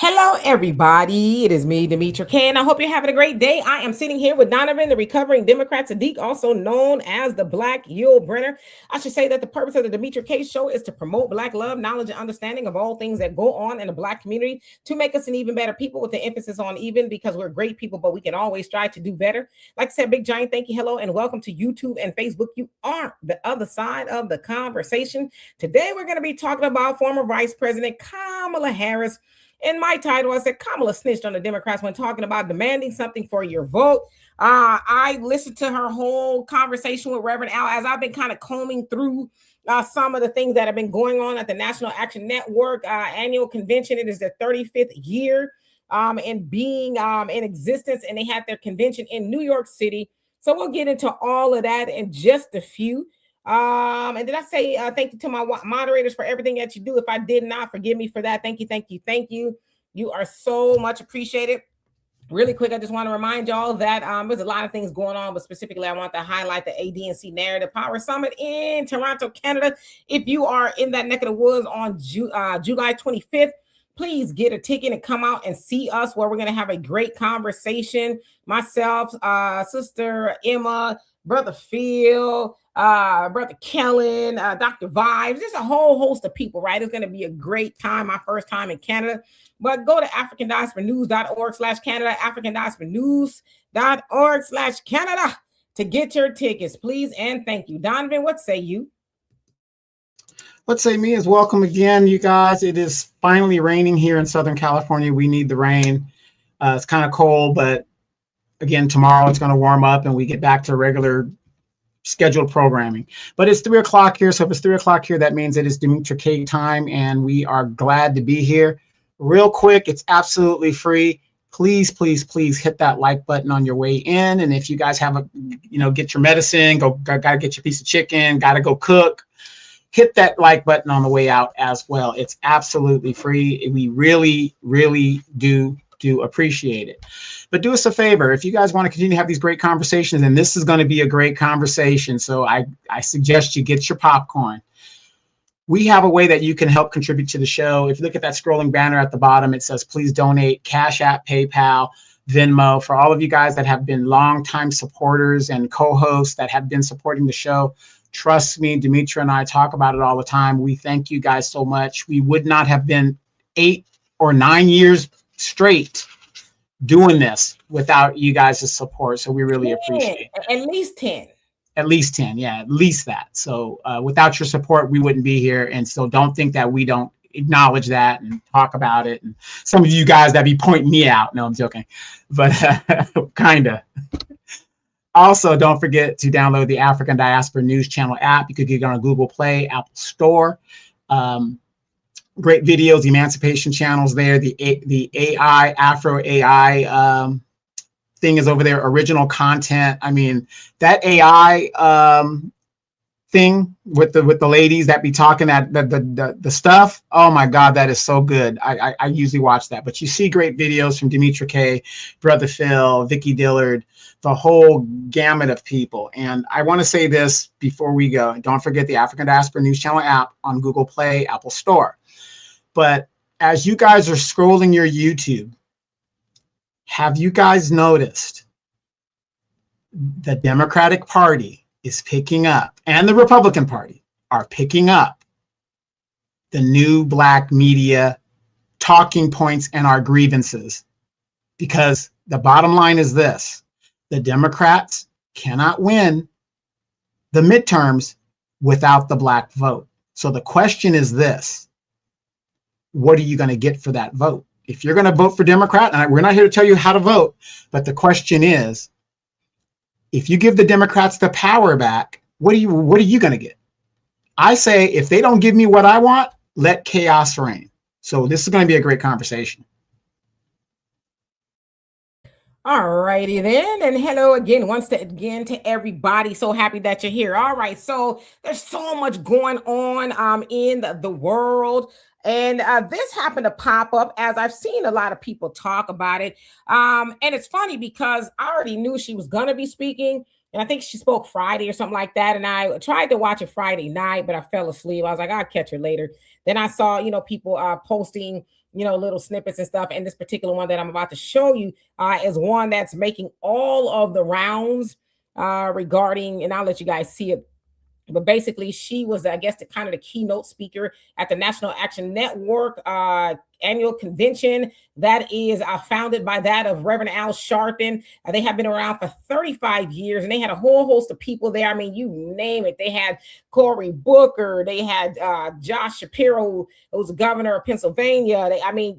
Hello, everybody. It is me, Demetra K, and I hope you're having a great day. I am sitting here with Donovan, the recovering Democrat, Saadiq, also known as the Black Yule Brenner. I should say that the purpose of the Demetra K show is to promote Black love, knowledge, and understanding of all things that go on in the Black community to make us an even better people, with the emphasis on even, because we're great people, but we can always strive to do better. Like I said, big giant thank you, hello, and welcome to YouTube and Facebook. You are the other side of the conversation. Today, we're going to be talking about former Vice President Kamala Harris. In my title, I said Kamala snitched on the Democrats when talking about demanding something for your vote. I listened to her whole conversation with Reverend Al as I've been kind of combing through some of the things that have been going on at the National Action Network annual convention. It is their 35th year and being in existence, and they had their convention in New York City. So we'll get into all of that in just a few. And did I say thank you to my moderators for everything that you do? If I did not, forgive me for that. Thank you, thank you, thank you. You are so much appreciated. Really quick, I just want to remind y'all that there's a lot of things going on, but specifically, I want to highlight the ADNC Narrative Power Summit in Toronto, Canada. If you are in that neck of the woods on July 25th, please get a ticket and come out and see us, where we're going to have a great conversation. Myself, Sister Emma, Brother Phil, Brother Kellen, Dr. Vibes, just a whole host of people, right? It's going to be a great time, my first time in Canada. But go to africandiasporanews.org/Canada, africandiasporanews.org/Canada to get your tickets, please, and thank you. Donovan, what say you? What say me is welcome again, you guys. It is finally raining here in Southern California. We need the rain. It's kind of cold, but again, tomorrow it's going to warm up and we get back to regular scheduled programming. But it's 3 o'clock here. So if it's 3 o'clock here, that means it is Demetra K time, and we are glad to be here. Real quick, it's absolutely free. Please, please, please hit that like button on your way in. And if you guys have get your medicine, gotta get your piece of chicken, gotta go cook, hit that like button on the way out as well. It's absolutely free. We really, really do appreciate it. But do us a favor, if you guys want to continue to have these great conversations, and this is going to be a great conversation, so I suggest you get your popcorn. We have a way that you can help contribute to the show. If you look at that scrolling banner at the bottom, it says please donate, Cash App, PayPal, Venmo. For all of you guys that have been longtime supporters and co-hosts that have been supporting the show, trust me, Demetra and I talk about it all the time. We thank you guys so much. We would not have been 8 or 9 years straight doing this without you guys' support. So we really appreciate it. At least 10. At least 10, yeah, at least that. So without your support, we wouldn't be here. And so don't think that we don't acknowledge that and talk about it. And some of you guys that be pointing me out. No, I'm joking, but kind of. Also, don't forget to download the African Diaspora News Channel app. You could get it on Google Play, Apple Store. Great videos, emancipation channels there. The AI, Afro AI thing is over there. Original content. I mean, that AI thing with the ladies that be talking the stuff. Oh my God, that is so good. I usually watch that. But you see great videos from Demetra K, Brother Phil, Vicky Dillard, the whole gamut of people. And I want to say this before we go. Don't forget the African Diaspora News Channel app on Google Play, Apple Store. But as you guys are scrolling your YouTube, have you guys noticed the Democratic Party is picking up, and the Republican Party are picking up the new Black media talking points and our grievances? Because the bottom line is this: the Democrats cannot win the midterms without the Black vote. So the question is this: what are you going to get for that vote? If you're going to vote for Democrat, and we're not here to tell you how to vote, but the question is, if you give the Democrats the power back, what are you going to get? I say, if they don't give me what I want, let chaos reign. So this is going to be a great conversation. All righty then, and hello again, again to everybody. So happy that you're here. All right, so there's so much going on in the world. And this happened to pop up as I've seen a lot of people talk about it. And it's funny because I already knew she was going to be speaking. And I think she spoke Friday or something like that. And I tried to watch it Friday night, but I fell asleep. I was like, I'll catch her later. Then I saw, people posting, little snippets and stuff. And this particular one that I'm about to show you is one that's making all of the rounds regarding, and I'll let you guys see it. But basically, she was, I guess, the kind of the keynote speaker at the National Action Network annual convention that is founded by that of Reverend Al Sharpton. They have been around for 35 years, and they had a whole host of people there. I mean, you name it. They had Cory Booker. They had Josh Shapiro, who was the governor of Pennsylvania.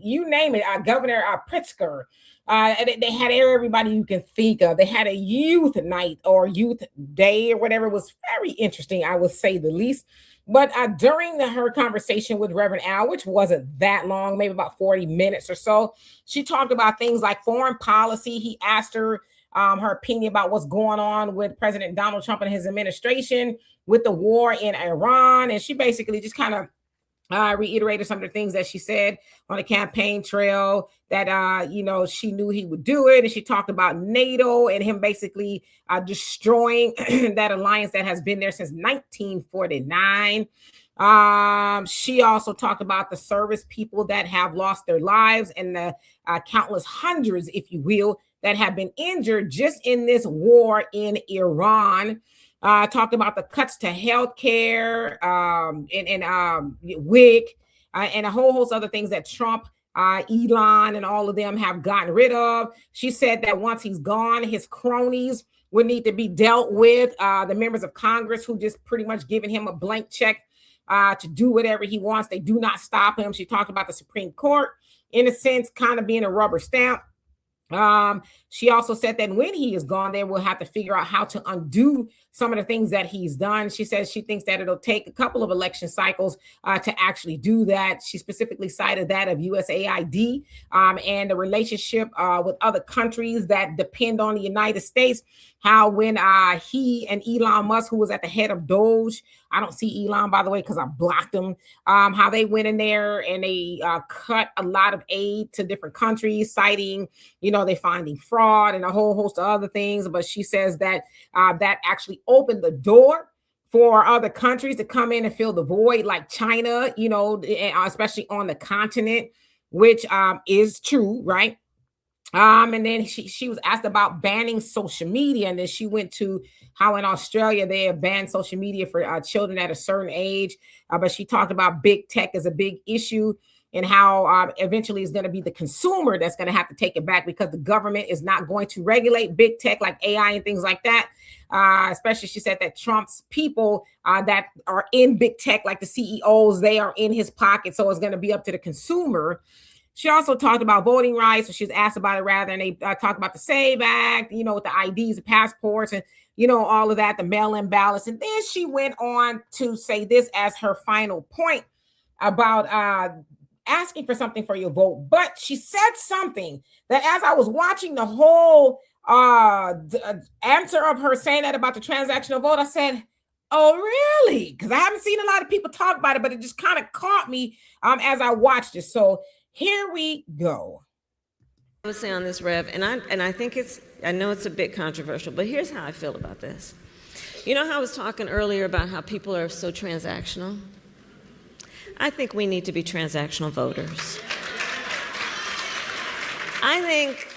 You name it. Governor Pritzker. They had everybody you can think of. They had a youth night or youth day or whatever. It was very interesting, I would say the least. But during her conversation with Reverend Al, which wasn't that long, maybe about 40 minutes or so, she talked about things like foreign policy. He asked her her opinion about what's going on with President Donald Trump and his administration with the war in Iran. And she basically just kind of reiterated some of the things that she said on the campaign trail that, she knew he would do it. And she talked about NATO and him basically destroying that alliance that has been there since 1949. She also talked about the service people that have lost their lives and the countless hundreds, if you will, that have been injured just in this war in Iran. Talked about the cuts to healthcare and WIC and a whole host of other things that Trump, Elon, and all of them have gotten rid of. She said that once he's gone, his cronies would need to be dealt with. The members of Congress who just pretty much giving him a blank check to do whatever he wants. They do not stop him. She talked about the Supreme Court, in a sense, kind of being a rubber stamp. She also said that when he is gone, they will have to figure out how to undo some of the things that he's done. She says she thinks that it'll take a couple of election cycles to actually do that. She specifically cited that of USAID and the relationship with other countries that depend on the United States. How when he and Elon Musk, who was at the head of Doge, I don't see Elon, by the way, because I blocked him, how they went in there and they cut a lot of aid to different countries, citing, they finding fraud and a whole host of other things. But she says that that actually opened the door for other countries to come in and fill the void, like China, especially on the continent, which is true, right? And then she was asked about banning social media, and then she went to how in Australia they have banned social media for children at a certain age. But she talked about big tech as a big issue and how eventually it's going to be the consumer that's going to have to take it back because the government is not going to regulate big tech like AI and things like that. Especially, she said that Trump's people that are in big tech, like the CEOs, they are in his pocket. So it's going to be up to the consumer. She also talked about voting rights. So she was asked about it rather, and they talked about the SAVE Act, with the IDs, the passports, and, all of that, the mail-in ballots. And then she went on to say this as her final point about asking for something for your vote. But she said something that as I was watching the whole answer of her saying that about the transactional vote, I said, oh, really? Because I haven't seen a lot of people talk about it, but it just kind of caught me as I watched it. So here we go. I would say on this, Rev, and I think I know it's a bit controversial, but here's how I feel about this. You know how I was talking earlier about how people are so transactional? I think we need to be transactional voters. I think,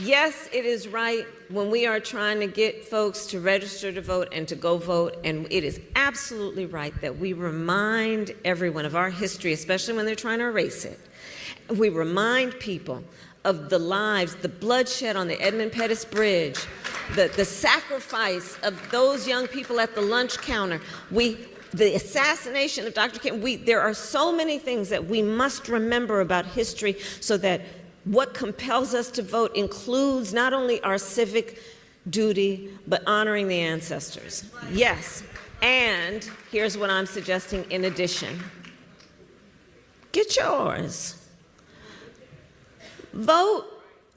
yes, it is right when we are trying to get folks to register to vote and to go vote, and it is absolutely right that we remind everyone of our history, especially when they're trying to erase it. We remind people of the lives, the bloodshed on the Edmund Pettus Bridge, the sacrifice of those young people at the lunch counter, the assassination of Dr. King. There are so many things that we must remember about history so that what compels us to vote includes not only our civic duty, but honoring the ancestors. Yes, and here's what I'm suggesting in addition. Get yours. Vote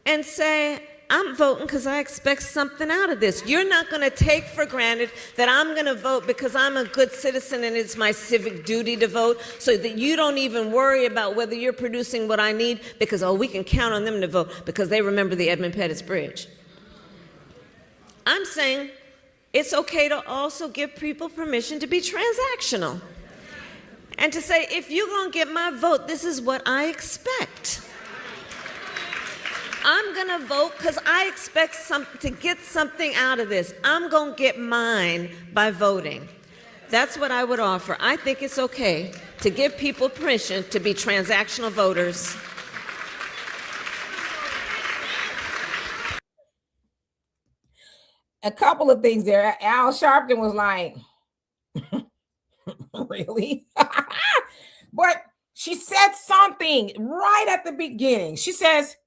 and say, I'm voting because I expect something out of this. You're not going to take for granted that I'm going to vote because I'm a good citizen and it's my civic duty to vote, so that you don't even worry about whether you're producing what I need because, we can count on them to vote because they remember the Edmund Pettus Bridge. I'm saying It's okay to also give people permission to be transactional. And to say, if you're going to get my vote, this is what I expect. I'm going to vote because I expect to get something out of this. I'm going to get mine by voting. That's what I would offer. I think it's okay to give people permission to be transactional voters. A couple of things there. Al Sharpton was like, really? But she said something right at the beginning. She says,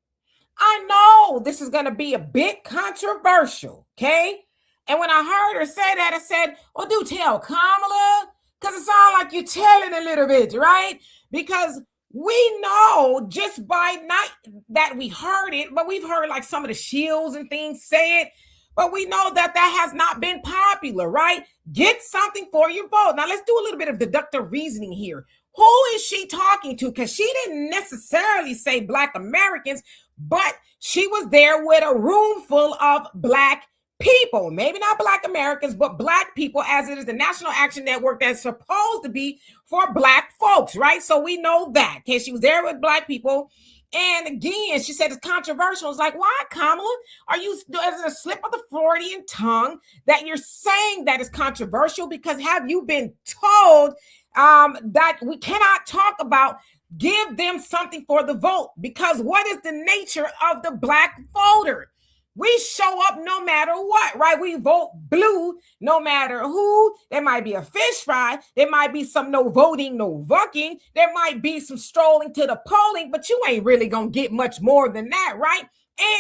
I know this is going to be a bit controversial, okay? And when I heard her say that, I said, well, do tell Kamala, because it sounds like you're telling a little bit, right? Because we know just by not that we heard it, but we've heard like some of the shields and things say it, but we know that that has not been popular, right? Get something for your vote. Now, let's do a little bit of deductive reasoning here. Who is she talking to? Because she didn't necessarily say Black Americans, but she was there with a room full of Black people. Maybe not Black Americans, but Black people, as it is the National Action Network that's supposed to be for Black folks, right? So we know that. Okay, she was there with Black people. And again, she said it's controversial. It's like, why, Kamala? Are you, is it a slip of the Freudian tongue that you're saying that is controversial? Because have you been told that we cannot talk about give them something for the vote? Because what is the nature of the Black voter? We show up no matter what, right? We vote blue no matter who. There might be a fish fry. There might be some no voting, no vucking. There might be some strolling to the polling, but you ain't really going to get much more than that, right?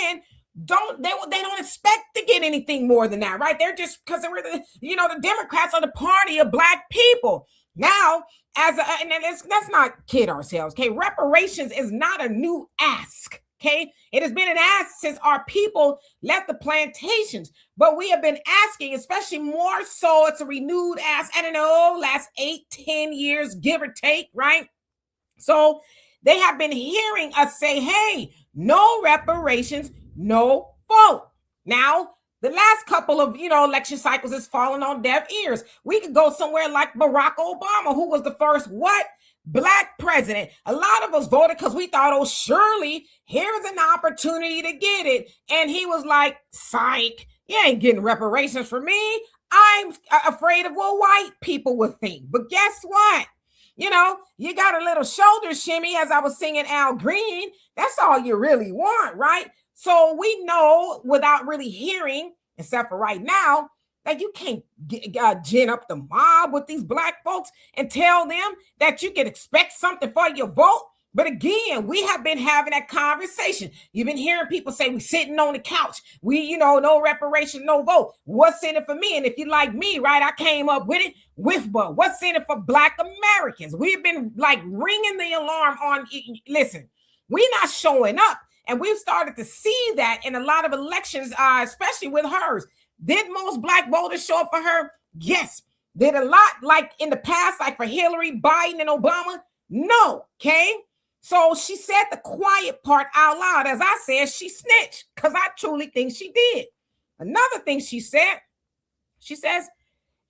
And they don't expect to get anything more than that, right? They're just, because the Democrats are the party of Black people. Now, let's not kid ourselves, okay? Reparations is not a new ask. Okay, it has been an ask since our people left the plantations, but we have been asking, especially more so, it's a renewed ask, I don't know, last 8-10 years, give or take, right? So they have been hearing us say, hey, no reparations, no vote. Now, the last couple of, election cycles has fallen on deaf ears. We could go somewhere like Barack Obama, who was the first Black president. A lot of us voted because we thought, oh, surely here's an opportunity to get it. And he was like, psych, you ain't getting reparations for me. I'm afraid of what white people would think. But guess what? You got a little shoulder shimmy as I was singing Al Green. That's all you really want, right? So we know without really hearing, except for right now, that you can't gin up the mob with these Black folks and tell them that you can expect something for your vote. But again, we have been having that conversation. You've been hearing people say we're sitting on the couch. We, no reparation, no vote. What's in it for me? And if you like me, right, I came up with it but what's in it for Black Americans? We've been like ringing the alarm on, listen, we're not showing up. And we've started to see that in a lot of elections, especially with hers. Did most Black voters show up for her? Yes. Did a lot like in the past, like for Hillary, Biden, and Obama? No. Okay. So she said the quiet part out loud. As I said, she snitched because I truly think she did. Another thing she said, she says,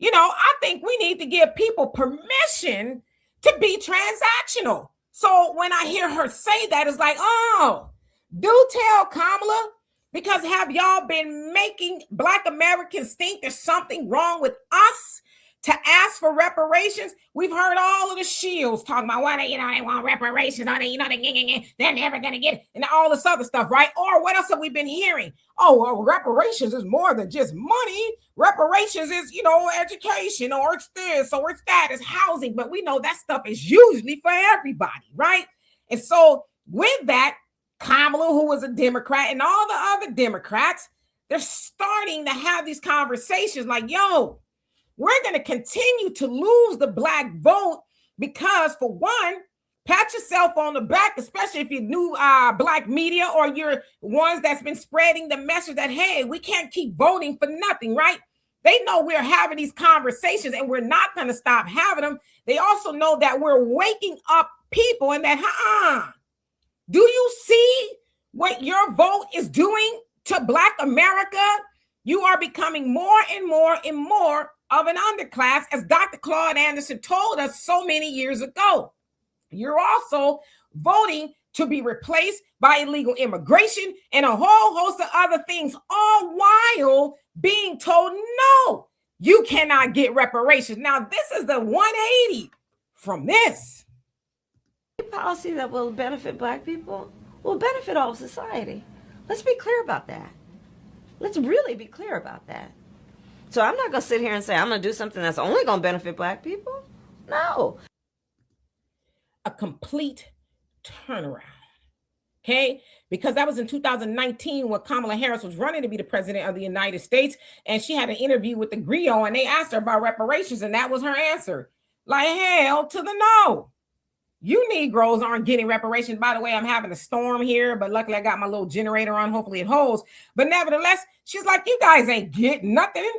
I think we need to give people permission to be transactional. So when I hear her say that, it's like, oh, do tell Kamala. Because have y'all been making Black Americans think there's something wrong with us to ask for reparations? We've heard all of the shields talking about why they want reparations, or they're never gonna get it, and all this other stuff, right? Or what else have we been hearing? Oh, well, reparations is more than just money. Reparations is, education, or it's this, or it's that, it's housing. But we know that stuff is usually for everybody, right? And so with that, Kamala, who was a Democrat, and all the other Democrats, they're starting to have these conversations like, yo, we're going to continue to lose the Black vote because, for one, pat yourself on the back, especially if you're new Black media or you're ones that's been spreading the message that, hey, we can't keep voting for nothing, right? They know we're having these conversations and we're not going to stop having them. They also know that we're waking up people and that, do you see what your vote is doing to Black America? You are becoming more and more and more of an underclass, as Dr. Claude Anderson told us so many years ago. You're also voting to be replaced by illegal immigration and a whole host of other things, all while being told, no, you cannot get reparations. Now, this is the 180 from this. Policy that will benefit Black people will benefit all of society. Let's be clear about that. Let's really be clear about that. So I'm not going to sit here and say I'm going to do something that's only going to benefit Black people. No. A complete turnaround. Okay, because that was in 2019 when Kamala Harris was running to be the president of the United States, and she had an interview with the Griot, and they asked her about reparations, and that was her answer. Like, hell to the no. You Negroes aren't getting reparations. By the way, I'm having a storm here, but luckily I got my little generator on. Hopefully it holds. But nevertheless, she's like, you guys ain't getting nothing.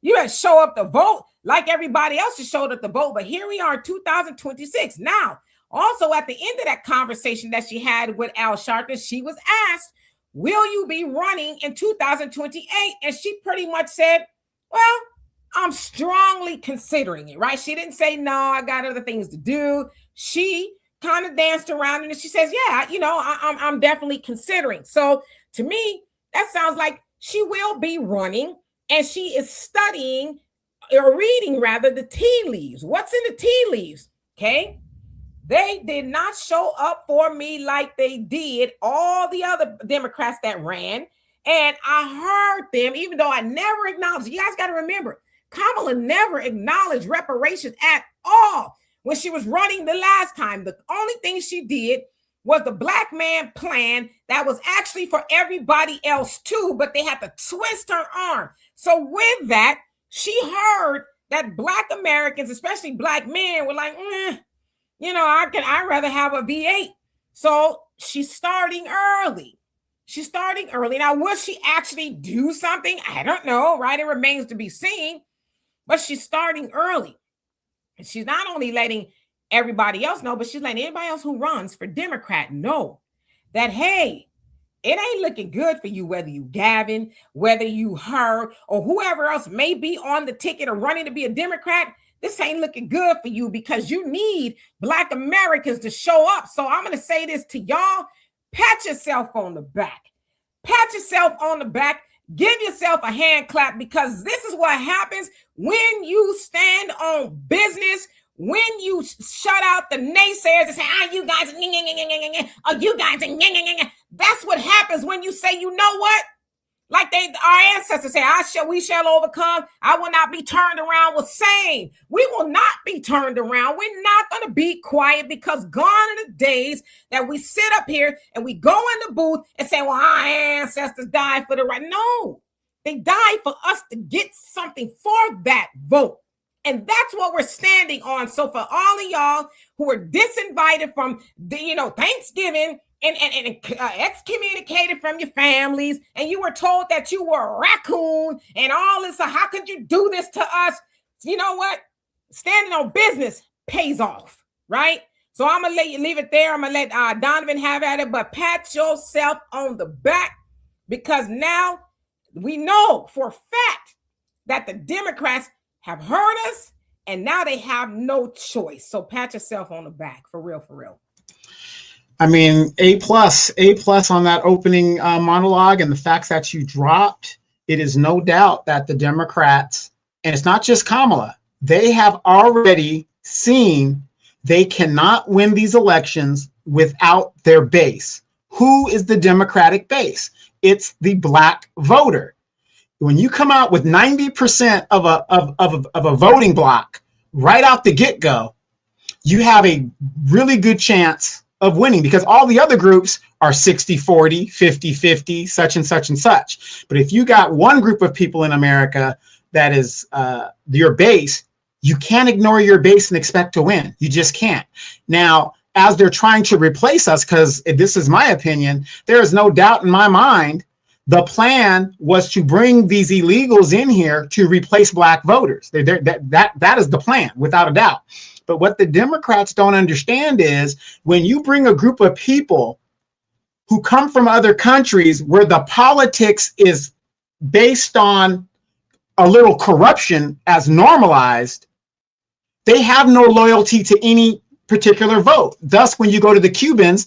You better show up to vote like everybody else has showed up to vote. But here we are, 2026. Now, also at the end of that conversation that she had with Al Sharpton, she was asked, will you be running in 2028? And she pretty much said, well, I'm strongly considering it, right? She didn't say, no, I got other things to do. She kind of danced around and she says, yeah, I'm definitely considering. So to me, that sounds like she will be running, and she is studying or reading rather the tea leaves. What's in the tea leaves? Okay. They did not show up for me like they did all the other Democrats that ran. And I heard them, even though I never acknowledged. You guys got to remember, Kamala never acknowledged reparations at all when she was running the last time. The only thing she did was the Black man plan that was actually for everybody else too, but they had to twist her arm. So with that, she heard that Black Americans, especially Black men, were like, I'd rather have a V8. So she's starting early. She's starting early. Now, will she actually do something? I don't know, right? It remains to be seen. But she's starting early. And she's not only letting everybody else know, but she's letting anybody else who runs for Democrat know that, hey, it ain't looking good for you, whether you Gavin, whether you her, or whoever else may be on the ticket or running to be a Democrat. This ain't looking good for you because you need Black Americans to show up. So I'm going to say this to y'all. Pat yourself on the back. Pat yourself on the back. Give yourself a hand clap, because this is what happens when you stand on business, when you shut out the naysayers and say, you guys, you guys, that's what happens when you say, you know what? Like our ancestors say, we shall overcome. I will not be turned around with saying. We will not be turned around. We're not going to be quiet, because gone are the days that we sit up here and we go in the booth and say, well, our ancestors died for the right. No, they died for us to get something for that vote. And that's what we're standing on. So for all of y'all who are disinvited from the, Thanksgiving, and excommunicated from your families, and you were told that you were a raccoon and all this. So how could you do this to us? You know what? Standing on business pays off, right? So I'm going to let you leave it there. I'm going to let Donovan have at it, but pat yourself on the back, because now we know for a fact that the Democrats have heard us, and now they have no choice. So pat yourself on the back, for real, for real. I mean, A+ on that opening monologue, and the facts that you dropped. It is no doubt that the Democrats, and it's not just Kamala, they have already seen they cannot win these elections without their base. Who is the Democratic base? It's the Black voter. When you come out with 90% of a voting block right out the get-go, you have a really good chance of winning, because all the other groups are 60-40, 50-50, such and such and such. But if you got one group of people in America that is your base, you can't ignore your base and expect to win. You just can't. Now, as they're trying to replace us, because this is my opinion, there is no doubt in my mind, the plan was to bring these illegals in here to replace Black voters. That is the plan, without a doubt. But what the Democrats don't understand is, when you bring a group of people who come from other countries where the politics is based on a little corruption as normalized, they have no loyalty to any particular vote. Thus, when you go to the Cubans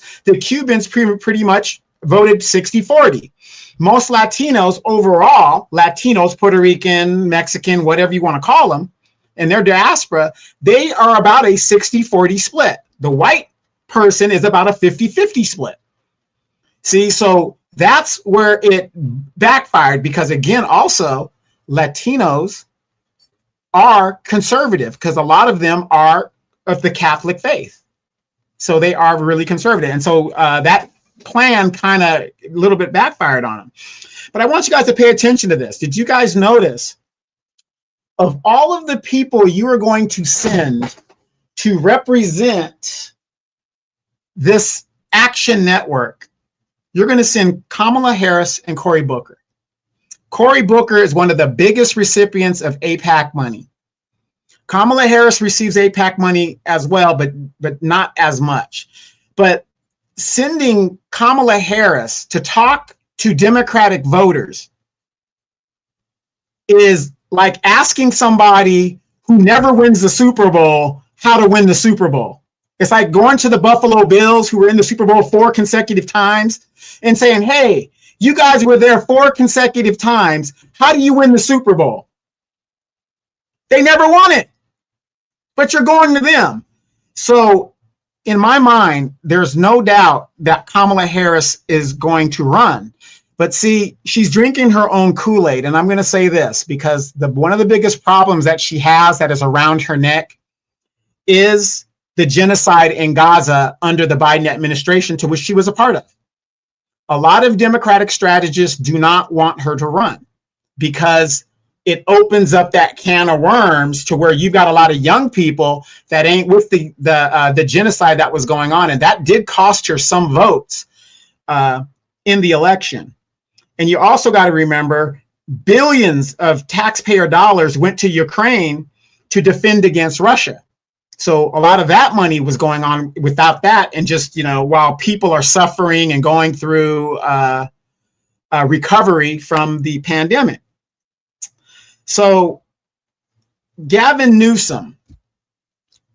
pretty much voted 60-40. Most Latinos overall, Latinos, Puerto Rican, Mexican, whatever you want to call them, and their diaspora, they are about a 60-40 split. The white person is about a 50-50 split. See, so that's where it backfired, because again, also Latinos are conservative because a lot of them are of the Catholic faith. So they are really conservative. And so that plan kind of a little bit backfired on them. But I want you guys to pay attention to this. Did you guys notice, of all of the people you are going to send to represent this action network, you're going to send Kamala Harris and Cory Booker. Cory Booker is one of the biggest recipients of AIPAC money. Kamala Harris receives AIPAC money as well, but not as much. But sending Kamala Harris to talk to Democratic voters is like asking somebody who never wins the Super Bowl how to win the Super Bowl. It's like going to the Buffalo Bills, who were in the Super Bowl 4 consecutive times, and saying, hey, you guys were there 4 consecutive times. How do you win the Super Bowl? They never won it, but you're going to them. So in my mind, there's no doubt that Kamala Harris is going to run. But see, she's drinking her own Kool-Aid. And I'm going to say this, because one of the biggest problems that she has that is around her neck is the genocide in Gaza under the Biden administration, to which she was a part of. A lot of Democratic strategists do not want her to run because it opens up that can of worms to where you've got a lot of young people that ain't with the genocide that was going on. And that did cost her some votes in the election. And you also got to remember, billions of taxpayer dollars went to Ukraine to defend against Russia. So a lot of that money was going on without that. And just, while people are suffering and going through recovery from the pandemic. So Gavin Newsom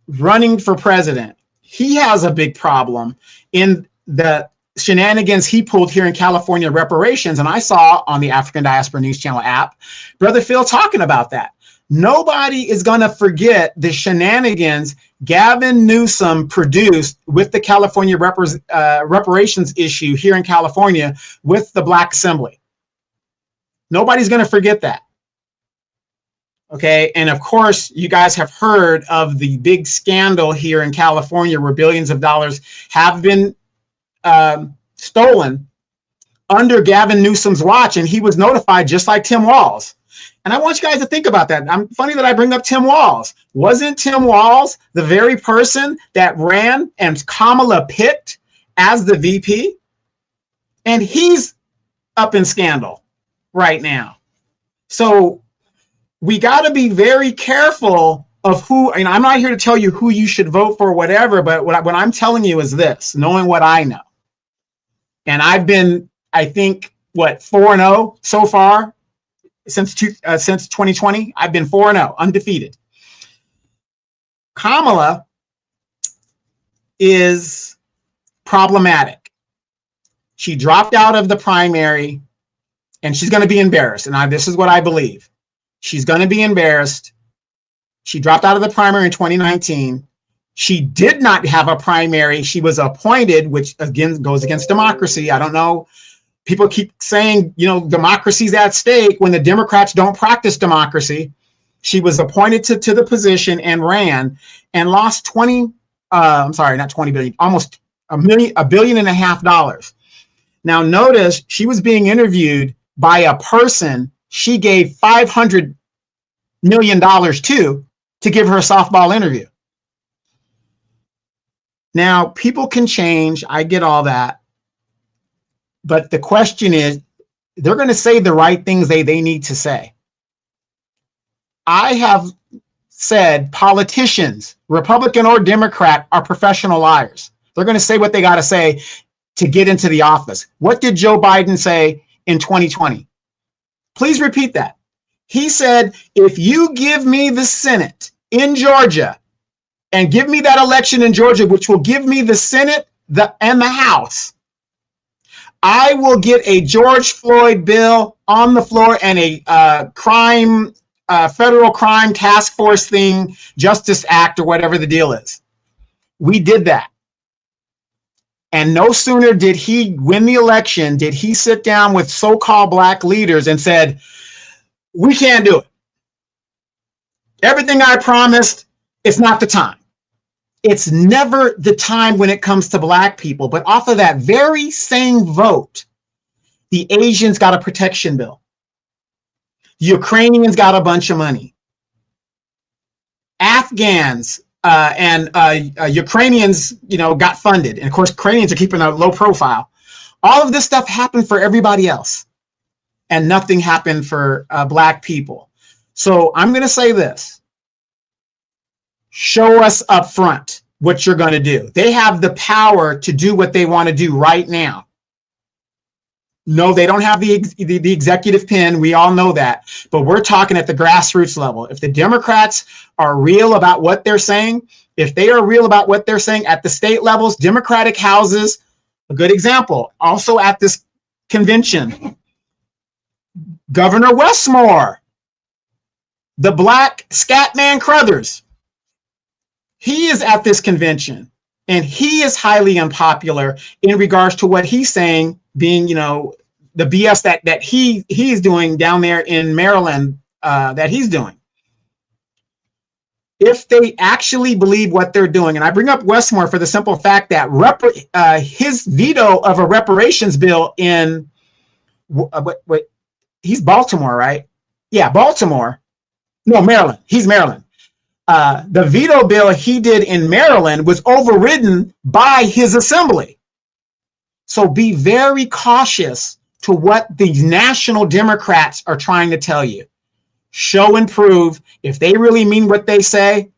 running for president, he has a big problem in the shenanigans he pulled here in California reparations. And I saw on the African Diaspora News Channel app, Brother Phil talking about that. Nobody is going to forget the shenanigans Gavin Newsom produced with the California reparations issue here in California with the Black Assembly. Nobody's going to forget that. Okay. And of course, you guys have heard of the big scandal here in California where billions of dollars have been stolen under Gavin Newsom's watch. And he was notified just like Tim Walz. And I want you guys to think about that. I'm funny that I bring up Tim Walz. Wasn't Tim Walz the very person that ran and Kamala picked as the VP? And he's up in scandal right now. So we got to be very careful of who, and I'm not here to tell you who you should vote for or whatever, but what I'm telling you is this, knowing what I know. And I've been, I think, 4-0 so far since 2020. I've been 4-0, undefeated. Kamala is problematic. She dropped out of the primary and she's going to be embarrassed. And this is what I believe. She's going to be embarrassed. She dropped out of the primary in 2019. She did not have a primary. She was appointed, which again goes against democracy. I don't know. People keep saying, democracy's at stake when the Democrats don't practice democracy. She was appointed to the position and ran and lost not 20 billion, almost $1.5 billion. Now notice she was being interviewed by a person she gave $500 million to give her a softball interview. Now, people can change. I get all that. But the question is, they're going to say the right things they need to say. I have said politicians, Republican or Democrat, are professional liars. They're going to say what they got to say to get into the office. What did Joe Biden say in 2020? Please repeat that. He said, if you give me the Senate in Georgia and give me that election in Georgia, which will give me the Senate and the House, I will get a George Floyd bill on the floor and a federal crime task force thing, Justice Act, or whatever the deal is. We did that. And no sooner did he win the election, did he sit down with so-called black leaders and said, we can't do it. Everything I promised, it's not the time. It's never the time when it comes to black people. But off of that very same vote, the Asians got a protection bill. The Ukrainians got a bunch of money. Afghans and Ukrainians, got funded. And of course, Ukrainians are keeping a low profile. All of this stuff happened for everybody else. And nothing happened for black people. So I'm going to say this. Show us up front what you're going to do. They have the power to do what they want to do right now. No, they don't have the executive pen. We all know that. But we're talking at the grassroots level. If the Democrats are real about what they're saying, if they are real about what they're saying at the state levels, Democratic houses, a good example, also at this convention, Governor Westmore, the black Scatman Crothers, he is at this convention and he is highly unpopular in regards to what he's saying being, the BS that he's doing down there in Maryland that he's doing. If they actually believe what they're doing, and I bring up Westmore for the simple fact that his veto of a reparations bill in he's Baltimore, right? Yeah, Baltimore. No, Maryland. He's Maryland. The veto bill he did in Maryland was overridden by his assembly. So be very cautious to what these national Democrats are trying to tell you. Show and prove. If they really mean what they say,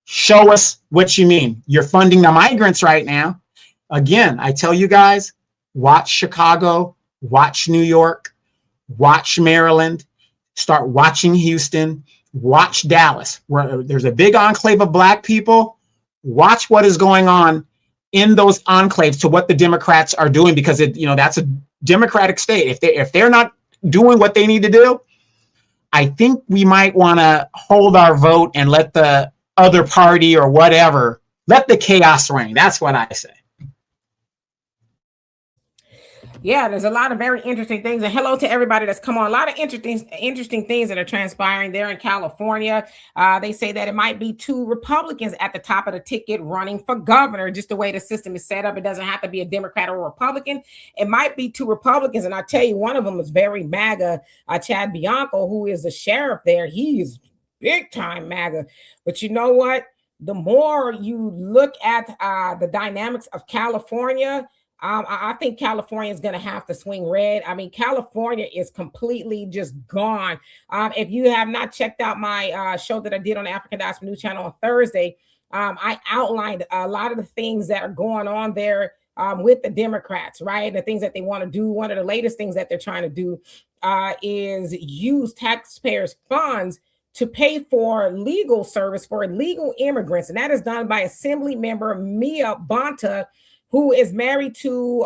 show us what you mean. You're funding the migrants right now. Again, I tell you guys, watch Chicago, watch New York, watch Maryland, start watching Houston, watch Dallas, where there's a big enclave of black people. Watch what is going on in those enclaves to what the Democrats are doing, because that's a Democratic state. If they're not doing what they need to do, I think we might want to hold our vote and let the other party or whatever, let the chaos reign. That's what I say. Yeah, there's a lot of very interesting things. And hello to everybody that's come on. A lot of interesting things that are transpiring there in California. They say that it might be 2 Republicans at the top of the ticket running for governor. Just the way the system is set up, it doesn't have to be a Democrat or a Republican. It might be 2 Republicans. And I tell you, one of them is very MAGA, Chad Bianco, who is the sheriff there. He's big time MAGA. But you know what? The more you look at the dynamics of California, I think California is going to have to swing red. I mean, California is completely just gone. If you have not checked out my show that I did on the African Diaspora News Channel on Thursday, I outlined a lot of the things that are going on there with the Democrats, right? The things that they want to do. One of the latest things that they're trying to do is use taxpayers' funds to pay for legal service for illegal immigrants. And that is done by Assembly Member Mia Bonta, who is married to,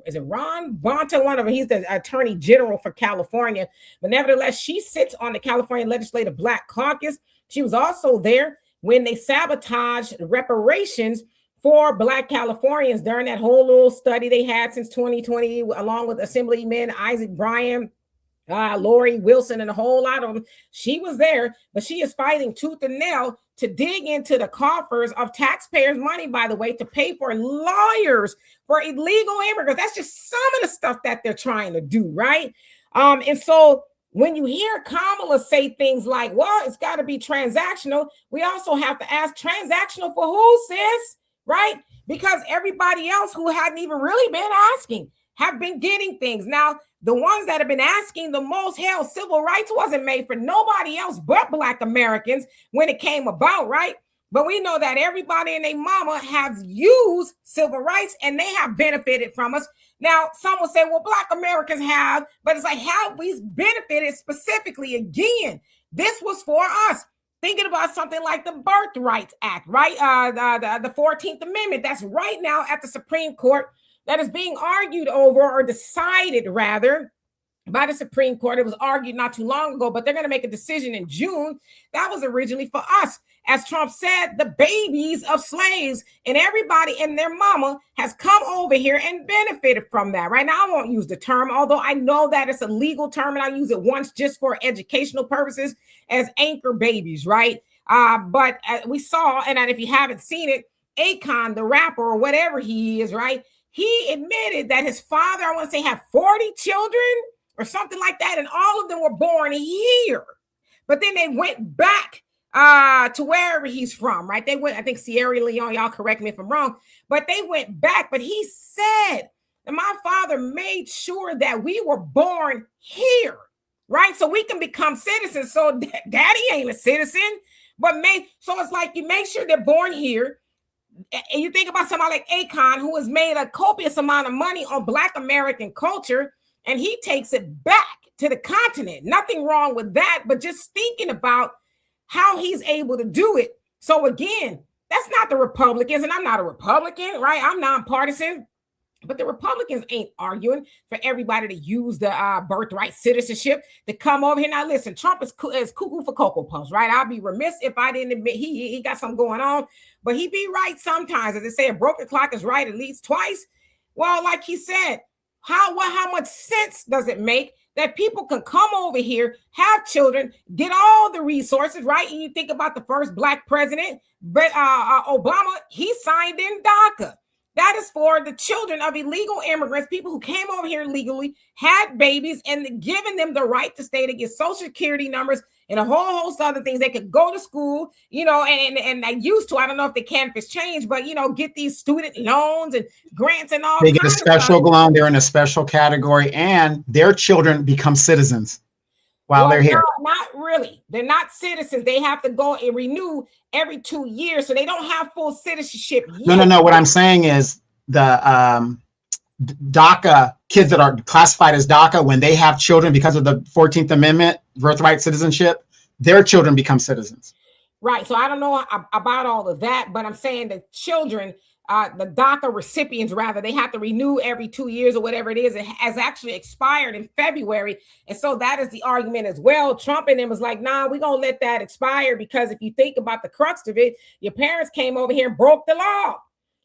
is it Ron Bonta? One of them. He's the Attorney General for California. But nevertheless, she sits on the California Legislative Black Caucus. She was also there when they sabotaged reparations for Black Californians during that whole little study they had since 2020, along with Assemblyman Isaac Bryan, Lori Wilson, and a whole lot of them. She was there, but she is fighting tooth and nail to dig into the coffers of taxpayers' money, by the way, to pay for lawyers for illegal immigrants. That's just some of the stuff that they're trying to do, right? And so when you hear Kamala say things like, well, it's got to be transactional, we also have to ask, transactional for who, sis? Right? Because everybody else who hadn't even really been asking have been getting things. Now, the ones that have been asking the most, hell, civil rights wasn't made for nobody else but Black Americans when it came about, right? But we know that everybody and their mama has used civil rights and they have benefited from us. Now, some will say, well, Black Americans have, but it's like, have we benefited specifically? Again, this was for us. Thinking about something like the Birthrights Act, right? The 14th Amendment, that's right now at the Supreme Court, that is being argued over, or decided rather, by the Supreme Court. It was argued not too long ago, but they're going to make a decision in June. That was originally for us. As Trump said, the babies of slaves, and everybody and their mama has come over here and benefited from that. Right now, I won't use the term, although I know that it's a legal term, and I use it once just for educational purposes, as anchor babies, right? But we saw, and if you haven't seen it, Akon, the rapper, or whatever he is, right? He admitted that his father, I want to say, had 40 children or something like that, and all of them were born here. But then they went back to wherever he's from, right? They went, I think, Sierra Leone, y'all correct me if I'm wrong, but they went back. But he said that my father made sure that we were born here, right? So we can become citizens. So daddy ain't a citizen, but so it's like you make sure they're born here. And you think about somebody like Akon, who has made a copious amount of money on Black American culture, and he takes it back to the continent. Nothing wrong with that, but just thinking about how he's able to do it. So again, that's not the Republicans, and I'm not a Republican, right? I'm nonpartisan, but the Republicans ain't arguing for everybody to use the birthright citizenship to come over here. Now, listen, Trump is cuckoo for Cocoa Puffs, right? I'd be remiss if I didn't admit he got something going on, but he be right sometimes. As they say, a broken clock is right at least twice. Well, like he said, how much sense does it make that people can come over here, have children, get all the resources, right? And you think about the first Black president, but Obama, he signed in DACA. That is for the children of illegal immigrants, people who came over here illegally, had babies, and giving them the right to stay to get Social Security numbers and a whole host of other things. They could go to school, and they used to, I don't know if the campus changed, but, get these student loans and grants and all. They get a special loan. They're in a special category, and their children become citizens while they're here. No, not really. They're not citizens. They have to go and renew every 2 years, so they don't have full citizenship yet. No. What I'm saying is the DACA kids that are classified as DACA, when they have children because of the 14th Amendment, birthright citizenship, their children become citizens. Right. So I don't know about all of that, but I'm saying the children, the DACA recipients, rather, they have to renew every 2 years or whatever it is. It has actually expired in February. And so that is the argument as well. Trump and them was like, nah, we're going to let that expire, because if you think about the crux of it, your parents came over here and broke the law.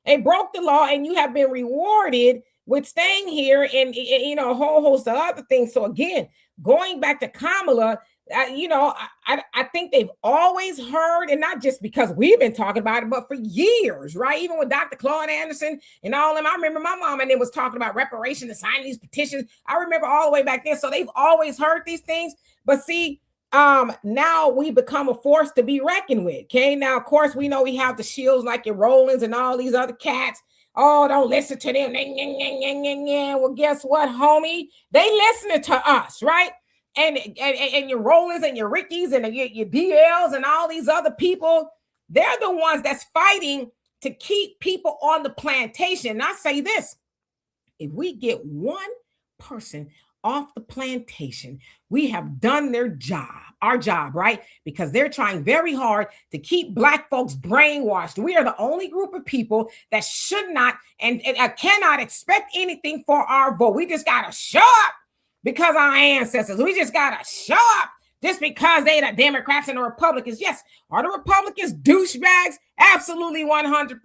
They broke the law, and you have been rewarded with staying here and a whole host of other things. So again, going back to Kamala, I think they've always heard, and not just because we've been talking about it, but for years, right? Even with Dr. Claude Anderson and all of them. I remember my mom and them was talking about reparations and signing these petitions. I remember all the way back then. So they've always heard these things. But see, now we become a force to be reckoned with. Okay. Now, of course, we know we have the shields like your Rollins and all these other cats. Oh, don't listen to them. Well, guess what, homie? They listening to us, right? And your Rollins and your Rickies and your DLs and all these other people, they're the ones that's fighting to keep people on the plantation. And I say this, if we get one person off the plantation, we have done our job, right? Because they're trying very hard to keep Black folks brainwashed. We are the only group of people that should not and cannot expect anything for our vote. We just got to show up because our ancestors. We just got to show up just because they the Democrats and the Republicans. Yes, are the Republicans douchebags? Absolutely 100%.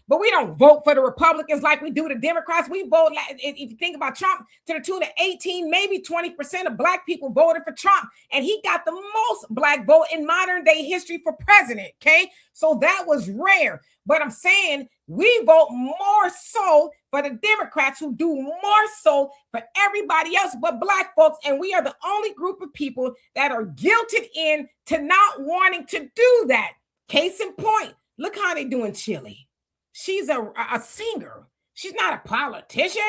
But we don't vote for the Republicans like we do the Democrats. We vote, if you think about Trump, to the tune of 18, maybe 20% of Black people voted for Trump. And he got the most Black vote in modern day history for president. Okay. So that was rare. But I'm saying we vote more so for the Democrats, who do more so for everybody else but Black folks. And we are the only group of people that are guilted into not wanting to do that. Case in point, look how they doing Chile. She's a singer. She's not a politician.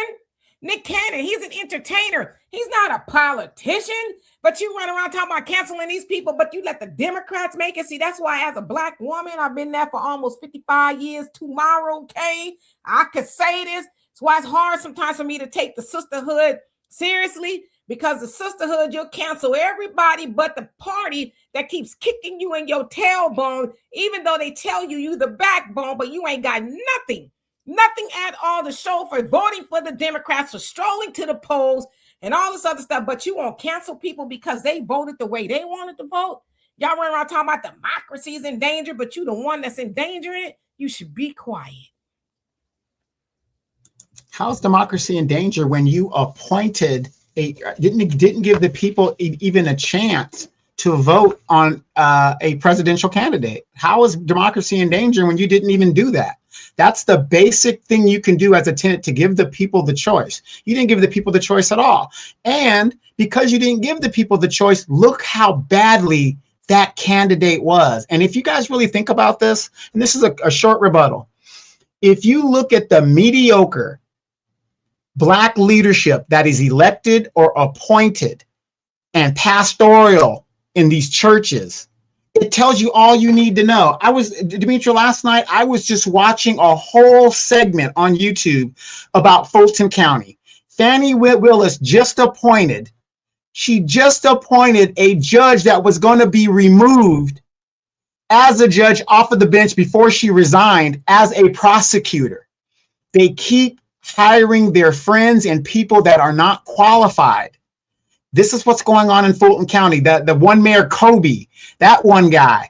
Nick Cannon, he's an entertainer. He's not a politician. But you run around talking about canceling these people, but you let the Democrats make it. See, that's why as a Black woman, I've been there for almost 55 years tomorrow, okay? I could say this. That's why it's hard sometimes for me to take the sisterhood seriously, because the sisterhood, you'll cancel everybody but the party that keeps kicking you in your tailbone, even though they tell you the backbone, but you ain't got nothing at all to show for voting for the Democrats, for strolling to the polls, and all this other stuff, but you won't cancel people because they voted the way they wanted to vote. Y'all run around talking about democracy is in danger, but you the one that's endangering it. You should be quiet. How's democracy in danger when you appointed didn't give the people even a chance to vote on a presidential candidate? How is democracy in danger when you didn't even do that? That's the basic thing you can do as a tenant, to give the people the choice. You didn't give the people the choice at all. And because you didn't give the people the choice, look how badly that candidate was. And if you guys really think about this, and this is a short rebuttal, if you look at the mediocre Black leadership that is elected or appointed and pastoral in these churches, it tells you all you need to know. Demetria, last night, I was just watching a whole segment on YouTube about Fulton County. Fannie Willis just appointed a judge that was going to be removed as a judge off of the bench before she resigned as a prosecutor. They keep hiring their friends and people that are not qualified. This is what's going on in Fulton County. The one mayor, Kobe, that one guy,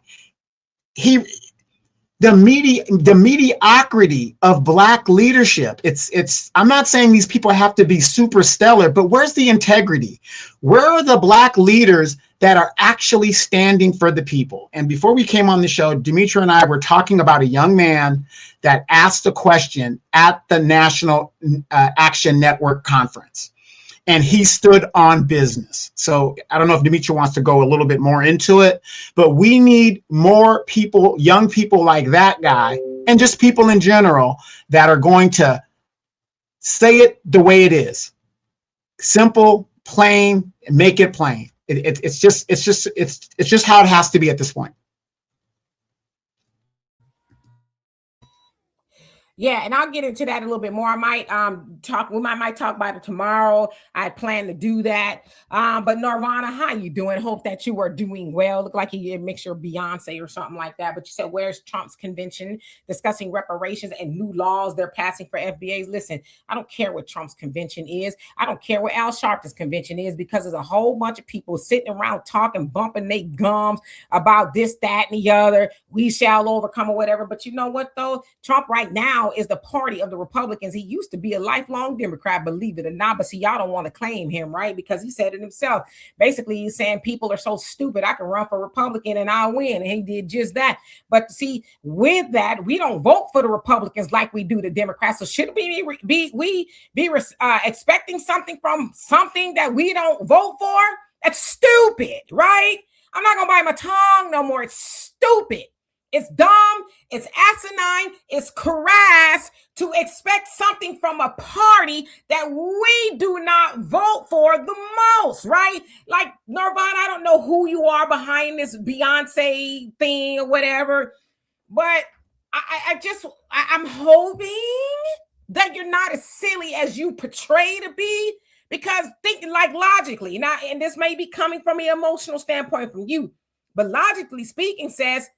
the mediocrity of Black leadership. I'm not saying these people have to be super stellar, but where's the integrity? Where are the Black leaders that are actually standing for the people? And before we came on the show, Demetria and I were talking about a young man that asked a question at the National Action Network conference. And he stood on business. So I don't know if Demetria wants to go a little bit more into it, but we need more people, young people like that guy, and just people in general that are going to say it the way it is. Simple, plain, and make it plain. It's just how it has to be at this point. Yeah, and I'll get into that a little bit more. I might we might talk about it tomorrow. I plan to do that. But Nirvana, how you doing? Hope that you are doing well. Look like you mix your Beyonce or something like that. But you said, where's Trump's convention discussing reparations and new laws they're passing for FBAs? Listen, I don't care what Trump's convention is. I don't care what Al Sharpton's convention is, because there's a whole bunch of people sitting around talking, bumping their gums about this, that, and the other. We shall overcome or whatever. But you know what, though? Trump right now is the party of the Republicans. He used to be a lifelong Democrat, believe it or not, but see, y'all don't want to claim him, right? Because he said it himself. Basically, he's saying people are so stupid, I can run for Republican and I'll win. And he did just that. But see, with that, we don't vote for the Republicans like we do the Democrats. So should we be expecting something from something that we don't vote for? That's stupid, right? I'm not going to bite my tongue no more. It's stupid. It's dumb, it's asinine, it's crass to expect something from a party that we do not vote for the most, right? Like, Nirvana, I don't know who you are behind this Beyonce thing or whatever, but I'm hoping that you're not as silly as you portray to be, because thinking like logically, now, and this may be coming from an emotional standpoint from you, but logically speaking says,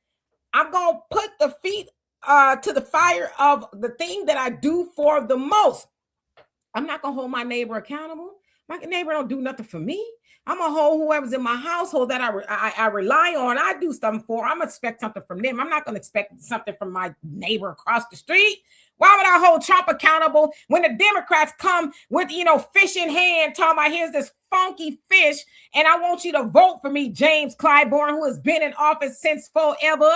I'm going to put the feet to the fire of the thing that I do for the most. I'm not going to hold my neighbor accountable. My neighbor don't do nothing for me. I'm going to hold whoever's in my household that I rely on, I do something for. I'm going to expect something from them. I'm not going to expect something from my neighbor across the street. Why would I hold Trump accountable when the Democrats come with, fish in hand, talking about here's this funky fish, and I want you to vote for me, James Clyburn, who has been in office since forever,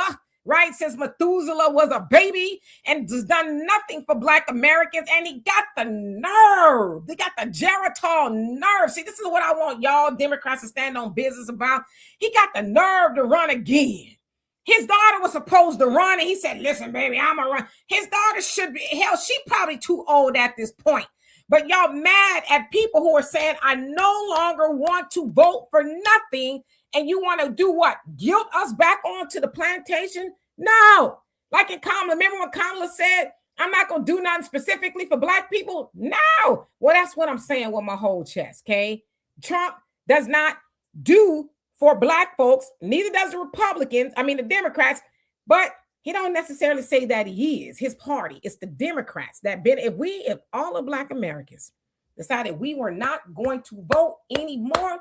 right? Since Methuselah was a baby, and has done nothing for Black Americans, and he got the nerve. They got the Geritol nerve. See, this is what I want y'all Democrats to stand on business about. He got the nerve to run again. His daughter was supposed to run, and he said, listen, baby, I'm going to run. His daughter should be, hell, she probably too old at this point. But y'all mad at people who are saying, I no longer want to vote for nothing. And you want to do what? Guilt us back onto the plantation? No. Like in Kamala, remember when Kamala said, I'm not going to do nothing specifically for black people? No. Well, that's what I'm saying with my whole chest, okay? Trump does not do for black folks, neither does the Republicans, the Democrats, but he don't necessarily say that he is. His party, it's the Democrats that if all of black Americans decided we were not going to vote anymore,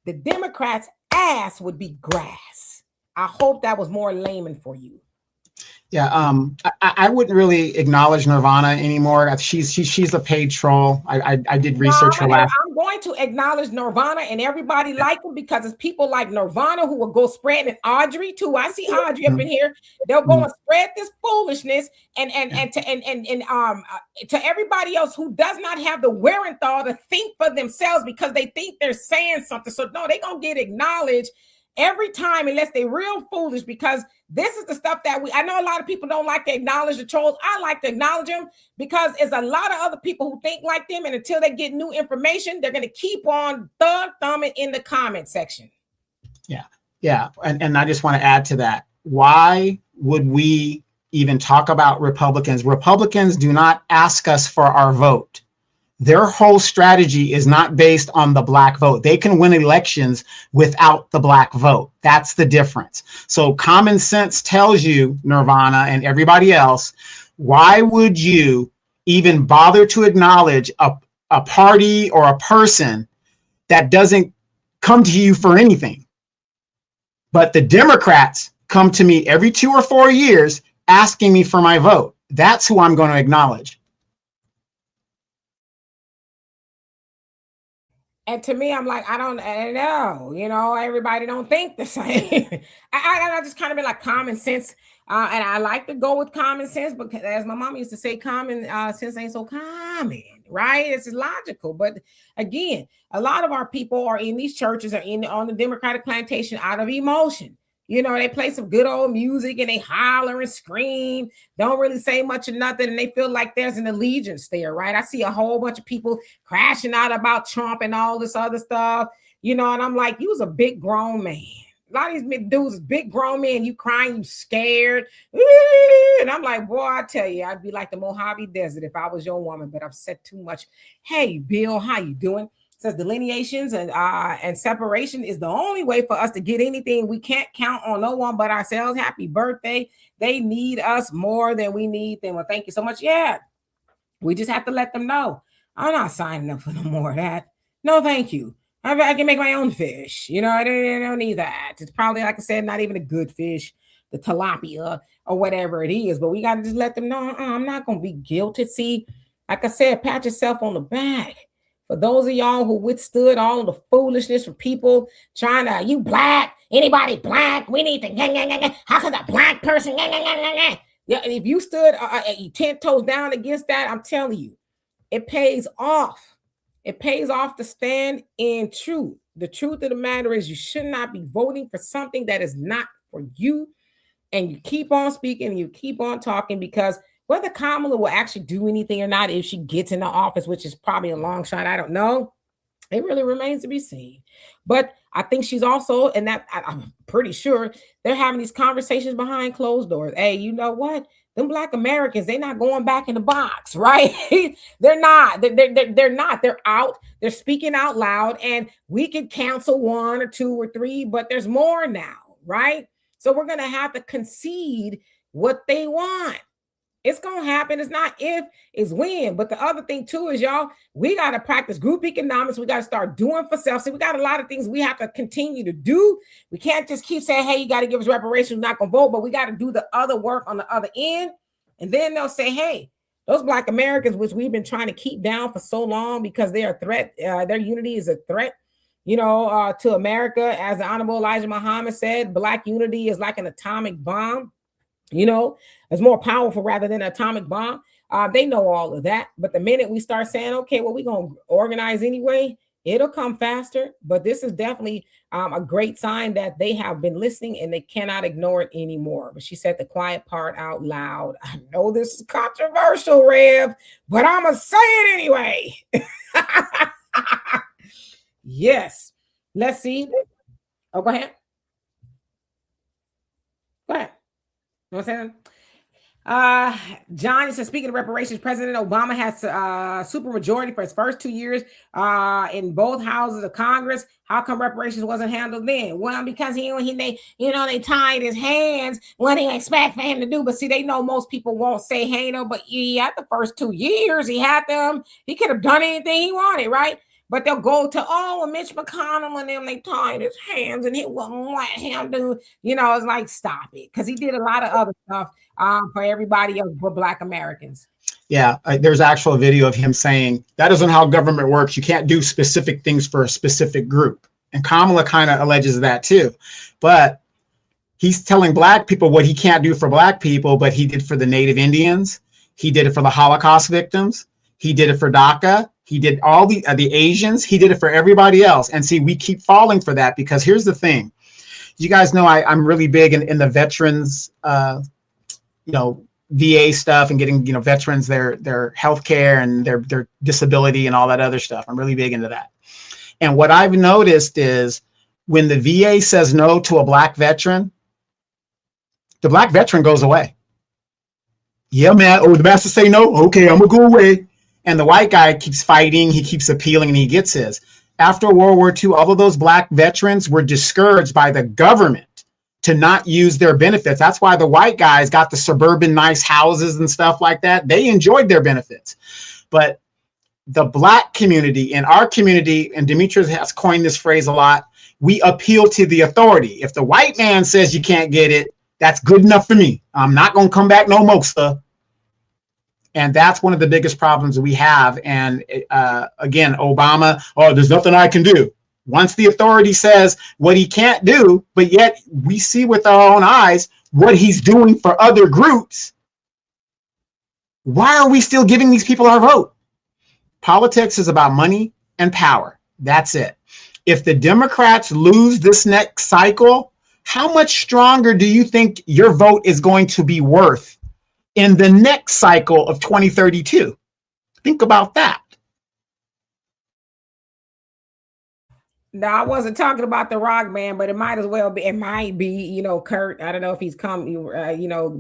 the Democrats' ass would be grass. I hope that was more layman for you. Yeah, I wouldn't really acknowledge Nirvana anymore. She's a paid troll. I did research her last. I'm going to acknowledge Nirvana and everybody like them because it's people like Nirvana who will go spread, and Audrey too. I see Audrey up in here. They'll go and spread this foolishness and to everybody else who does not have the wherewithal to think for themselves because they think they're saying something. So no, they're gonna get acknowledged every time unless they're real foolish, because this is the stuff that I know a lot of people don't like to acknowledge the trolls. I like to acknowledge them because there's a lot of other people who think like them, and until they get new information, they're going to keep on thumbing in the comment section. Yeah. And I just want to add to that. Why would we even talk about Republicans? Republicans do not ask us for our vote. Their whole strategy is not based on the black vote. They can win elections without the black vote. That's the difference. So common sense tells you, Nirvana and everybody else, why would you even bother to acknowledge a party or a person that doesn't come to you for anything? But the Democrats come to me every 2 or 4 years asking me for my vote. That's who I'm going to acknowledge. And to me, I'm like, I don't know, everybody don't think the same. I just kind of be like common sense. And I like to go with common sense because, as my mom used to say, common sense ain't so common, right? It's logical. But again, a lot of our people are in these churches, on the Democratic plantation out of emotion. They play some good old music and they holler and scream, don't really say much of nothing, and they feel like there's an allegiance there, right? I see a whole bunch of people crashing out about Trump and all this other stuff, and I'm like, you was a big grown man. A lot of these dudes, big grown men, you crying, you scared. And I'm like, boy, I tell you, I'd be like the Mojave Desert if I was your woman, but I've said too much. Hey, Bill, how you doing? Says delineations and separation is the only way for us to get anything. We can't count on no one but ourselves. Happy birthday. They need us more than we need them. Well, thank you so much. Yeah, we just have to let them know. I'm not signing up for no more of that. No, thank you. I can make my own fish. I don't need that. It's probably, like I said, not even a good fish, the tilapia or whatever it is. But we got to just let them know, I'm not going to be guilty. See, like I said, pat yourself on the back. For those of y'all who withstood all of the foolishness from people trying to, you black, anybody black, we need to, how could a black person, Yeah, and if you stood 10 toes down against that, I'm telling you, it pays off. It pays off to stand in truth. The truth of the matter is you should not be voting for something that is not for you. And you keep on speaking and you keep on talking, because whether Kamala will actually do anything or not, if she gets in the office, which is probably a long shot, I don't know. It really remains to be seen. But I think she's also, and that I'm pretty sure they're having these conversations behind closed doors. Hey, you know what? Them Black Americans, they're not going back in the box, right? They're not. They're not. They're out. They're speaking out loud, and we could cancel 1 or 2 or 3, but there's more now, right? So we're going to have to concede what they want. It's going to happen. It's not if, it's when. But the other thing too is, y'all, we got to practice group economics. We got to start doing for self. See, we got a lot of things we have to continue to do. We can't just keep saying, hey, you got to give us reparations, not going to vote, but we got to do the other work on the other end. And then they'll say, hey, those Black Americans, which we've been trying to keep down for so long because they are a threat, their unity is a threat, to America. As the Honorable Elijah Muhammad said, Black unity is like an atomic bomb. It's more powerful rather than an atomic bomb. They know all of that. But the minute we start saying, okay, well, we're going to organize anyway, It'll come faster, but this is definitely a great sign that they have been listening and they cannot ignore it anymore. But she said the quiet part out loud. I know this is controversial, Rev, but I'm going to say it anyway. Yes. Let's see. Oh, go ahead. Go ahead. You know what I'm saying? John says, speaking of reparations, President Obama has super majority for his first 2 years in both houses of Congress. How come reparations wasn't handled then? Well, because they tied his hands. What do you expect for him to do? But see, they know most people won't say, hey, no, but yeah, the first 2 years he had them. He could have done anything he wanted, right? But they'll go to, Mitch McConnell and them, they tied his hands and he wouldn't let him do, it's like, stop it. Because he did a lot of other stuff for everybody else but Black Americans. Yeah, there's actual video of him saying, that isn't how government works. You can't do specific things for a specific group. And Kamala kind of alleges that too. But he's telling Black people what he can't do for Black people, but he did for the Native Indians. He did it for the Holocaust victims. He did it for DACA. He did all the Asians. He did it for everybody else. And see, we keep falling for that because here's the thing. You guys know I'm really big in the veterans, VA stuff and getting, veterans their health care and their disability and all that other stuff. I'm really big into that. And what I've noticed is when the VA says no to a Black veteran, the Black veteran goes away. Yeah, man. Oh, the master say no. Okay, I'm gonna go away. And the white guy keeps fighting, he keeps appealing, and he gets his. After World War II, all of those Black veterans were discouraged by the government to not use their benefits. That's why the white guys got the suburban nice houses and stuff like that. They enjoyed their benefits. But the Black community, in our community, and Demetrius has coined this phrase a lot, we appeal to the authority. If the white man says you can't get it, that's good enough for me. I'm not going to come back no more, sir. And that's one of the biggest problems we have. And again, Obama, there's nothing I can do. Once the authority says what he can't do, but yet we see with our own eyes what he's doing for other groups, why are we still giving these people our vote? Politics is about money and power. That's it. If the Democrats lose this next cycle, how much stronger do you think your vote is going to be worth in the next cycle of 2032? Think about that. No, I wasn't talking about the Rock Man, but it might as well be. It might be, Kurt. I don't know if he's come,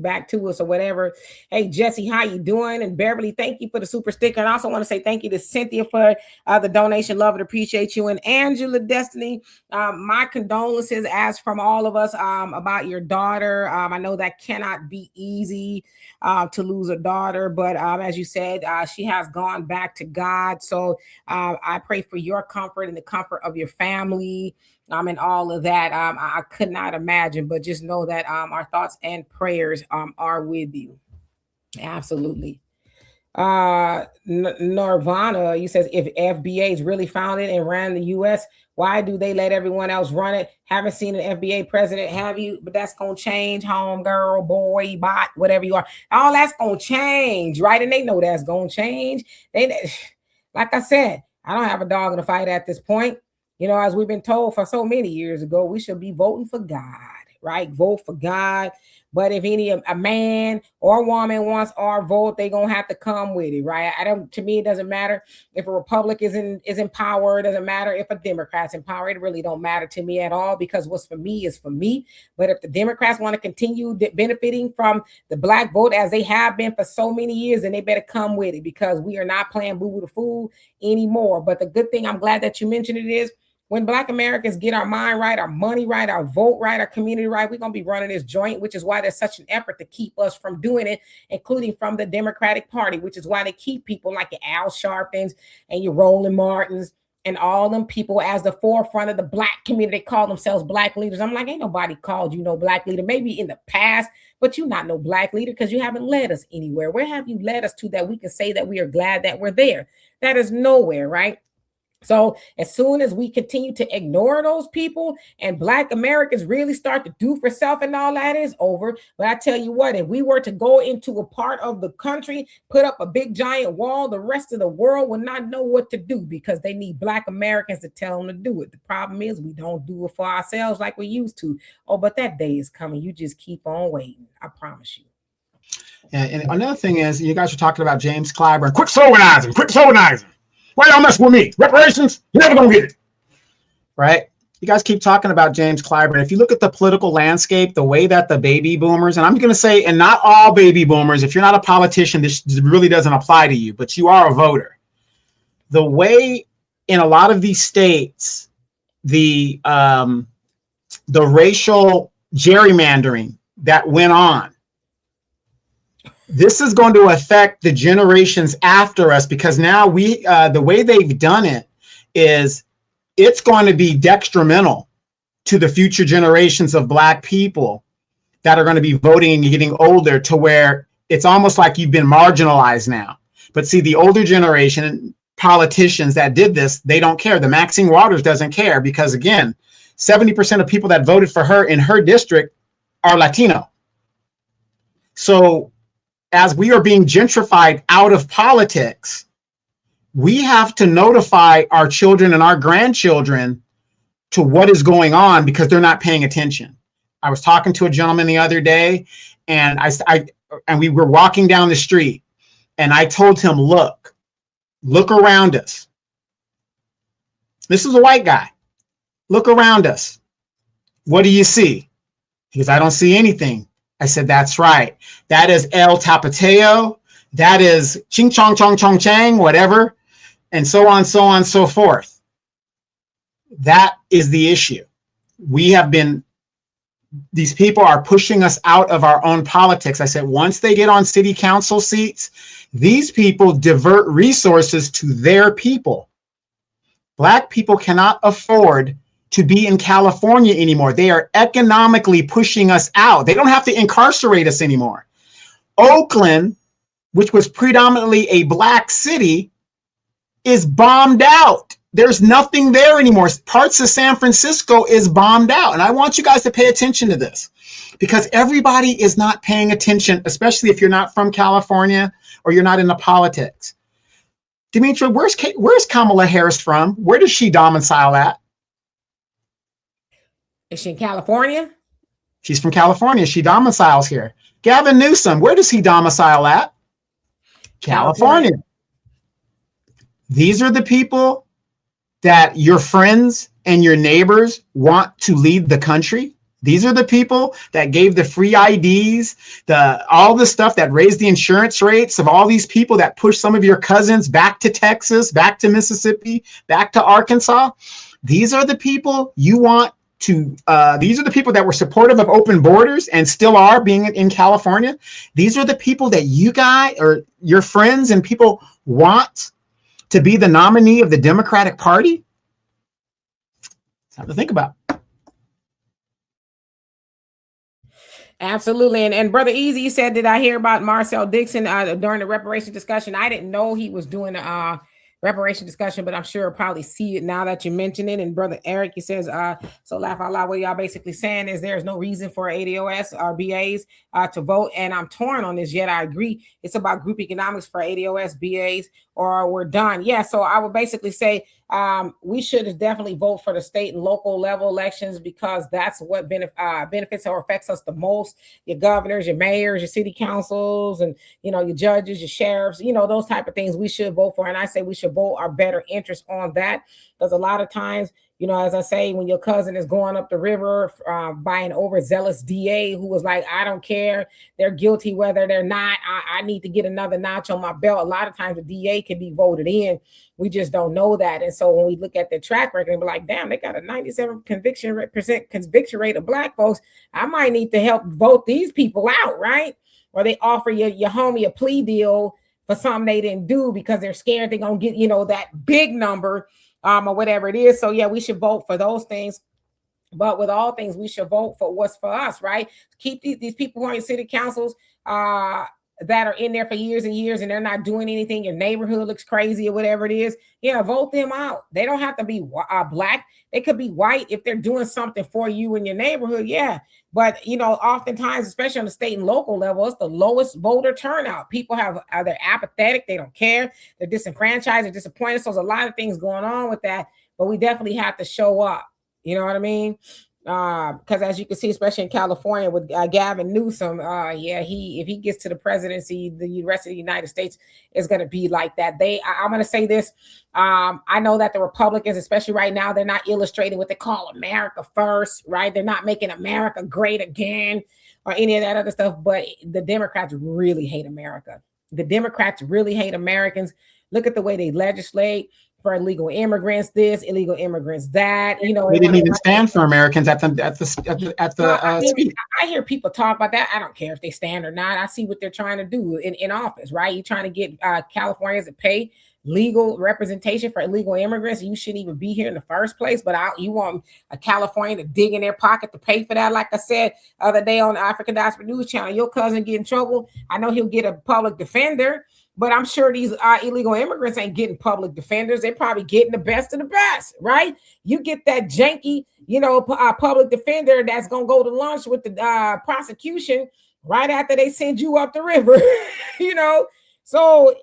back to us or whatever. Hey, Jesse, how you doing? And Beverly, thank you for the super sticker. And I also want to say thank you to Cynthia for the donation. Love and appreciate you. And Angela Destiny, my condolences, as from all of us, about your daughter. I know that cannot be easy to lose a daughter, but as you said, she has gone back to God. So I pray for your comfort and the comfort of your family, and all of that. I could not imagine, but just know that our thoughts and prayers are with you. Absolutely. Nirvana, you says, if FBA's really founded and ran the U.S., why do they let everyone else run it? Haven't seen an FBA president, have you? But that's gonna change, home girl, boy, bot, whatever you are. All that's gonna change, right? And they know that's gonna change. Like I said, I don't have a dog in the fight at this point. As we've been told for so many years ago, we should be voting for God, right? Vote for God. But if a man or a woman wants our vote, they're going to have to come with it, right? To me, it doesn't matter if a Republican is in power. It doesn't matter if a Democrat's in power. It really don't matter to me at all, because what's for me is for me. But if the Democrats want to continue benefiting from the Black vote as they have been for so many years, then they better come with it, because we are not playing boo-boo the fool anymore. But the good thing, I'm glad that you mentioned it, is when Black Americans get our mind right, our money right, our vote right, our community right, we're going to be running this joint, which is why there's such an effort to keep us from doing it, including from the Democratic Party, which is why they keep people like your Al Sharptons and your Roland Martins and all them people as the forefront of the Black community. They call themselves Black leaders. I'm like, ain't nobody called you no Black leader. Maybe in the past, but you're not no Black leader, because you haven't led us anywhere. Where have you led us to that we can say that we are glad that we're there? That is nowhere, right? So as soon as we continue to ignore those people and Black Americans really start to do for self and all that, is over. But I tell you what, if we were to go into a part of the country, put up a big giant wall, the rest of the world would not know what to do because they need Black Americans to tell them to do it. The problem is we don't do it for ourselves like we used to. Oh, but that day is coming. You just keep on waiting. I promise you. Yeah, and another thing is, you guys are talking about James Clyburn. Quit organizing. Quit organizing. Why y'all mess with me? Reparations? You're never gonna get it. Right? You guys keep talking about James Clyburn. If you look at the political landscape, the way that the baby boomers, and I'm going to say, and not all baby boomers, if you're not a politician, this really doesn't apply to you, but you are a voter. The way in a lot of these states, the racial gerrymandering that went on, this is going to affect the generations after us, because now the way they've done it is it's going to be detrimental to the future generations of Black people that are going to be voting and getting older, to where it's almost like you've been marginalized now. But see, the older generation politicians that did this, they don't care. The Maxine Waters doesn't care because, again, 70% of people that voted for her in her district are Latino. So as we are being gentrified out of politics, we have to notify our children and our grandchildren to what is going on because they're not paying attention. I was talking to a gentleman the other day, and we were walking down the street, and I told him, look around us. This is a white guy. Look around us. What do you see? He goes, I don't see anything. I said, that's right. That is El Tapateo. That is Ching Chong Chong Chong Chang, whatever, and so on, so forth. That is the issue. These people are pushing us out of our own politics. I said, once they get on city council seats, these people divert resources to their people. Black people cannot afford to be in California anymore. They are economically pushing us out. They don't have to incarcerate us anymore. Oakland, which was predominantly a Black city, is bombed out. There's nothing there anymore. Parts of San Francisco is bombed out. And I want you guys to pay attention to this, because everybody is not paying attention, especially if you're not from California or you're not into politics. Demetra, where's Kamala Harris from? Where does she domicile at? Is she in California? She's from California. She domiciles here. Gavin Newsom, where does he domicile at? California. These are the people that your friends and your neighbors want to lead the country. These are the people that gave the free IDs, all the stuff that raised the insurance rates of all these people that pushed some of your cousins back to Texas, back to Mississippi, back to Arkansas. These are the people you want to, these are the people that were supportive of open borders and still are being in California. These are the people that you guys or your friends and people want to be the nominee of the Democratic Party. Something to think about. Absolutely. And Brother Easy, you said, did I hear about Marcel Dixon during the reparation discussion? I didn't know he was doing a reparation discussion, but I'm sure I'll probably see it now that you mention it. And Brother Eric, he says, so laugh out loud, what y'all basically saying is there's no reason for ADOS or BAs to vote. And I'm torn on this, yet I agree. It's about group economics for ADOS, BAs, or we're done. Yeah, so I would basically say we should definitely vote for the state and local level elections, because that's what benefits or affects us the most. Your governors, your mayors, your city councils, and your judges, your sheriffs, those type of things we should vote for. And I say we should vote our better interest on that, because a lot of times, as I say, when your cousin is going up the river by an overzealous DA who was like, I don't care, they're guilty whether they're not, I need to get another notch on my belt. A lot of times the DA can be voted in. We just don't know that. And so when we look at the track record and be like, damn, they got a 97% conviction rate of Black folks, I might need to help vote these people out, right? Or they offer your homie a plea deal for something they didn't do because they're scared they're going to get, that big number or whatever it is. So yeah, we should vote for those things. But with all things, we should vote for what's for us, right? Keep these people who are in city councils that are in there for years and years and they're not doing anything, your neighborhood looks crazy or whatever it is, yeah, vote them out. They don't have to be black. They could be white if they're doing something for you in your neighborhood, yeah. But, oftentimes, especially on the state and local level, it's the lowest voter turnout. People they're apathetic. They don't care. They're disenfranchised. They're disappointed. So there's a lot of things going on with that. But we definitely have to show up. You know what I mean? Because as you can see, especially in California with Gavin Newsom, if he gets to the presidency, the rest of the United States is going to be like that. I'm going to say this. I know that the Republicans, especially right now, they're not illustrating what they call America first, right? They're not making America great again or any of that other stuff. But the Democrats really hate America. The Democrats really hate Americans. Look at the way they legislate for illegal immigrants, this, illegal immigrants, that. They didn't even stand for Americans at the speech. I hear people talk about that. I don't care if they stand or not. I see what they're trying to do in office, right? You're trying to get Californians to pay legal representation for illegal immigrants. You shouldn't even be here in the first place. But you want a Californian to dig in their pocket to pay for that. Like I said the other day on the African Diaspora News Channel, your cousin get in trouble. I know he'll get a public defender. But I'm sure these illegal immigrants ain't getting public defenders. They're probably getting the best of the best, right? You get that janky, public defender that's going to go to lunch with the prosecution right after they send you up the river, So,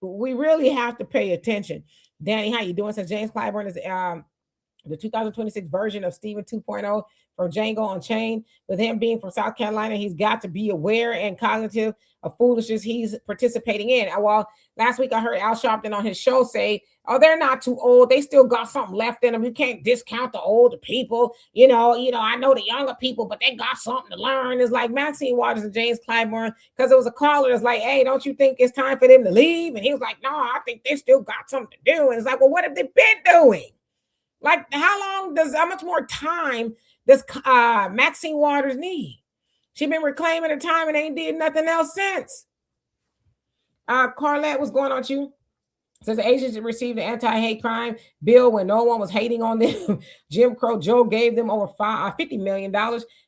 we really have to pay attention. Danny, how you doing? Says James Clyburn is the 2026 version of Stephen 2.0 from Django Unchained. With him being from South Carolina, he's got to be aware and cognitive of foolishness he's participating in. Well, last week I heard Al Sharpton on his show say, oh, they're not too old. They still got something left in them. You can't discount the older people. I know the younger people, but they got something to learn. It's like Maxine Waters and James Clyburn, because it was a caller that's like, hey, don't you think it's time for them to leave? And he was like, no, I think they still got something to do. And it's like, well, what have they been doing? Like, how much more time does Maxine Waters need? She been reclaiming her time and ain't did nothing else since. Carlette, what's going on with you? Says the Asians received an anti-hate crime bill when no one was hating on them. Jim Crow Joe gave them over $50 million.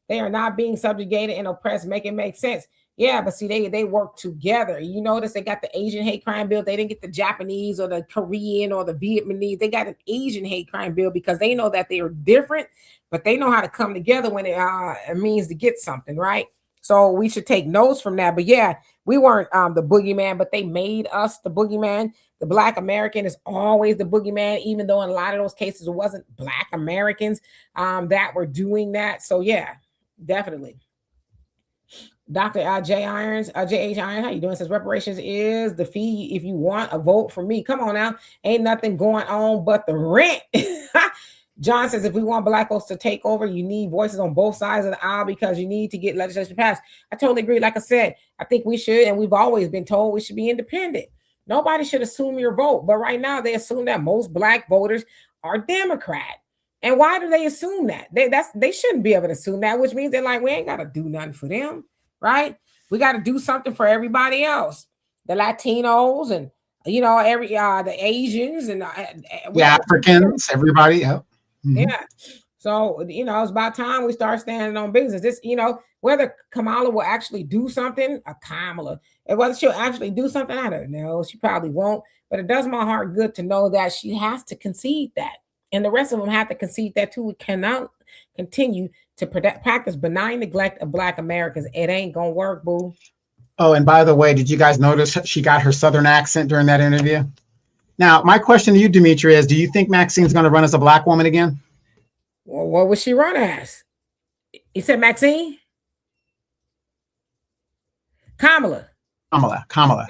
They are not being subjugated and oppressed. Make it make sense. Yeah, but see, they work together. You notice they got the Asian hate crime bill. They didn't get the Japanese or the Korean or the Vietnamese. They got an Asian hate crime bill because they know that they are different, but they know how to come together when it means to get something, right? So we should take notes from that. But yeah, we weren't the boogeyman, but they made us the boogeyman. The Black American is always the boogeyman, even though in a lot of those cases it wasn't Black Americans that were doing that. So yeah, definitely. Dr. J.H. Irons, how you doing? Says reparations is the fee if you want a vote for me. Come on now. Ain't nothing going on but the rent. John says if we want Black folks to take over, you need voices on both sides of the aisle because you need to get legislation passed. I totally agree. Like I said, I think we should, and we've always been told we should be independent. Nobody should assume your vote. But right now they assume that most Black voters are Democrat. And why do they assume that? They shouldn't be able to assume that, which means they're like, we ain't got to do nothing for them. Right? We got to do something for everybody else. The Latinos and, the Asians and the Africans, everybody. Yeah. Mm-hmm. Yeah. So, it's about time we start standing on business. This, whether Kamala will actually do something, and whether she'll actually do something, I don't know. She probably won't, but it does my heart good to know that she has to concede that. And the rest of them have to concede that too. We cannot continue to practice benign neglect of Black Americans. It ain't gonna work, boo. Oh, and by the way, did you guys notice she got her Southern accent during that interview? Now, my question to you, Dimitri, is do you think Maxine's going to run as a Black woman again? Well, what would she run as? You said Maxine? Kamala.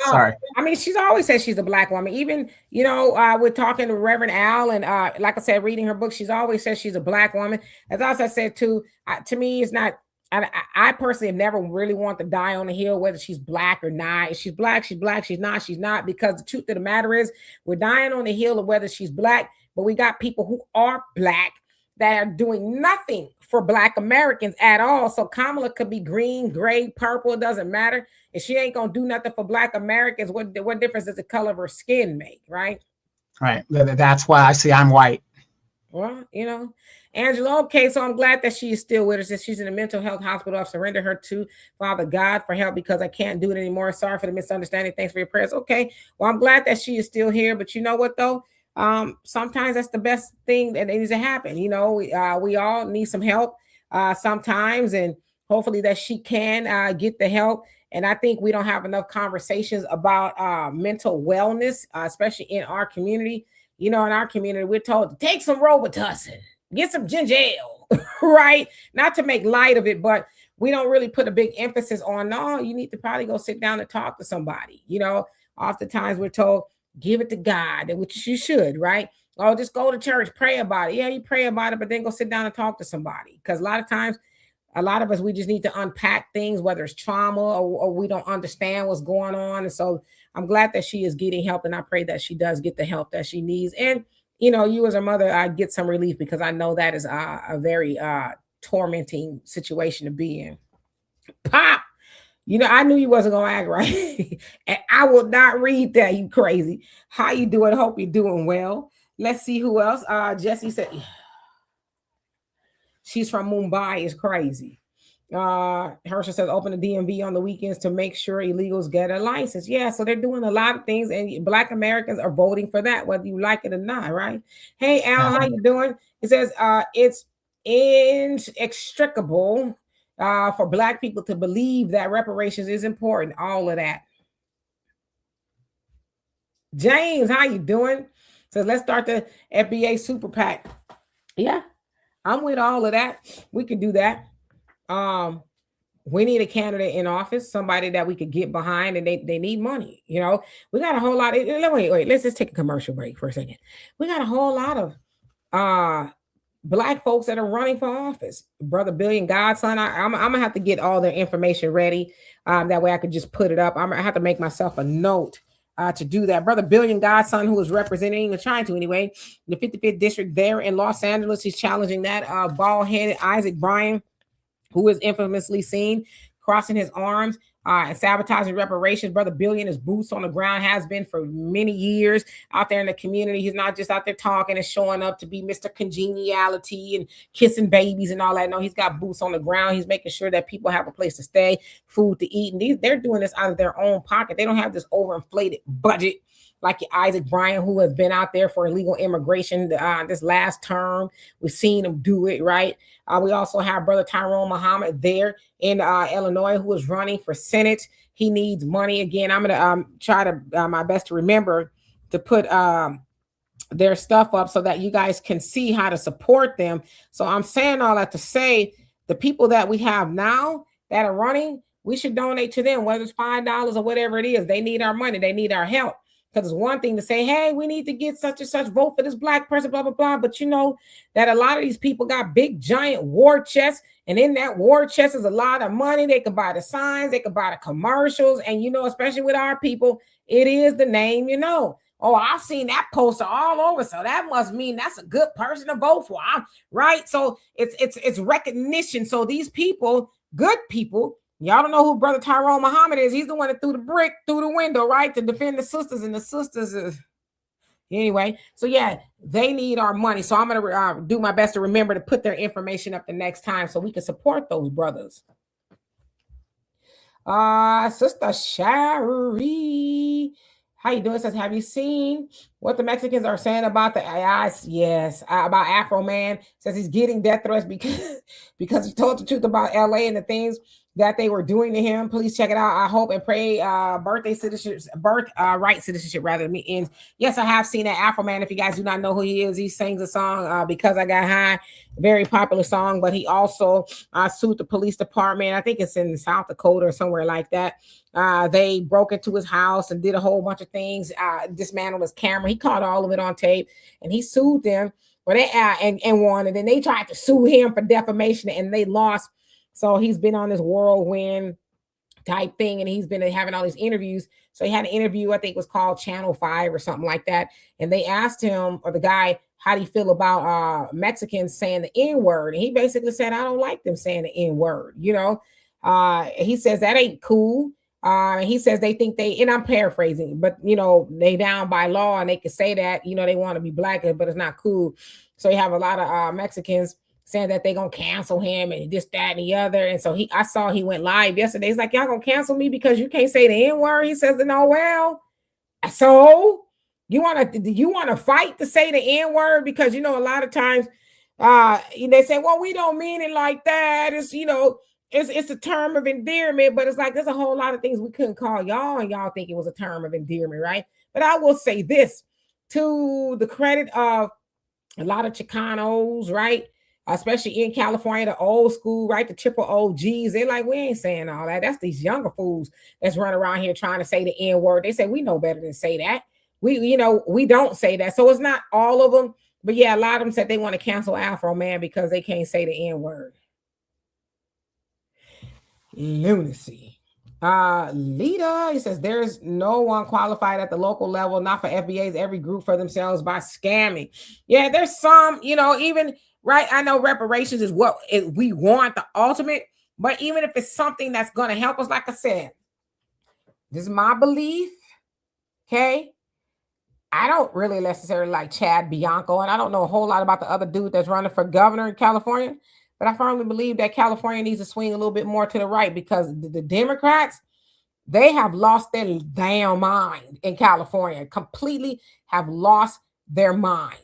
Sorry. I mean, she's always said she's a Black woman. Even, we're talking to Reverend Al, and like I said, reading her book, she's always said she's a Black woman. As I said too, to me, it's not. I personally have never really wanted to die on the hill whether she's Black or not. If she's Black, she's Black. She's not. Because the truth of the matter is, we're dying on the hill of whether she's Black, but we got people who are Black that are doing nothing for Black Americans at all. So Kamala could be green, gray, purple. It doesn't matter. If she ain't gonna do nothing for Black Americans, what difference does the color of her skin make, right? Right. That's why I say I'm white. Well, Angela, okay, so I'm glad that she is still with us. That she's in a mental health hospital. I've surrendered her to Father God for help because I can't do it anymore. Sorry for the misunderstanding. Thanks for your prayers. Okay, well, I'm glad that she is still here. But you know what, though? Sometimes that's the best thing that needs to happen. We all need some help sometimes, and hopefully that she can get the help. And I think we don't have enough conversations about mental wellness, especially in our community. In our community, we're told to take some Robitussin, get some ginger ale, right? Not to make light of it, but we don't really put a big emphasis on, no, you need to probably go sit down and talk to somebody. Oftentimes we're told, give it to God, which you should, right? Oh, just go to church, pray about it. Yeah, you pray about it, but then go sit down and talk to somebody. Because a lot of times, a lot of us, we just need to unpack things, whether it's trauma or we don't understand what's going on. And so I'm glad that she is getting help, and I pray that she does get the help that she needs. And, you as her mother, I get some relief because I know that is a very tormenting situation to be in. Pop! I knew you wasn't going to act right. And I will not read that, you crazy. How you doing? Hope you're doing well. Let's see who else. Jesse said, she's from Mumbai. Is crazy. Herschel says open the DMV on the weekends to make sure illegals get a license. Yeah, so they're doing a lot of things, and Black Americans are voting for that, whether you like it or not, right? Hey, Al, how you doing? It says it's inextricable for Black people to believe that reparations is important. All of that. James, how you doing? Says let's start the FBA super PAC. Yeah, I'm with all of that. We could do that. We need a candidate in office, somebody that we could get behind, and they need money. We got a whole lot of, wait, let's just take a commercial break for a second. We got a whole lot of Black folks that are running for office. Brother Billion Godson, I'm gonna have to get all their information ready. That way I could just put it up. I'm gonna have to make myself a note to do that. Brother Billion Godson, who is representing, or trying to anyway, the 55th district there in Los Angeles. He's challenging that bald-headed Isaac Bryan, who is infamously seen crossing his arms and sabotaging reparations. Brother Billion is boots on the ground, has been for many years out there in the community. He's not just out there talking and showing up to be Mr. Congeniality and kissing babies and all that. No, he's got boots on the ground. He's making sure that people have a place to stay, food to eat. And they're doing this out of their own pocket. They don't have this overinflated budget like Isaac Bryan, who has been out there for illegal immigration this last term. We've seen him do it, right? We also have Brother Tyrone Muhammad there in Illinois, who is running for Senate. He needs money. Again, I'm going to try to my best to remember to put their stuff up so that you guys can see how to support them. So I'm saying all that to say the people that we have now that are running, we should donate to them, whether it's $5 or whatever it is. They need our money. They need our help. Because it's one thing to say, hey, we need to get such and such vote for this Black person, blah, blah, blah. But you know that a lot of these people got big, giant war chests. And in that war chest is a lot of money. They can buy the signs. They can buy the commercials. And, especially with our people, it is the name, Oh, I've seen that poster all over. So that must mean that's a good person to vote for. Right? So it's recognition. So these people, good people, y'all don't know who Brother Tyrone Muhammad is. He's the one that threw the brick through the window, right? To defend the sisters. And the sisters is... Anyway, so yeah, they need our money. So I'm going to do my best to remember to put their information up the next time so we can support those brothers. Sister Shari, how you doing? Says, have you seen what the Mexicans are saying about the yes, about Afro Man? Says he's getting death threats because he told the truth about LA and the things that they were doing to him. Please check it out. I hope and pray right citizenship rather ends. Yes, I have seen that Afro Man. If you guys do not know who he is, he sings a song Because I Got High, very popular song, but he also sued the police department. I think it's in South Dakota or somewhere like that. They broke into his house and did a whole bunch of things, dismantled his camera. He caught all of it on tape, and he sued them. Well, they and won, and then they tried to sue him for defamation, and they lost. So he's been on this whirlwind type thing, and he's been having all these interviews. So he had an interview, I think it was called Channel 5 or something like that. And they asked him, or the guy, how do you feel about Mexicans saying the N-word? And he basically said, I don't like them saying the N-word. He says that ain't cool. He says they think and I'm paraphrasing, but they down by law and they can say that, they want to be black, but it's not cool. So you have a lot of Mexicans saying that they gonna cancel him and this, that, and the other. And so I saw he went live yesterday. He's like, y'all gonna cancel me because you can't say the N-word? He says, no, well, so you wanna fight to say the N-word? Because a lot of times they say, well, we don't mean it like that. It's a term of endearment, but it's like there's a whole lot of things we couldn't call y'all, and y'all think it was a term of endearment, right? But I will say this to the credit of a lot of Chicanos, right? Especially in California, the old school, right? The triple OGs. They're like, we ain't saying all that. That's these younger fools that's running around here trying to say the N-word. They say we know better than say that. We don't say that. So it's not all of them. But yeah, a lot of them said they want to cancel Afro Man because they can't say the N-word. Lunacy. Lita, he says there's no one qualified at the local level, not for FBAs, every group for themselves by scamming. Yeah, there's some, even right. I know reparations is what we want, the ultimate, but even if it's something that's going to help us, like I said, this is my belief. Okay. I don't really necessarily like Chad Bianco, and I don't know a whole lot about the other dude that's running for governor in California. But I firmly believe that California needs to swing a little bit more to the right because the Democrats, they have lost their damn mind in California, completely have lost their mind.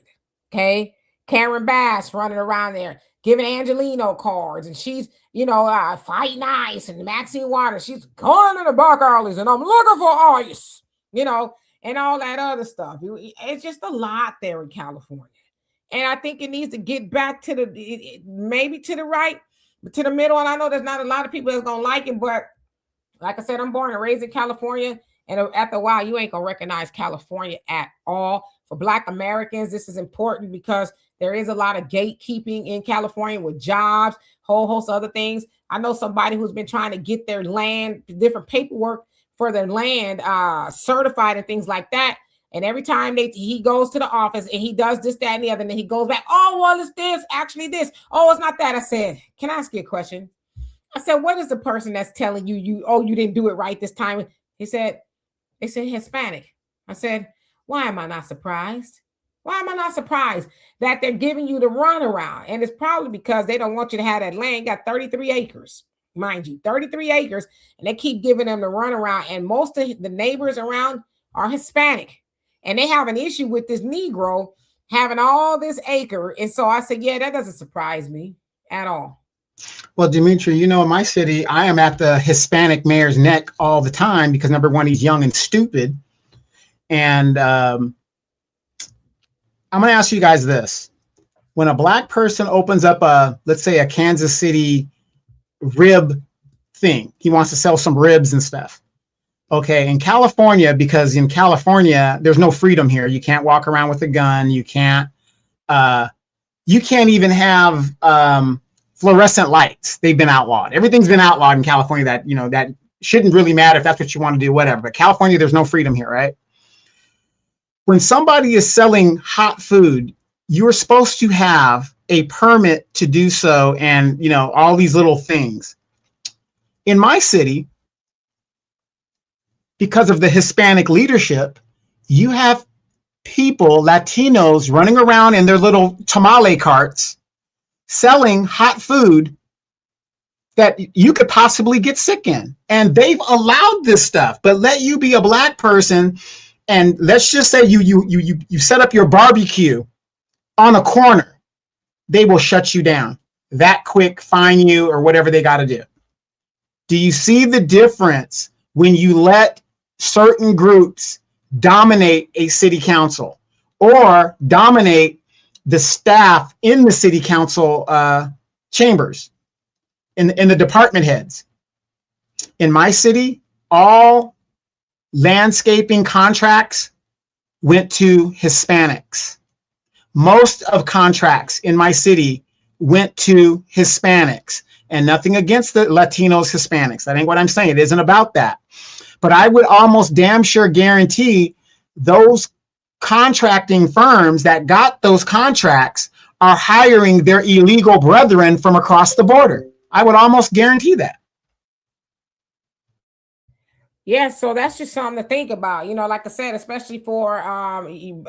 Okay. Karen Bass running around there, giving Angelino cards, and she's, fighting ice, and Maxine Waters, she's going to the back alleys, and I'm looking for ice, and all that other stuff. It's just a lot there in California. And I think it needs to get back to maybe to the right, but to the middle. And I know there's not a lot of people that's going to like it, but like I said, I'm born and raised in California. And after a while, you ain't going to recognize California at all. For Black Americans, this is important because there is a lot of gatekeeping in California with jobs, whole host of other things. I know somebody who's been trying to get their land, different paperwork for their land certified and things like that. And every time he goes to the office and he does this, that, and the other, and then he goes back, oh, well, it's this, actually this. Oh, it's not that. I said, can I ask you a question? I said, what is the person that's telling you, you didn't do it right this time? They said Hispanic. I said, why am I not surprised? Why am I not surprised that they're giving you the runaround? And it's probably because they don't want you to have that land. Got 33 acres, mind you, 33 acres, and they keep giving them the runaround. And most of the neighbors around are Hispanic. And they have an issue with this Negro having all this acre. And so I said, yeah, that doesn't surprise me at all. Well, Dimitri, in my city, I am at the Hispanic mayor's neck all the time because, number one, he's young and stupid. And I'm going to ask you guys this. When a Black person opens up let's say a Kansas City rib thing, he wants to sell some ribs and stuff. Okay, in California, because in California, there's no freedom here. You can't walk around with a gun. You can't even have fluorescent lights. They've been outlawed. Everything's been outlawed in California that shouldn't really matter if that's what you want to do, whatever. But California, there's no freedom here, right? When somebody is selling hot food, you're supposed to have a permit to do so and, all these little things. In my city, because of the Hispanic leadership, you have people, Latinos, running around in their little tamale carts, selling hot food that you could possibly get sick in. And they've allowed this stuff, but let you be a Black person, and let's just say you set up your barbecue on a corner, they will shut you down that quick, fine you, or whatever they got to do. Do you see the difference when you let certain groups dominate a city council or dominate the staff in the city council chambers, in the department heads? In my city, all landscaping contracts went to Hispanics. Most of contracts in my city went to Hispanics, and nothing against the Latinos, Hispanics. That ain't what I'm saying. It isn't about that. But I would almost damn sure guarantee those contracting firms that got those contracts are hiring their illegal brethren from across the border. I would almost guarantee that. Yeah, so that's just something to think about. Like I said, especially for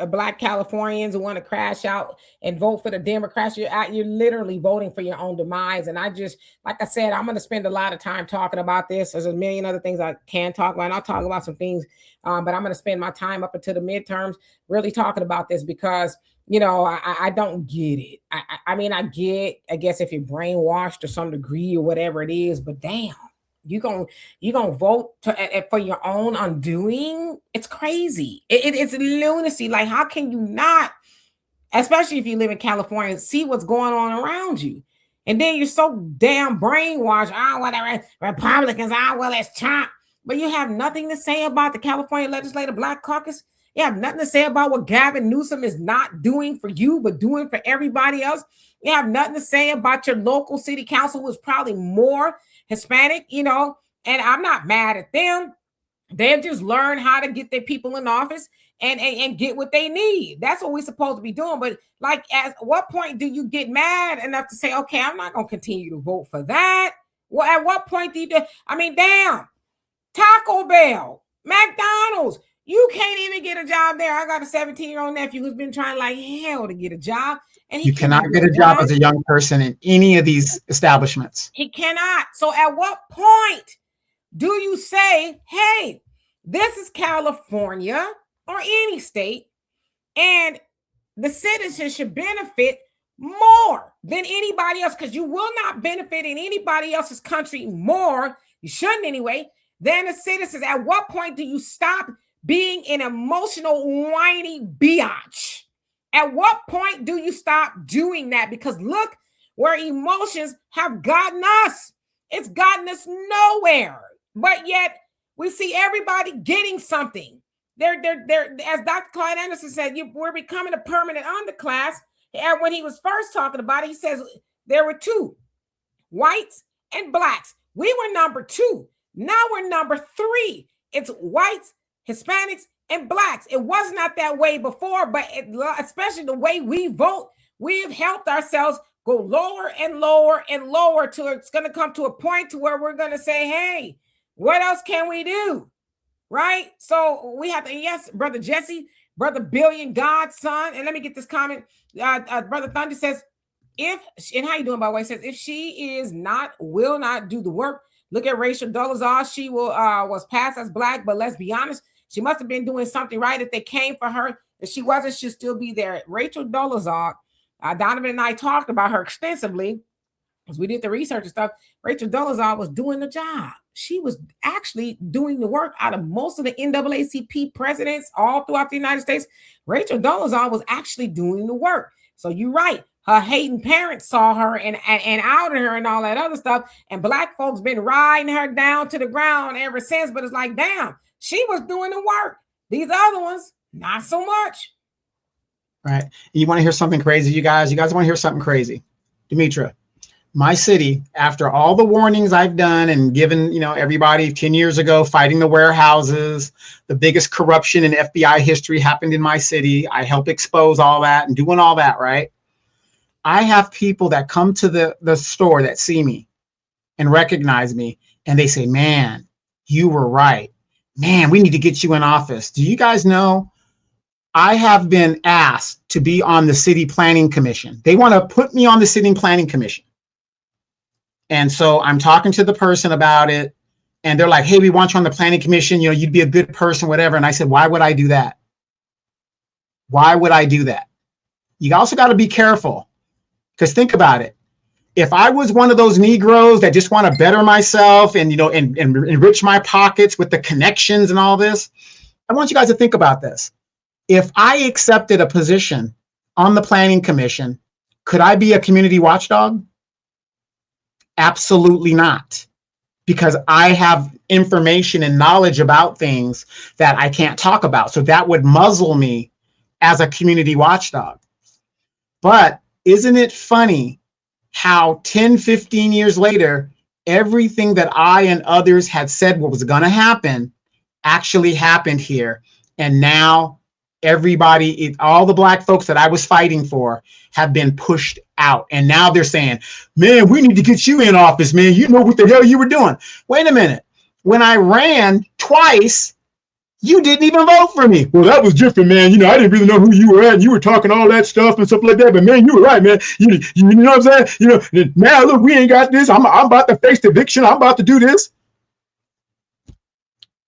Black Californians who want to crash out and vote for the Democrats, you're literally voting for your own demise. And like I said, I'm going to spend a lot of time talking about this. There's a million other things I can talk about, and I'll talk about some things, but I'm going to spend my time up until the midterms really talking about this because I don't get it. I mean, I guess if you're brainwashed to some degree or whatever it is, but damn. You gonna vote for your own undoing? It's crazy. It's lunacy. Like, how can you not, especially if you live in California, see what's going on around you? And then you're so damn brainwashed. Oh, whatever, Republicans, well, it's Trump. But you have nothing to say about the California Legislative Black Caucus. You have nothing to say about what Gavin Newsom is not doing for you, but doing for everybody else. You have nothing to say about your local city council, who is probably more Hispanic, and I'm not mad at them. They've just learned how to get their people in office and get what they need. That's what we're supposed to be doing. But like, at what point do you get mad enough to say, okay, I'm not going to continue to vote for that? Well, at what point do you I mean, damn, Taco Bell, McDonald's, you can't even get a job there. I got a 17-year-old nephew who's been trying like hell to get a job. And you cannot get a job as a young person in any of these establishments. He cannot. So at what point do you say, hey, this is California or any state, and the citizens should benefit more than anybody else, because you will not benefit in anybody else's country more, you shouldn't anyway, than the citizens. At what point do you stop being an emotional, whiny biatch? At what point do you stop doing that? Because look where emotions have gotten us. It's gotten us nowhere. But yet we see everybody getting something. They're as Dr. Clyde Anderson said, we're becoming a permanent underclass. And when he was first talking about it, he says there were two, whites and blacks. We were number 2. Now we're number 3. It's whites, Hispanics, and blacks. It was not that way before, but especially the way we vote, we've helped ourselves go lower and lower and lower till it's going to come to a point to where we're going to say, hey, what else can we do? Right? So we have to, yes, Brother Jesse, Brother Billion Godson. And let me get this comment. Brother Thunder says, and how you doing, by the way, says, if she will not do the work, look at Rachel Dolezal. She was passed as black, but let's be honest, she must have been doing something right. If they came for her, if she wasn't, she'll still be there. Rachel Dolezal, Donovan and I talked about her extensively as we did the research and stuff. Rachel Dolezal was doing the job. She was actually doing the work out of most of the NAACP presidents all throughout the United States. Rachel Dolezal was actually doing the work. So you're right. Her hating parents saw her and outed her and all that other stuff. And black folks been riding her down to the ground ever since. But it's like, damn, she was doing the work. These other ones, not so much. Right. You want to hear something crazy, you guys? You guys want to hear something crazy? Demetra, my city, after all the warnings I've done and given, everybody 10 years ago, fighting the warehouses, the biggest corruption in FBI history happened in my city. I help expose all that and doing all that, right? I have people that come to the store that see me and recognize me, and they say, man, you were right. Man, we need to get you in office. Do you guys know I have been asked to be on the city planning commission? They want to put me on the city planning commission. And so I'm talking to the person about it, and they're like, hey, we want you on the planning commission. You'd be a good person, whatever. And I said, why would I do that? Why would I do that? You also got to be careful, because think about it. If I was one of those Negroes that just want to better myself and, and enrich my pockets with the connections and all this, I want you guys to think about this. If I accepted a position on the planning commission, could I be a community watchdog? Absolutely not, because I have information and knowledge about things that I can't talk about. So that would muzzle me as a community watchdog. But isn't it funny how 10, 15 years later, everything that I and others had said what was going to happen actually happened here. And now everybody, all the black folks that I was fighting for have been pushed out. And now they're saying, man, we need to get you in office, man. You know what the hell you were doing. Wait a minute. When I ran twice, you didn't even vote for me. Well, that was different, man. You know, I didn't really know who you were at. And you were talking all that stuff and stuff like that. But man, you were right, man. You know what I'm saying? You know, now look, we ain't got this. I'm about to face eviction. I'm about to do this.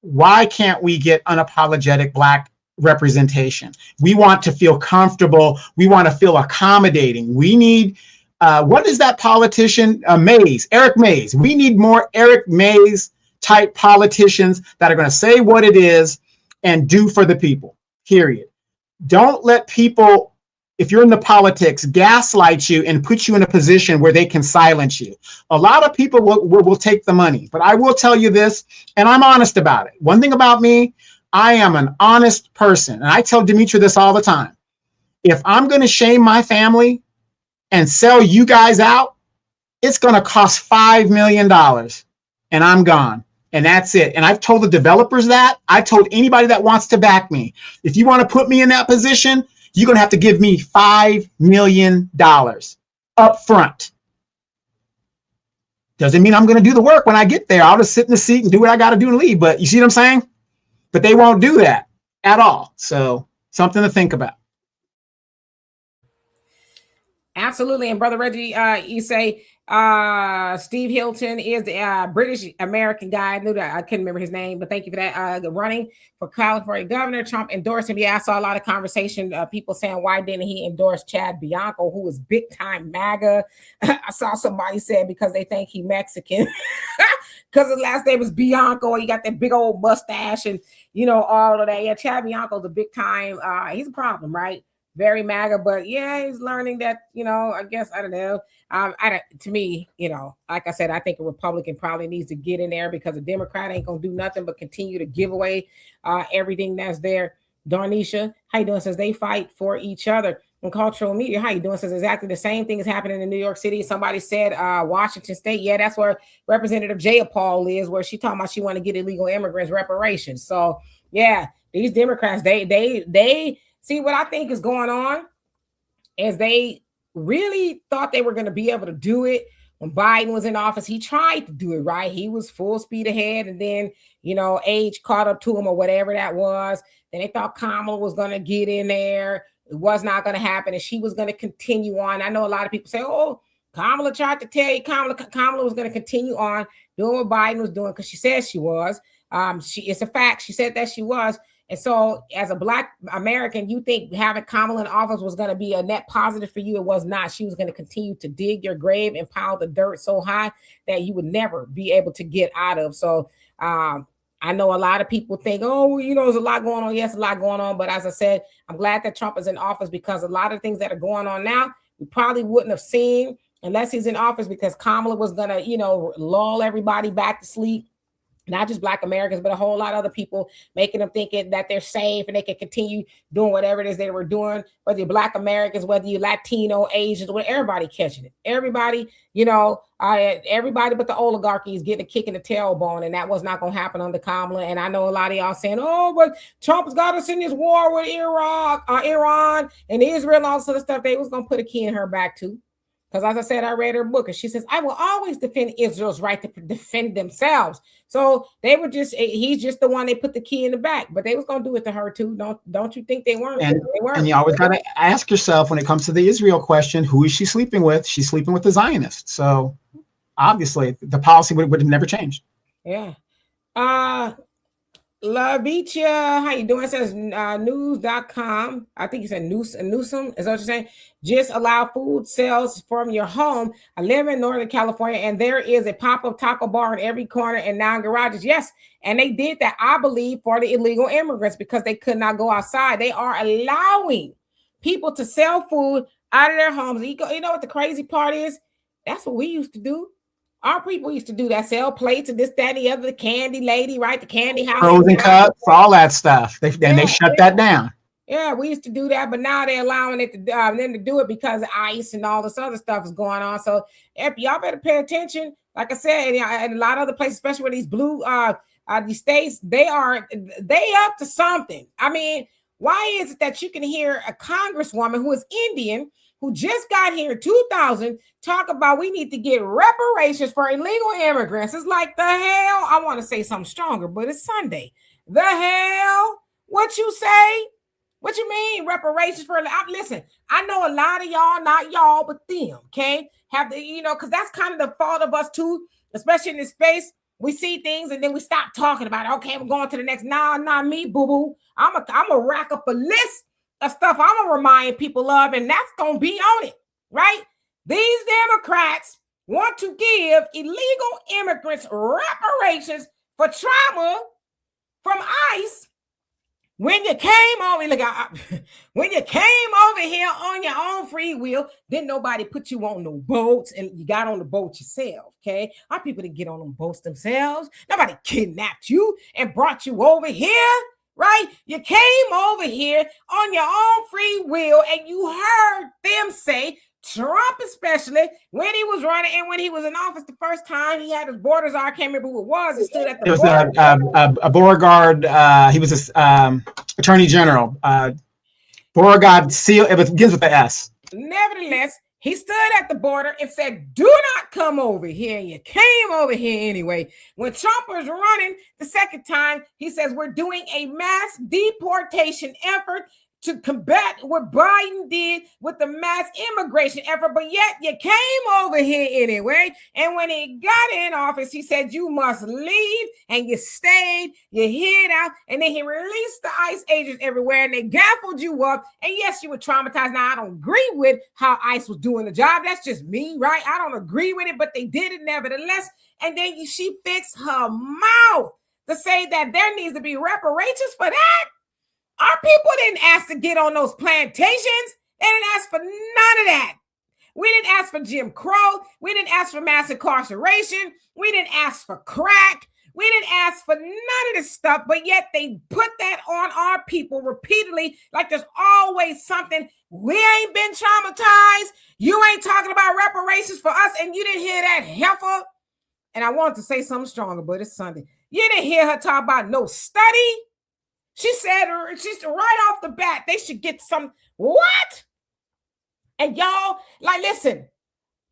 Why can't we get unapologetic Black representation? We want to feel comfortable. We want to feel accommodating. We need, what is that politician? Mays, Eric Mays. We need more Eric Mays type politicians that are going to say what it is and do for the people, period. Don't let people, if you're in the politics, gaslight you and put you in a position where they can silence you. A lot of people will take the money, but I will tell you this, and I'm honest about it. One thing about me, I am an honest person. And I tell Demetra this all the time. If I'm going to shame my family and sell you guys out, it's going to cost $5 million and I'm gone. And that's it. And I've told the developers that. I told anybody that wants to back me, if you want to put me in that position, you're going to have to give me $5 million up front. Doesn't mean I'm going to do the work when I get there. I'll just sit in the seat and do what I got to do and leave. But you see what I'm saying? But they won't do that at all. So something to think about. Absolutely. And Brother Reggie, you say Steve Hilton is the British American guy. I knew that. I couldn't remember his name, but thank you for that. Running for California governor. Trump endorsed him. Yeah, I saw a lot of conversation, people saying, why didn't he endorse Chad Bianco, who is big time MAGA? I saw somebody said because they think he Mexican. Because his last name was Bianco. He got that big old mustache and, you know, all of that. Yeah, Chad Bianco's a big time. He's a problem, right? Very MAGA, but yeah, he's learning that, you know, I guess, I don't know. To me, you know, like I said, I think a Republican probably needs to get in there because a Democrat ain't going to do nothing but continue to give away everything that's there. Darnisha, how you doing? Says they fight for each other. On cultural media, how you doing? Says exactly the same thing is happening in New York City. Somebody said Washington State. Yeah, that's where Representative Jayapal is, where she talking about she want to get illegal immigrants reparations. So yeah, these Democrats, they see what I think is going on is they really thought they were going to be able to do it when Biden was in office. He tried to do it, right? He was full speed ahead. And then, you know, age caught up to him or whatever that was. Then they thought Kamala was going to get in there. It was not going to happen. And she was going to continue on. I know a lot of people say, oh, Kamala tried to tell you Kamala was going to continue on doing what Biden was doing because she said she was. It's a fact. She said that she was. And so as a Black American, you think having Kamala in office was going to be a net positive for you. It was not. She was going to continue to dig your grave and pile the dirt so high that you would never be able to get out of. So I know a lot of people think, oh, you know, there's a lot going on. Yes, a lot going on. But as I said, I'm glad that Trump is in office because a lot of things that are going on now, we probably wouldn't have seen unless he's in office because Kamala was going to, you know, lull everybody back to sleep. Not just Black Americans, but a whole lot of other people, making them thinking that they're safe and they can continue doing whatever it is they were doing, whether you're Black Americans, whether you're Latino, Asians, everybody catching it. Everybody, you know, everybody but the oligarchy is getting a kick in the tailbone, and that was not going to happen under Kamala. And I know a lot of y'all saying, oh, but Trump's got us in this war with Iran and Israel and all this other stuff. They was going to put a key in her back too. Because as I said, I read her book and she says, I will always defend Israel's right to defend themselves. So they were he's just the one they put the key in the back, but they was going to do it to her too. Don't you think they weren't? And, they weren't. And you always got to ask yourself when it comes to the Israel question, who is she sleeping with? She's sleeping with the Zionists. So obviously the policy would have never changed. Yeah. Lavicia, how you doing? It says news.com. I think you said Newsom. Is that what you're saying? Just allow food sales from your home. I live in Northern California, and there is a pop-up taco bar in every corner and 9 garages. Yes, and they did that, I believe, for the illegal immigrants because they could not go outside. They are allowing people to sell food out of their homes. You know what the crazy part is? That's what we used to do. Our people used to do that, sell plates and this, that, and the other, the candy lady, right? The candy house. Frozen cups, all that stuff. They shut that down. Yeah, we used to do that, but now they're allowing it to them to do it because of ICE and all this other stuff is going on. So y'all better pay attention. Like I said, and a lot of other places, especially where these blue these states, they up to something. I mean, why is it that you can hear a congresswoman who is Indian, who just got here in 2000 talk about we need to get reparations for illegal immigrants. It's like, the hell? I want to say something stronger, but it's Sunday. The hell? What you say? What you mean reparations for? Listen, I know a lot of y'all, not y'all, but them, okay? Have the, because that's kind of the fault of us too, especially in this space. We see things and then we stop talking about it. Okay, I'm going to the next. Nah, not me, boo-boo. I'm a rack up a list of stuff I'm gonna remind people of, and that's gonna be on it, right? These Democrats want to give illegal immigrants reparations for trauma from ICE. When you came over, when you came over here on your own free will, then nobody put you on no boats and you got on the boat yourself, okay? Our people didn't get on them boats themselves. Nobody kidnapped you and brought you over here, right? You came over here on your own free will and you heard them say, Trump especially, when he was running and when he was in office the first time, he had his borders. I can't remember who it was. He stood at the border. A Beauregard. He was a attorney general. Beauregard Seal. It begins with the S. Nevertheless, he stood at the border and said, do not come over here. And you came over here anyway. When Trump was running the second time, he says, we're doing a mass deportation effort to combat what Biden did with the mass immigration effort, but yet you came over here anyway. And when he got in office, he said, you must leave, and you stayed, you hid out, and then he released the ICE agents everywhere, and they gaffled you up. And yes, you were traumatized. Now, I don't agree with how ICE was doing the job. That's just me, right? I don't agree with it, but they did it nevertheless. And then she fixed her mouth to say that there needs to be reparations for that. Our people didn't ask to get on those plantations. They didn't ask for none of that. We didn't ask for Jim Crow. We didn't ask for mass incarceration. We didn't ask for crack. We didn't ask for none of this stuff, but yet they put that on our people repeatedly, like there's always something. We ain't been traumatized. You ain't talking about reparations for us, and you didn't hear that heifer. And I wanted to say something stronger, but it's Sunday. You didn't hear her talk about no study. She said, she's right off the bat, they should get some, what? And y'all, like, listen,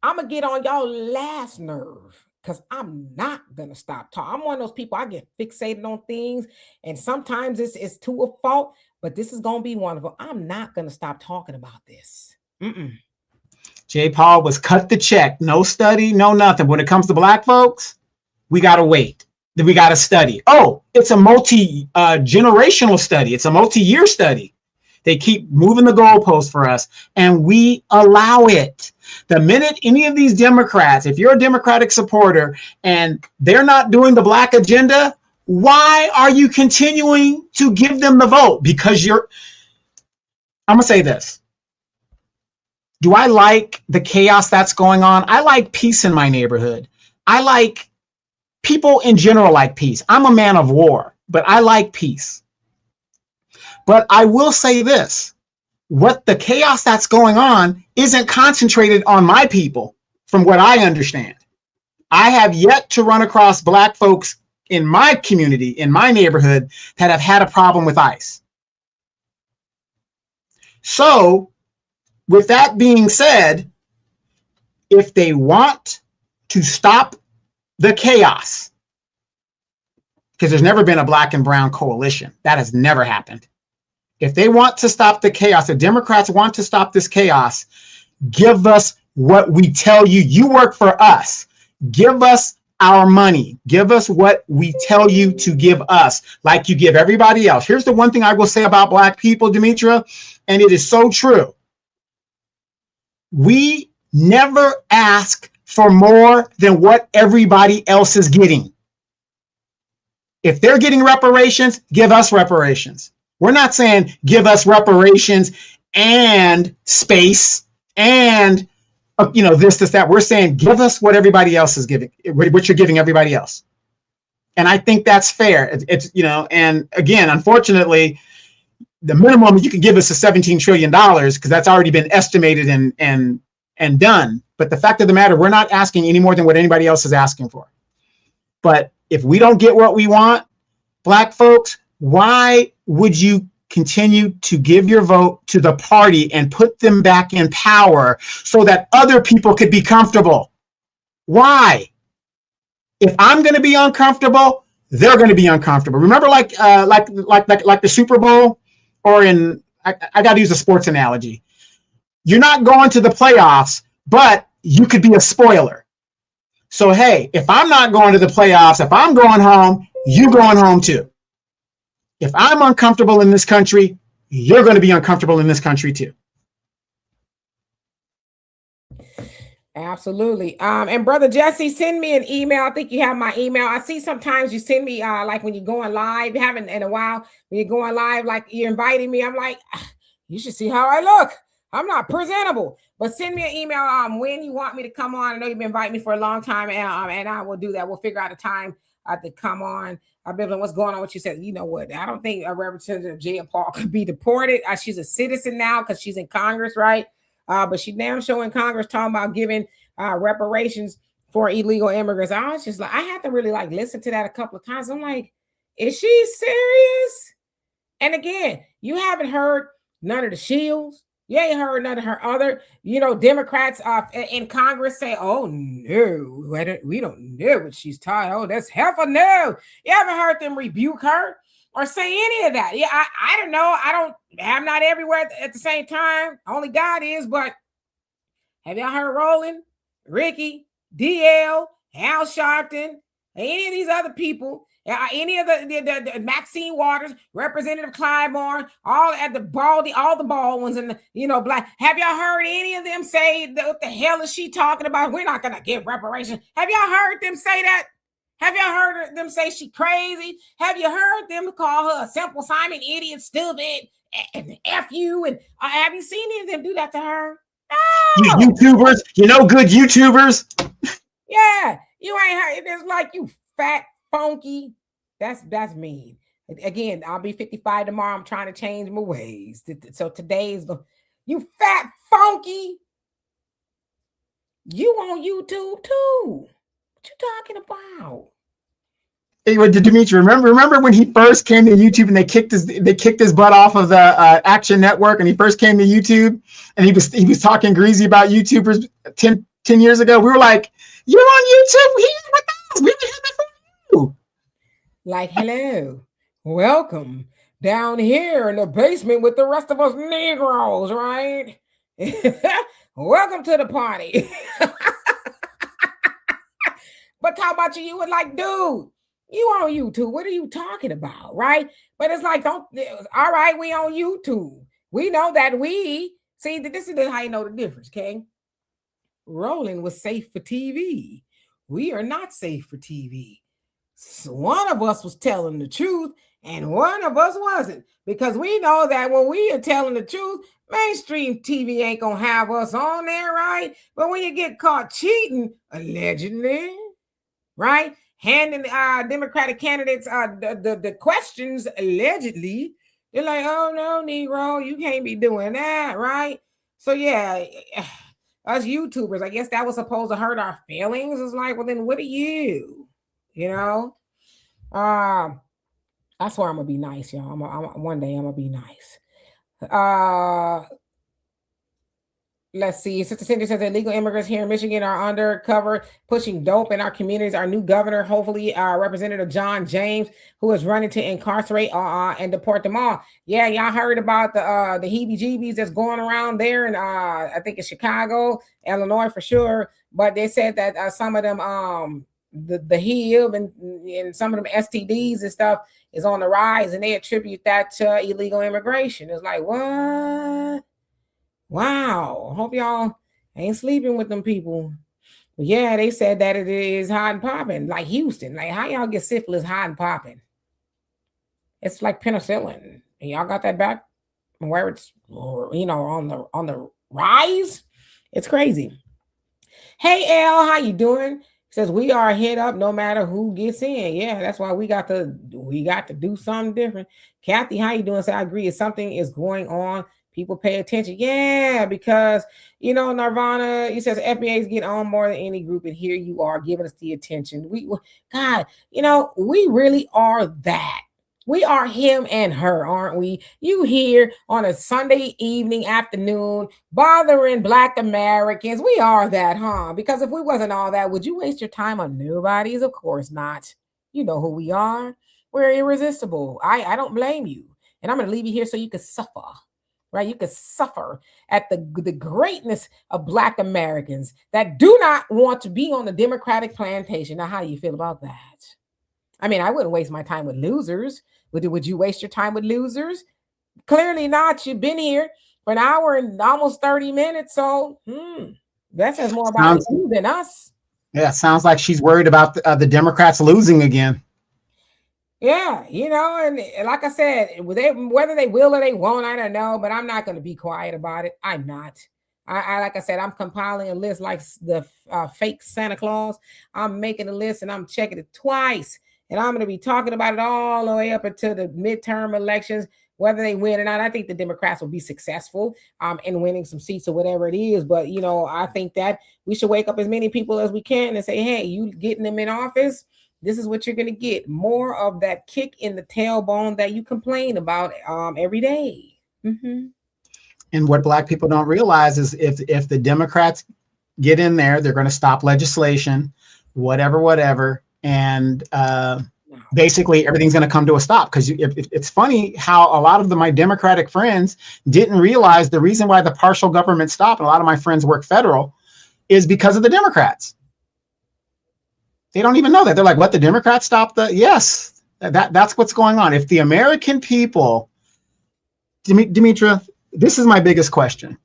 I'm going to get on y'all last nerve because I'm not going to stop talking. I'm one of those people, I get fixated on things, and sometimes it's to a fault, but this is going to be one of them. I'm not going to stop talking about this. J. Paul was cut the check. No study, no nothing. When it comes to Black folks, we got to wait. Then we got to study. Oh, it's a multi-generational study. It's a multi-year study. They keep moving the goalposts for us, and we allow it. The minute any of these Democrats, if you're a Democratic supporter and they're not doing the Black agenda, why are you continuing to give them the vote? Because I'm going to say this. Do I like the chaos that's going on? I like peace in my neighborhood. People in general like peace. I'm a man of war, but I like peace. But I will say this, what the chaos that's going on isn't concentrated on my people, from what I understand. I have yet to run across Black folks in my community, in my neighborhood, that have had a problem with ICE. So, with that being said, if they want to stop the chaos, because there's never been a Black and brown coalition. That has never happened. If they want to stop the chaos, the Democrats want to stop this chaos, give us what we tell you. You work for us. Give us our money. Give us what we tell you to give us, like you give everybody else. Here's the one thing I will say about Black people, Demetra, and it is so true. We never ask for more than what everybody else is getting. If they're getting reparations, give us reparations. We're not saying give us reparations and space and this, that. We're saying give us what everybody else is giving, what you're giving everybody else. And I think that's fair. It's and again, unfortunately, the minimum you can give us is $17 trillion because that's already been estimated and done. But the fact of the matter, we're not asking any more than what anybody else is asking for. But if we don't get what we want, Black folks, why would you continue to give your vote to the party and put them back in power so that other people could be comfortable. Why? If I'm going to be uncomfortable, they're going to be uncomfortable. Remember, like the Super Bowl, or I got to use a sports analogy. You're not going to the playoffs, but you could be a spoiler. So, hey, if I'm not going to the playoffs, if I'm going home, you going home too. If I'm uncomfortable in this country, you're going to be uncomfortable in this country too. Absolutely. And brother Jesse, send me an email. I think you have my email. I see sometimes you send me like when you're going live, you haven't in a while, when you're going live, like you're inviting me. I'm like, you should see how I look. I'm not presentable. But send me an email when you want me to come on. I know you've been inviting me for a long time, and I will do that. We'll figure out a time to come on. Beverly, what's going on? What you said? You know what? I don't think Representative Jay Paul could be deported. She's a citizen now because she's in Congress, right? But she damn sure in Congress talking about giving reparations for illegal immigrants. I was just like, I had to really like listen to that a couple of times. I'm like, is she serious? And again, you haven't heard none of the Shields. You ain't heard none of her other, Democrats in Congress say, oh, no, we don't know what she's talking. Oh, that's heifer, no. You haven't heard them rebuke her or say any of that. Yeah, I don't know. I'm not everywhere at the same time. Only God is. But have y'all heard Roland, Ricky, DL, Al Sharpton, any of these other people? Any of the Maxine Waters, Representative Clyburn, all the bald ones, and black. Have y'all heard any of them say what the hell is she talking about? We're not gonna give reparations. Have y'all heard them say that? Have y'all heard them say she crazy? Have you heard them call her a simple Simon, idiot, stupid, and F you? And have you seen any of them do that to her? No. You YouTubers, good YouTubers. Yeah, you ain't heard. It's like you fat. Funky, that's mean. Again, I'll be 55 tomorrow. I'm trying to change my ways. So today's you fat funky. You on YouTube too? What you talking about? Hey, Dimitri, remember when he first came to YouTube and they kicked his butt off of the Action Network, and he first came to YouTube and he was talking greasy about YouTubers 10 years ago. We were like, you're on YouTube here with us. We were here before. Like, hello, welcome down here in the basement with the rest of us Negroes, right? Welcome to the party. But talk about you would like, dude, you on YouTube. What are you talking about, right? But it's like, all right, we on YouTube. We know that see, this is how you know the difference, okay? Roland was safe for TV. We are not safe for TV. So one of us was telling the truth and one of us wasn't, because we know that when we are telling the truth, mainstream TV ain't gonna have us on there, right? But when you get caught cheating, allegedly, right, handing Democratic candidates the questions, allegedly, they're like, oh no, Negro, you can't be doing that, right? So yeah, us YouTubers, I guess that was supposed to hurt our feelings. It's like, well, then what are you? I swear I'm gonna be nice, y'all. One day I'm gonna be nice. Let's see. Sister Cindy says illegal immigrants here in Michigan are undercover pushing dope in our communities. Our new governor, hopefully, Representative John James, who is running to incarcerate and deport them all. Yeah, y'all heard about the heebie-jeebies that's going around there, and I think it's Chicago, Illinois for sure. But they said that some of them the HIV and some of them STDs and stuff is on the rise, and they attribute that to illegal immigration. It's like, what? Wow. Hope y'all ain't sleeping with them people. But yeah, they said that it is hot and popping, like Houston. Like, how y'all get syphilis hot and popping? It's like penicillin. And y'all got that back where it's, on the rise? It's crazy. Hey, L, how you doing? Says we are hit up no matter who gets in. Yeah, that's why we got to do something different. Kathy, how you doing? Say I agree. If something is going on, people pay attention. Yeah, because Nirvana, he says FBA's getting on more than any group, and here you are giving us the attention. We really are that. We are him and her, aren't we? You here on a Sunday evening, afternoon, bothering Black Americans. We are that, huh? Because if we wasn't all that, would you waste your time on nobodies? Of course not. You know who we are. We're irresistible. I don't blame you. And I'm going to leave you here so you can suffer, right? You can suffer at the greatness of Black Americans that do not want to be on the Democratic plantation. Now, how do you feel about that? I mean, I wouldn't waste my time with losers. Would you waste your time with losers? Clearly not. You've been here for an hour and almost 30 minutes. So that says more about you than us. Yeah, sounds like she's worried about the Democrats losing again. Yeah, and like I said, whether they will or they won't, I don't know, but I'm not going to be quiet about it. I'm not. I like I said, I'm compiling a list like the fake Santa Claus. I'm making a list and I'm checking it twice. And I'm going to be talking about it all the way up until the midterm elections, whether they win or not. I think the Democrats will be successful in winning some seats or whatever it is. But, I think that we should wake up as many people as we can and say, hey, you getting them in office, this is what you're going to get. More of that kick in the tailbone that you complain about every day. Mm-hmm. And what Black people don't realize is if the Democrats get in there, they're going to stop legislation, whatever. And basically everything's going to come to a stop. Because it's funny how a lot of my Democratic friends didn't realize the reason why the partial government stopped, and a lot of my friends work federal, is because of the Democrats. They don't even know that. They're like, what, the Democrats stopped the? Yes, that's what's going on. If the American people, Demetra, this is my biggest question.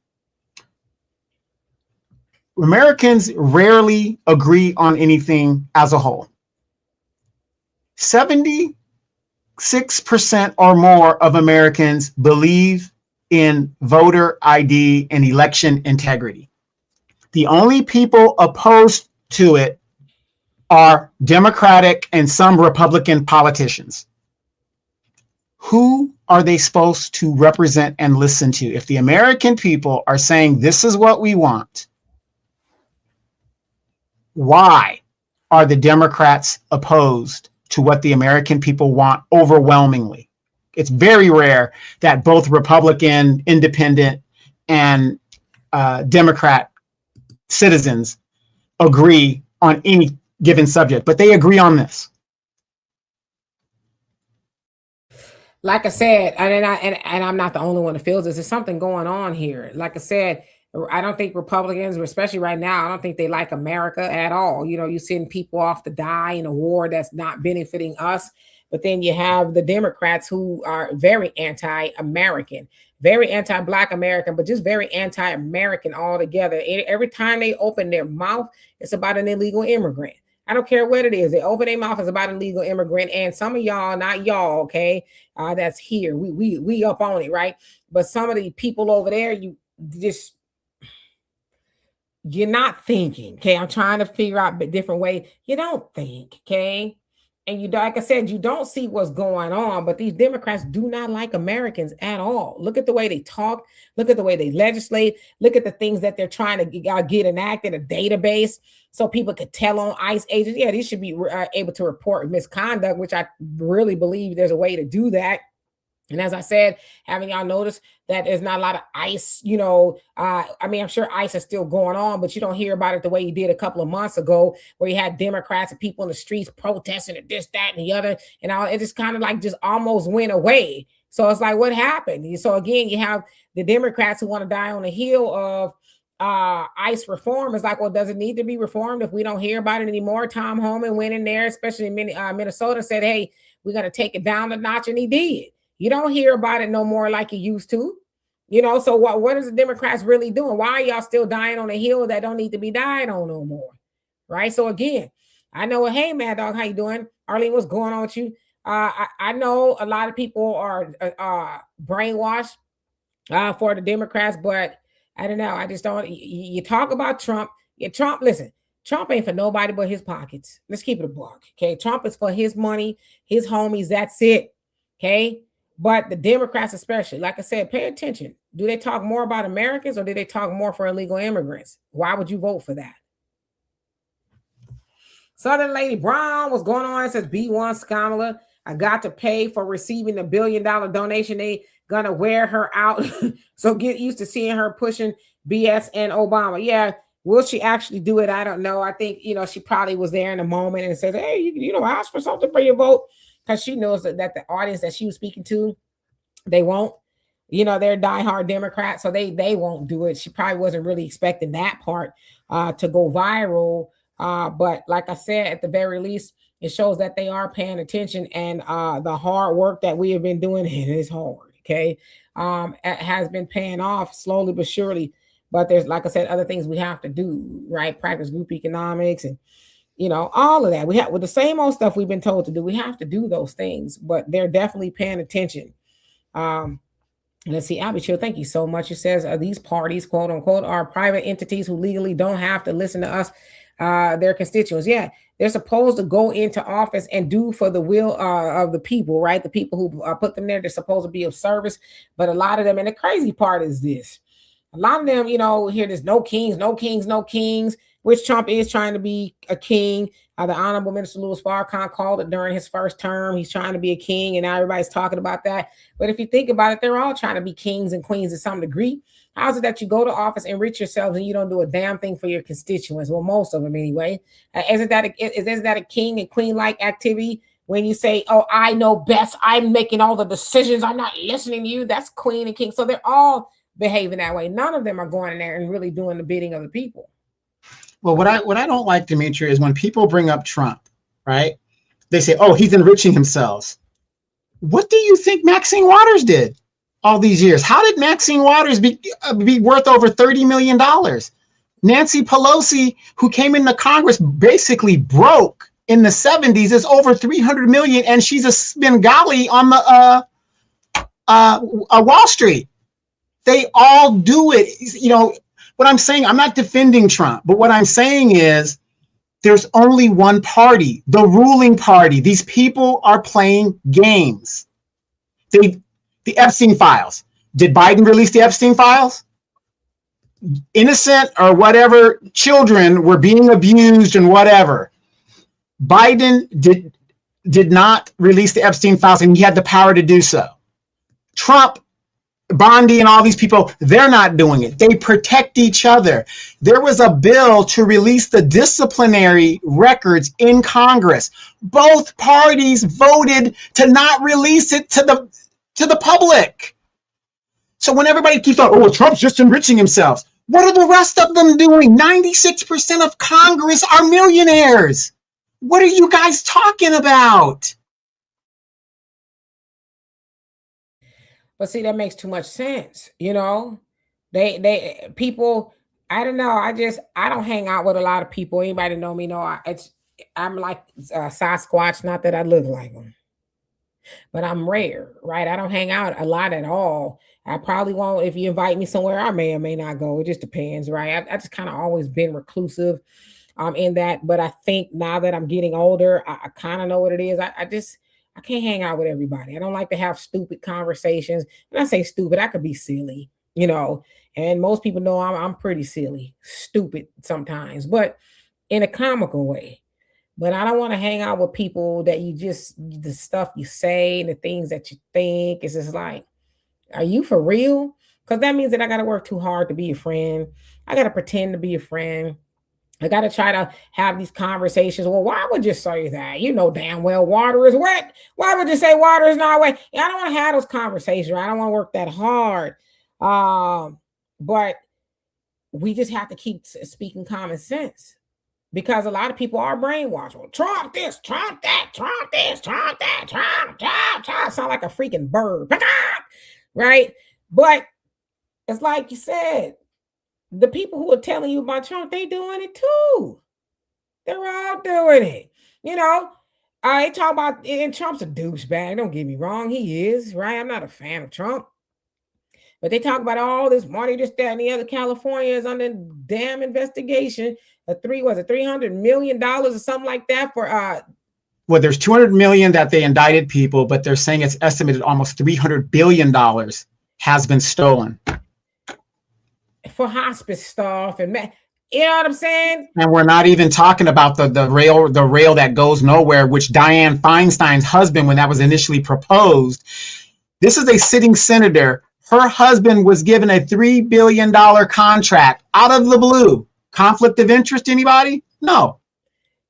Americans rarely agree on anything as a whole. 76% or more of Americans believe in voter ID and election integrity. The only people opposed to it are Democratic and some Republican politicians. Who are they supposed to represent and listen to? If the American people are saying this is what we want, why are the Democrats opposed to what the American people want overwhelmingly? It's very rare that both Republican, independent, and Democrat citizens agree on any given subject, but they agree on this. Like I said, and I'm not the only one that feels this. There's something going on here. Like I said, I don't think Republicans, especially right now, I don't think they like America at all. You send people off to die in a war that's not benefiting us. But then you have the Democrats who are very anti-American, very anti-Black American, but just very anti-American altogether. Every time they open their mouth, it's about an illegal immigrant. I don't care what it is. They open their mouth, it's about an illegal immigrant. And some of y'all, not y'all, okay, that's here. We up on it, right? But some of the people over there, you're not thinking, okay? I'm trying to figure out a different way. You don't think, okay? And like I said, you don't see what's going on, but these Democrats do not like Americans at all. Look at the way they talk. Look at the way they legislate. Look at the things that they're trying to get enacted, a database, so people could tell on ICE agents. Yeah, these should be able to report misconduct, which I really believe there's a way to do that. And as I said, haven't y'all noticed that there's not a lot of ICE, I'm sure ICE is still going on, but you don't hear about it the way you did a couple of months ago, where you had Democrats and people in the streets protesting and this, that, and the other. And it just kind of like just almost went away. So it's like, what happened? So again, you have the Democrats who want to die on the heel of ICE reform. Is like, well, does it need to be reformed if we don't hear about it anymore? Tom Homan went in there, especially in Minnesota, said, hey, we're going to take it down a notch, and he did. You don't hear about it no more like you used to, so what is the Democrats really doing? Why are y'all still dying on a hill that don't need to be died on no more? Right. So again, I know, hey, Mad Dog, how you doing? Arlene, what's going on with you? I know a lot of people are brainwashed for the Democrats, but I don't know. I just don't. You talk about Trump. Listen, Trump ain't for nobody but his pockets. Let's keep it a buck. Okay. Trump is for his money, his homies. That's it. Okay. But the Democrats especially, like I said, pay attention. Do they talk more about Americans or do they talk more for illegal immigrants? Why would you vote for that? Southern Lady Brown, what's going on? It says B1 Kamala. I got to pay for receiving the $1 billion donation. They gonna wear her out. So get used to seeing her pushing BS and Obama. Yeah. Will she actually do it? I don't know. I think, she probably was there in a moment and said, hey, ask for something for your vote. Because she knows that the audience that she was speaking to, they won't. They're diehard Democrats, so they won't do it. She probably wasn't really expecting that part to go viral. But like I said, at the very least, it shows that they are paying attention, and the hard work that we have been doing, and it's hard, okay, has been paying off slowly but surely. But there's, like I said, other things we have to do, right? Practice group economics and all of that. We have with the same old stuff we've been told to do. We have to do those things, but they're definitely paying attention. Let's see, Abby Chill, thank you so much. It says these parties, quote unquote, are private entities who legally don't have to listen to us, their constituents. Yeah, they're supposed to go into office and do for the will of the people, right? The people who put them there, they're supposed to be of service. But a lot of them, and the crazy part is this, a lot of them, hear this, no kings, no kings, no kings, which Trump is trying to be a king. The Honorable Minister Louis Farrakhan called it during his first term. He's trying to be a king, and now everybody's talking about that. But if you think about it, they're all trying to be kings and queens to some degree. How is it that you go to office, enrich yourselves, and you don't do a damn thing for your constituents? Well, most of them anyway. Isn't that a king and queen-like activity when you say, oh, I know best, I'm making all the decisions, I'm not listening to you? That's queen and king. So they're all behaving that way. None of them are going in there and really doing the bidding of the people. Well, what I don't like, Demetria, is when people bring up Trump, right? They say, oh, he's enriching himself. What do you think Maxine Waters did all these years? How did Maxine Waters be worth over $30 million? Nancy Pelosi, who came into Congress basically broke in the 70s, is over 300 million, and she's a Bengali on the Wall Street. They all do it. What I'm saying, I'm not defending Trump, but what I'm saying is there's only one party, the ruling party. These people are playing games. The Epstein files. Did Biden release the Epstein files? Innocent or whatever children were being abused and whatever. Biden did not release the Epstein files, and he had the power to do so. Trump, Bondi, and all these people, they're not doing it. They protect each other. There was a bill to release the disciplinary records in Congress. Both parties voted to not release it to the public. So when everybody keeps on, oh, well, Trump's just enriching himself. What are the rest of them doing? 96% of Congress are millionaires. What are you guys talking about? But see, that makes too much sense. They people, I don't know. I don't hang out with a lot of people. Anybody know me know I'm like Sasquatch, not that I look like them, but I'm rare, right? I don't hang out a lot at all. I probably won't. If you invite me somewhere, I may or may not go. It just depends, right? I just kind of always been reclusive in that. But I think now that I'm getting older, I kind of know what it is. I can't hang out with everybody. I don't like to have stupid conversations. When I say stupid, I could be silly, and most people know I'm pretty silly, stupid sometimes, but in a comical way. But I don't want to hang out with people that the stuff you say and the things that you think is just like, are you for real? Because that means that I got to work too hard to be a friend. I got to pretend to be a friend. I got to try to have these conversations. Well, why would you say that? You know damn well water is wet. Why would you say water is not wet? Yeah, I don't want to have those conversations. Right? I don't want to work that hard. But we just have to keep speaking common sense, because a lot of people are brainwashed. Well, Trump this, Trump that, Trump this, Trump that, Trump. Sound like a freaking bird. Right? But it's like you said, the people who are telling you about Trump, they doing it too. They're all doing it. They talk about, and Trump's a douchebag. Don't get me wrong. He is, right? I'm not a fan of Trump. But they talk about all this money, this, that, and the other. California is under damn investigation. $300 million or something like that for well, there's 200 million that they indicted people, but they're saying it's estimated almost $300 billion has been stolen. For hospice stuff and You know what I'm saying? And we're not even talking about the rail that goes nowhere, which Dianne Feinstein's husband, when that was initially proposed, this is a sitting senator. Her husband was given a $3 billion contract out of the blue. Conflict of interest, anybody? No.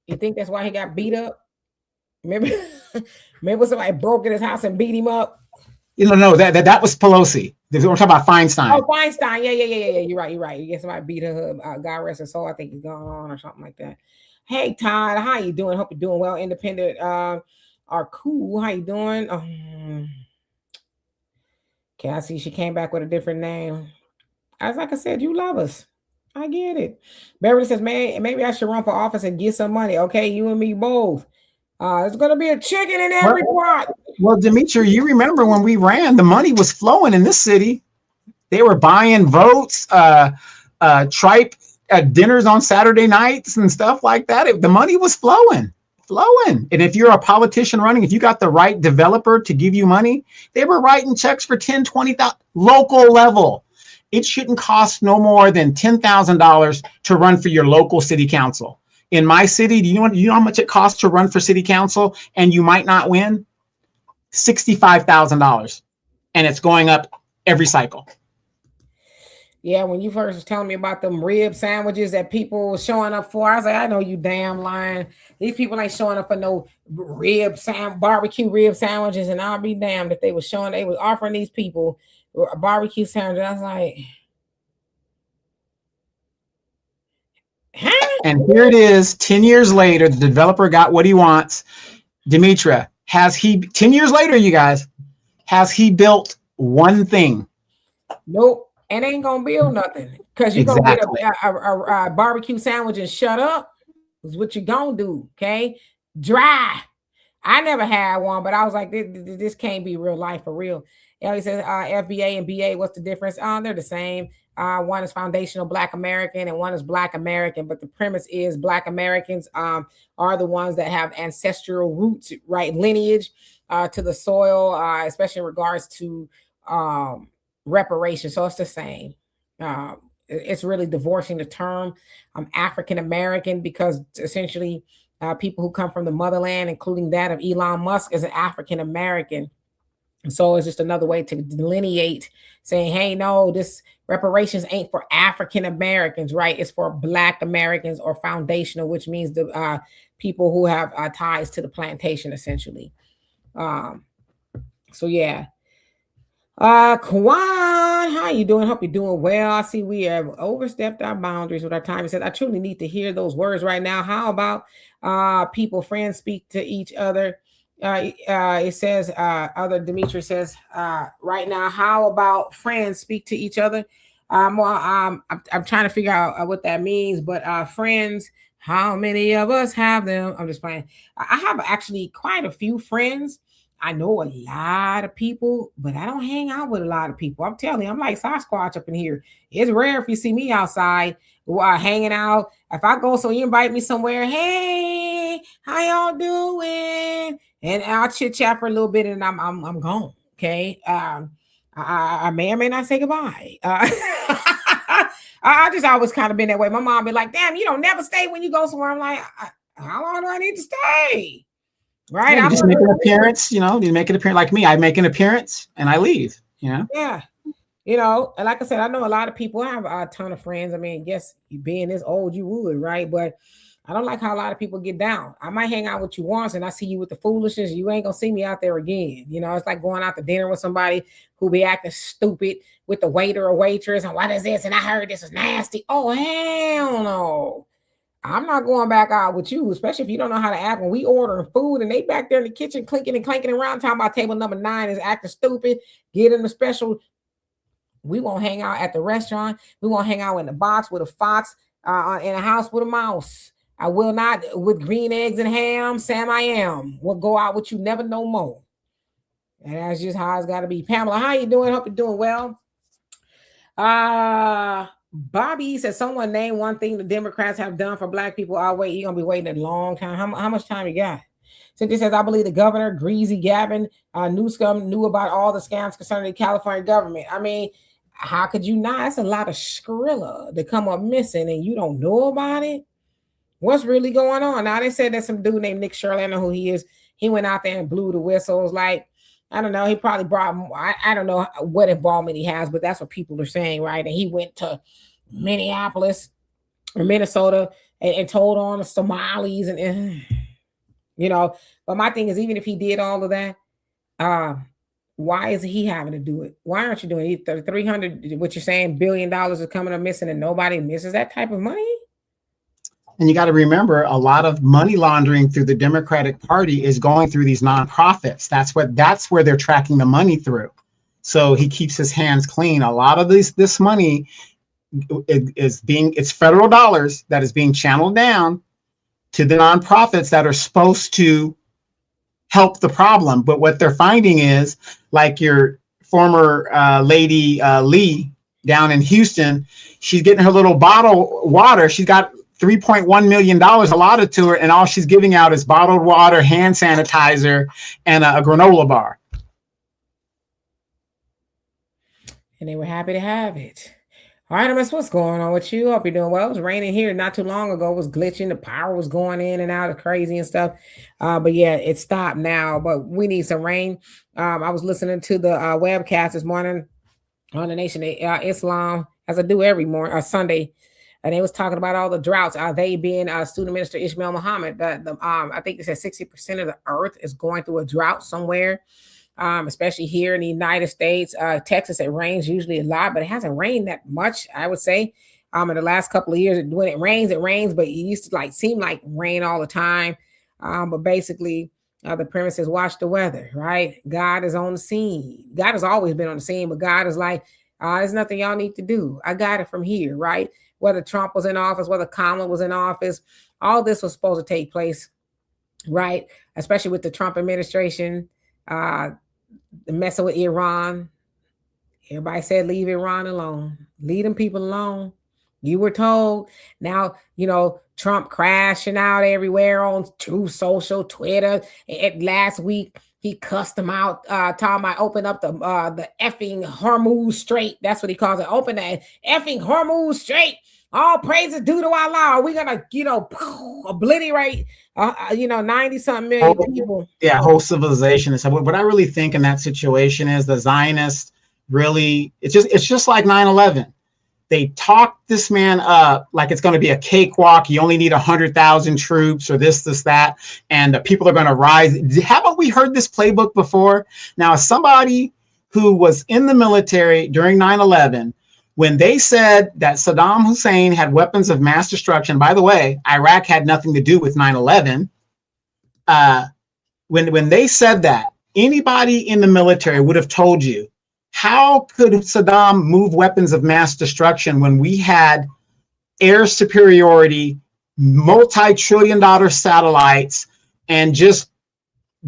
You think that's why he got beat up? Remember, remember somebody broke in his house and beat him up? No, that was Pelosi. We're talking about Feinstein. Oh, Feinstein. Yeah. You're right. You get somebody beat her. God rest her soul. I think he's gone on or something like that. Hey, Todd, how you doing? Hope you're doing well. Independent are cool. How you doing? Okay, I see she came back with a different name. As like I said, you love us. I get it. Beverly says, man, maybe I should run for office and get some money. Okay, you and me both. There's gonna be a chicken in every pot. Well, Dimitri, you remember when we ran, the money was flowing in this city. They were buying votes, tripe dinners on Saturday nights and stuff like that. The money was flowing. And if you're a politician running, if you got the right developer to give you money, they were writing checks for $10,000, $20,000 local level. It shouldn't cost no more than $10,000 to run for your local city council. In my city, do you know how much it costs to run for city council and you might not win? $65,000. And it's going up every cycle. Yeah, when you first was telling me about them rib sandwiches that people were showing up for, I was like, I know you damn lying. These people ain't showing up for no barbecue rib sandwiches, and I'll be damned if they was offering these people a barbecue sandwich. I was like, huh? And here it is, 10 years later, the developer got what he wants. Dimitra, 10 years later, you guys, has he built one thing? Nope. And ain't gonna build nothing because you're gonna get a barbecue sandwich and shut up. Is what you gonna do, okay? Dry. I never had one, but I was like, this can't be real life for real. Ellie says, FBA and BA, what's the difference? They're the same. One is foundational Black American and one is Black American, but the premise is Black Americans are the ones that have ancestral roots, right? Lineage to the soil, especially in regards to reparations. So it's the same. It's really divorcing the term African American, because essentially people who come from the motherland, including that of Elon Musk, is an African American. So it's just another way to delineate, saying, hey, no, this reparations ain't for African Americans, right? It's for Black Americans, or foundational, which means the people who have ties to the plantation, essentially. So yeah. Kwan, how you doing? Hope you're doing well. I see we have overstepped our boundaries with our time. It says, I truly need to hear those words right now. How about friends speak to each other? It says, Dimitri says, right now, how about friends speak to each other? I'm trying to figure out what that means, but friends, how many of us have them? I'm just playing. I have actually quite a few friends. I know a lot of people, but I don't hang out with a lot of people. I'm telling you, I'm like Sasquatch up in here. It's rare if you see me outside hanging out. If I go, so you invite me somewhere, hey, how y'all doing? And I'll chit chat for a little bit, and I'm gone. Okay, I may or may not say goodbye. I just always kind of been that way. My mom be like, "Damn, you don't never stay when you go somewhere." I'm like, how long do I need to stay? Right. Yeah, you just make an appearance, you make an appearance like me. I make an appearance and I leave, Yeah. And like I said, I know a lot of people have a ton of friends. I mean, guess being this old, you would, right? But I don't like how a lot of people get down. I might hang out with you once and I see you with the foolishness. You ain't gonna see me out there again. It's like going out to dinner with somebody who be acting stupid with the waiter or waitress. And what is this? And I heard this is nasty. Oh, hell no. I'm not going back out with you, especially if you don't know how to act when we ordering food and they back there in the kitchen clinking and clanking around talking about table number 9 is acting stupid, getting the special. We won't hang out at the restaurant. We won't hang out in the box with a fox, in a house with a mouse. I will not with green eggs and ham. Sam, I am. We'll go out with you, never no more. And that's just how it's got to be. Pamela, how you doing? Hope you're doing well. Bobby says, someone name one thing the Democrats have done for Black people. I'll wait. You're going to be waiting a long time. How much time you got? Cynthia says, I believe the governor, Greasy Gavin Newsome, knew about all the scams concerning the California government. I mean, How could you not? That's a lot of Skrilla to come up missing and you don't know about it. What's really going on? Now they said that some dude named Nick Shirley, I know who he is. He went out there and blew the whistles. Like, I don't know. He probably brought, I don't know what involvement he has, but that's what people are saying, right? And he went to Minneapolis or Minnesota and told on the Somalis and you know. But my thing is, even if he did all of that, why is he having to do it? Why aren't you doing it? 300, what you're saying, $1 billion is coming up missing and nobody misses that type of money? And you got to remember, a lot of money laundering through the Democratic Party is going through these nonprofits. That's where they're tracking the money through. So he keeps his hands clean. A lot of this money it's federal dollars that is being channeled down to the nonprofits that are supposed to help the problem. But what they're finding is, like your former lady Lee down in Houston, she's getting her little bottle water. She's got $3.1 million allotted to her, and all she's giving out is bottled water, hand sanitizer, and a granola bar. And they were happy to have it. All right, Miss, what's going on with you? Hope you're doing well. It was raining here not too long ago. It was glitching. The power was going in and out of crazy and stuff. But yeah, it stopped now. But we need some rain. I was listening to the webcast this morning on the Nation of Islam, as I do every morning, Sunday. And they was talking about all the droughts. They being student minister Ishmael Muhammad. I think they said 60% of the earth is going through a drought somewhere. Especially here in the United States. Texas, it rains usually a lot, but it hasn't rained that much, I would say. In the last couple of years, when it rains, but it used to seem like rain all the time. But basically, the premise is watch the weather, right? God is on the scene. God has always been on the scene, but God is like, there's nothing y'all need to do. I got it from here, right? Whether Trump was in office, whether Kamala was in office, all this was supposed to take place, right? Especially with the Trump administration, messing with Iran. Everybody said leave Iran alone. Leave them people alone. You were told. Now, Trump crashing out everywhere on Truth Social, Twitter. Last week, he cussed them out, talking about open up the effing Hormuz Strait. That's what he calls it. Open the effing Hormuz Strait. All praises due to Allah. We're going to, obliterate, 90-something million people. Yeah, whole civilization. And so what I really think in that situation is the Zionists really, it's just like 9/11. They talked this man up like it's going to be a cakewalk. You only need 100,000 troops or this, that, and the people are going to rise. Haven't we heard this playbook before? Now, as somebody who was in the military during 9/11, when they said that Saddam Hussein had weapons of mass destruction, by the way, Iraq had nothing to do with 9/11. When they said that, anybody in the military would have told you, how could Saddam move weapons of mass destruction when we had air superiority, multi-trillion-dollar satellites, and just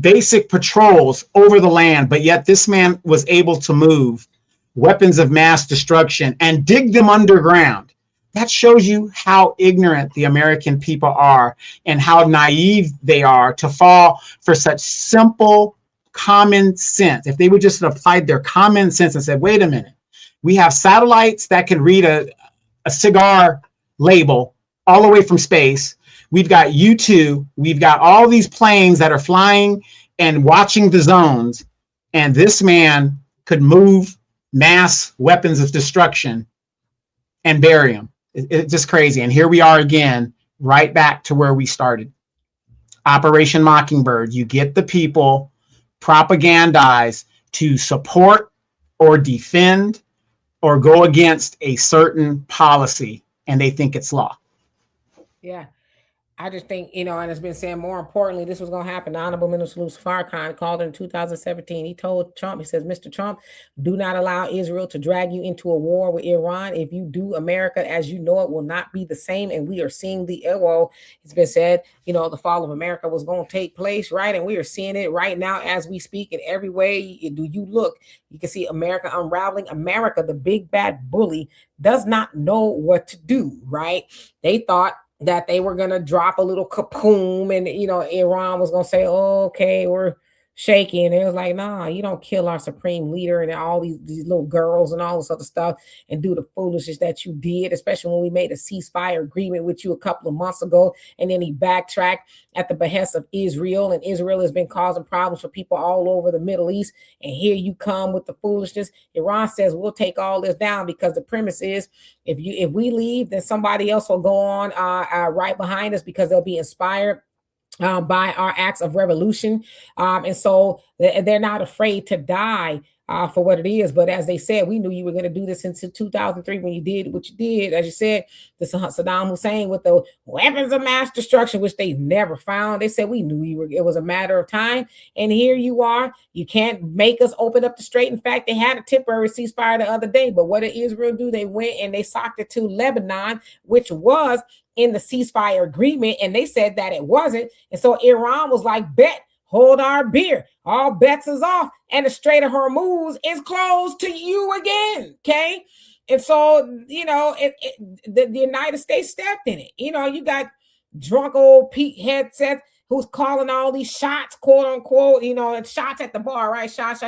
basic patrols over the land, but yet this man was able to move weapons of mass destruction and dig them underground? That shows you how ignorant the American people are and how naive they are to fall for such simple common sense. If they would just have applied their common sense and said, wait a minute, we have satellites that can read a cigar label all the way from space. We've got U2. We've got all these planes that are flying and watching the zones. And this man could move mass weapons of destruction and bury them. It's just crazy. And here we are again, right back to where we started. Operation Mockingbird. You get the people propagandize to support or defend or go against a certain policy, and they think it's law. Yeah. I just think, and it's been saying more importantly, this was going to happen. The Honorable Minister Louis Farrakhan called in 2017. He told Trump, he says, Mr. Trump, do not allow Israel to drag you into a war with Iran. If you do, America, as you know it, will not be the same. And we are seeing it's been said, the fall of America was going to take place, right? And we are seeing it right now as we speak. In every way do you look, you can see America unraveling. America, the big bad bully, does not know what to do, right? They thought that they were going to drop a little kapoom and, Iran was going to say, oh, okay, we're shaky, and it was like, nah, you don't kill our supreme leader and all these little girls and all this other stuff and do the foolishness that you did, especially when we made a ceasefire agreement with you a couple of months ago, and then he backtracked at the behest of Israel, and Israel has been causing problems for people all over the Middle East, and here you come with the foolishness. Iran says we'll take all this down because the premise is if we leave, then somebody else will go on right behind us because they'll be inspired by our acts of revolution. And so they're not afraid to die for what it is. But as they said, we knew you were going to do this since 2003 when you did what you did. As you said, the Saddam Hussein with the weapons of mass destruction, which they never found. They said, we knew you were, it was a matter of time. And here you are. You can't make us open up the strait. In fact, they had a temporary ceasefire the other day. But what did Israel do? They went and they socked it to Lebanon, which was in the ceasefire agreement, and they said that it wasn't. And so Iran was like, bet, hold our beer. All bets is off. And the Strait of Hormuz is closed to you again. Okay. And so, you know, the United States stepped in it. You know, you got drunk old Pete Hegseth who's calling all these shots, quote unquote, you know, and shots at the bar, right? Shots.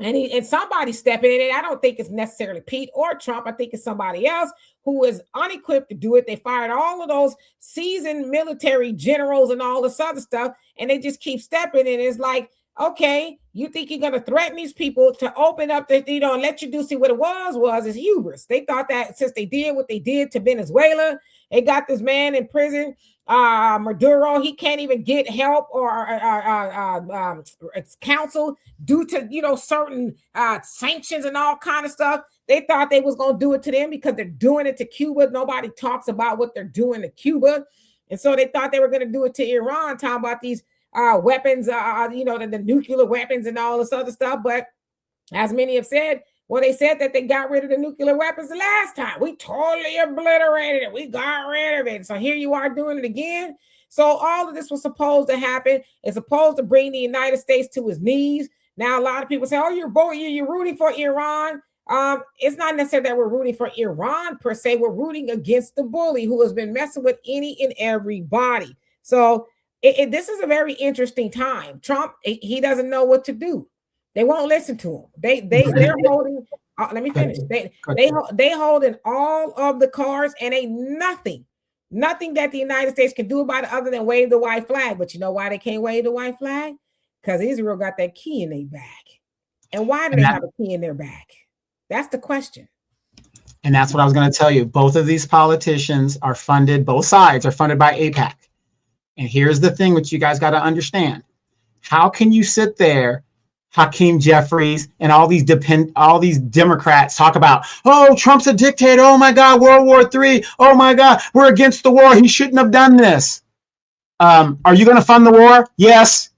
And somebody stepping in it. I don't think it's necessarily Pete or Trump. I think it's somebody else who is unequipped to do it. They fired all of those seasoned military generals and all this other stuff, and they just keep stepping in. It's like, okay, you think you're going to threaten these people to open up the, you know, and let you do, see what it was is hubris. They thought that since they did what they did to Venezuela, they got this man in prison, Maduro, he can't even get help or counsel due to, you know, certain sanctions and all kind of stuff. They thought they was going to do it to them because they're doing it to Cuba. Nobody talks about what they're doing to Cuba. And so they thought they were going to do it to Iran, talking about these weapons, you know, the nuclear weapons and all this other stuff. But as many have said, well, they said that they got rid of the nuclear weapons the last time. We totally obliterated it. We got rid of it. So here you are doing it again. So all of this was supposed to happen. It's supposed to bring the United States to its knees. Now, a lot of people say, oh, you're rooting for Iran. It's not necessarily that we're rooting for Iran per se. We're rooting against the bully who has been messing with any and everybody. So this is a very interesting time. Trump, he doesn't know what to do. They won't listen to him. They're holding. Let me finish. They holding all of the cards, and ain't nothing that the United States can do about it other than wave the white flag. But you know why they can't wave the white flag? Because Israel got that key in their bag. And why do they have a key in their bag? That's the question. And that's what I was going to tell you. Both of these politicians are funded. Both sides are funded by AIPAC. And here's the thing which you guys got to understand. How can you sit there, Hakeem Jeffries and all these Democrats talk about, oh, Trump's a dictator. Oh my God, World War III. Oh my God, we're against the war. He shouldn't have done this. Are you going to fund the war? Yes.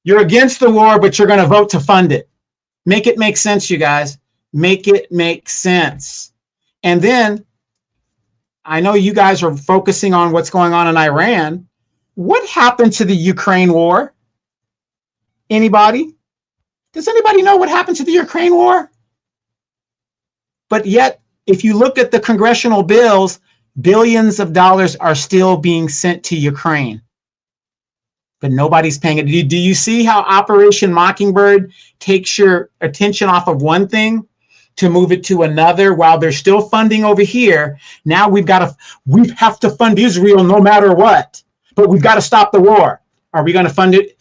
You're against the war, but you're going to vote to fund it. Make it make sense, you guys. Make it make sense. And then I know you guys are focusing on what's going on in Iran. What happened to the Ukraine war? Anybody? Does anybody know what happened to the Ukraine war? But yet, if you look at the congressional bills, billions of dollars are still being sent to Ukraine. But nobody's paying it. Do you see how Operation Mockingbird takes your attention off of one thing to move it to another while they're still funding over here? Now we have to fund Israel no matter what, but we've got to stop the war. Are we going to fund it?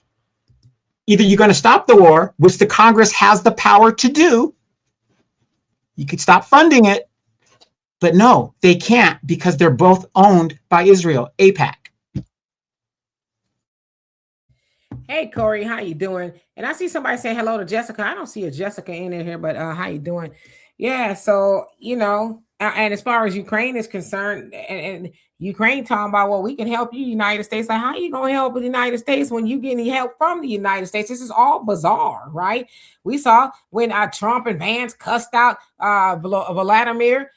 Either you're going to stop the war, which the Congress has the power to do. You could stop funding it, but no, they can't because they're both owned by Israel, AIPAC. Hey, Corey, how you doing? And I see somebody saying hello to Jessica. I don't see a Jessica in here, but how you doing? Yeah, so, you know, and as far as Ukraine is concerned, and Ukraine talking about, well, we can help you, United States. Like, how are you going to help the United States when you getting help from the United States? This is all bizarre, right? We saw when Trump and Vance cussed out Vladimir,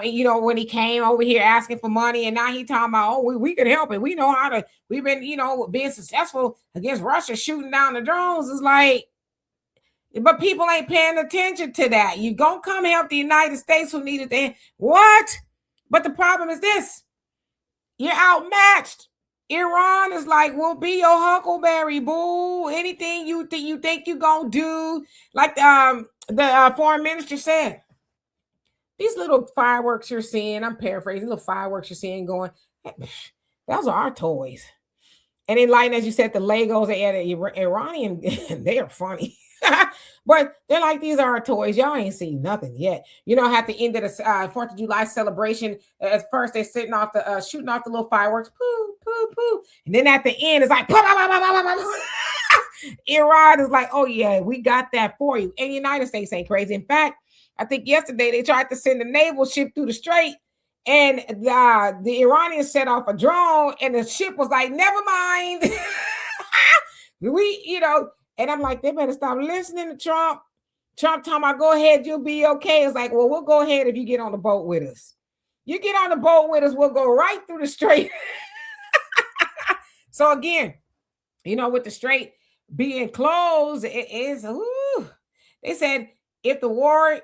you know, when he came over here asking for money, and now he talking about, oh, we can help it. We know how to, we've been, you know, being successful against Russia, shooting down the drones. It's like, but people ain't paying attention to that. You gonna come help the United States who needed to, what? But the problem is this, you're outmatched. Iran is like, we'll be your huckleberry, boo. Anything you think you gonna do, like the foreign minister said. These little fireworks you're seeing, I'm paraphrasing, little fireworks you're seeing going, those are our toys. And then, like as you said, the Legos, they had Iranian, they are funny. But they're like, these are our toys. Y'all ain't seen nothing yet. You know, at the end of the 4th of July celebration, at first they're sitting off the shooting off the little fireworks, poo, poo, poo. And then at the end, it's like, Iran is like, oh yeah, we got that for you. And the United States ain't crazy. In fact, I think yesterday they tried to send a naval ship through the strait, and the Iranians set off a drone, and the ship was like, never mind. And I'm like, they better stop listening to Trump. Trump talking about, go ahead, you'll be okay. It's like, well, we'll go ahead if you get on the boat with us. You get on the boat with us, we'll go right through the strait. So again, with the strait being closed, it is, they said, if the war,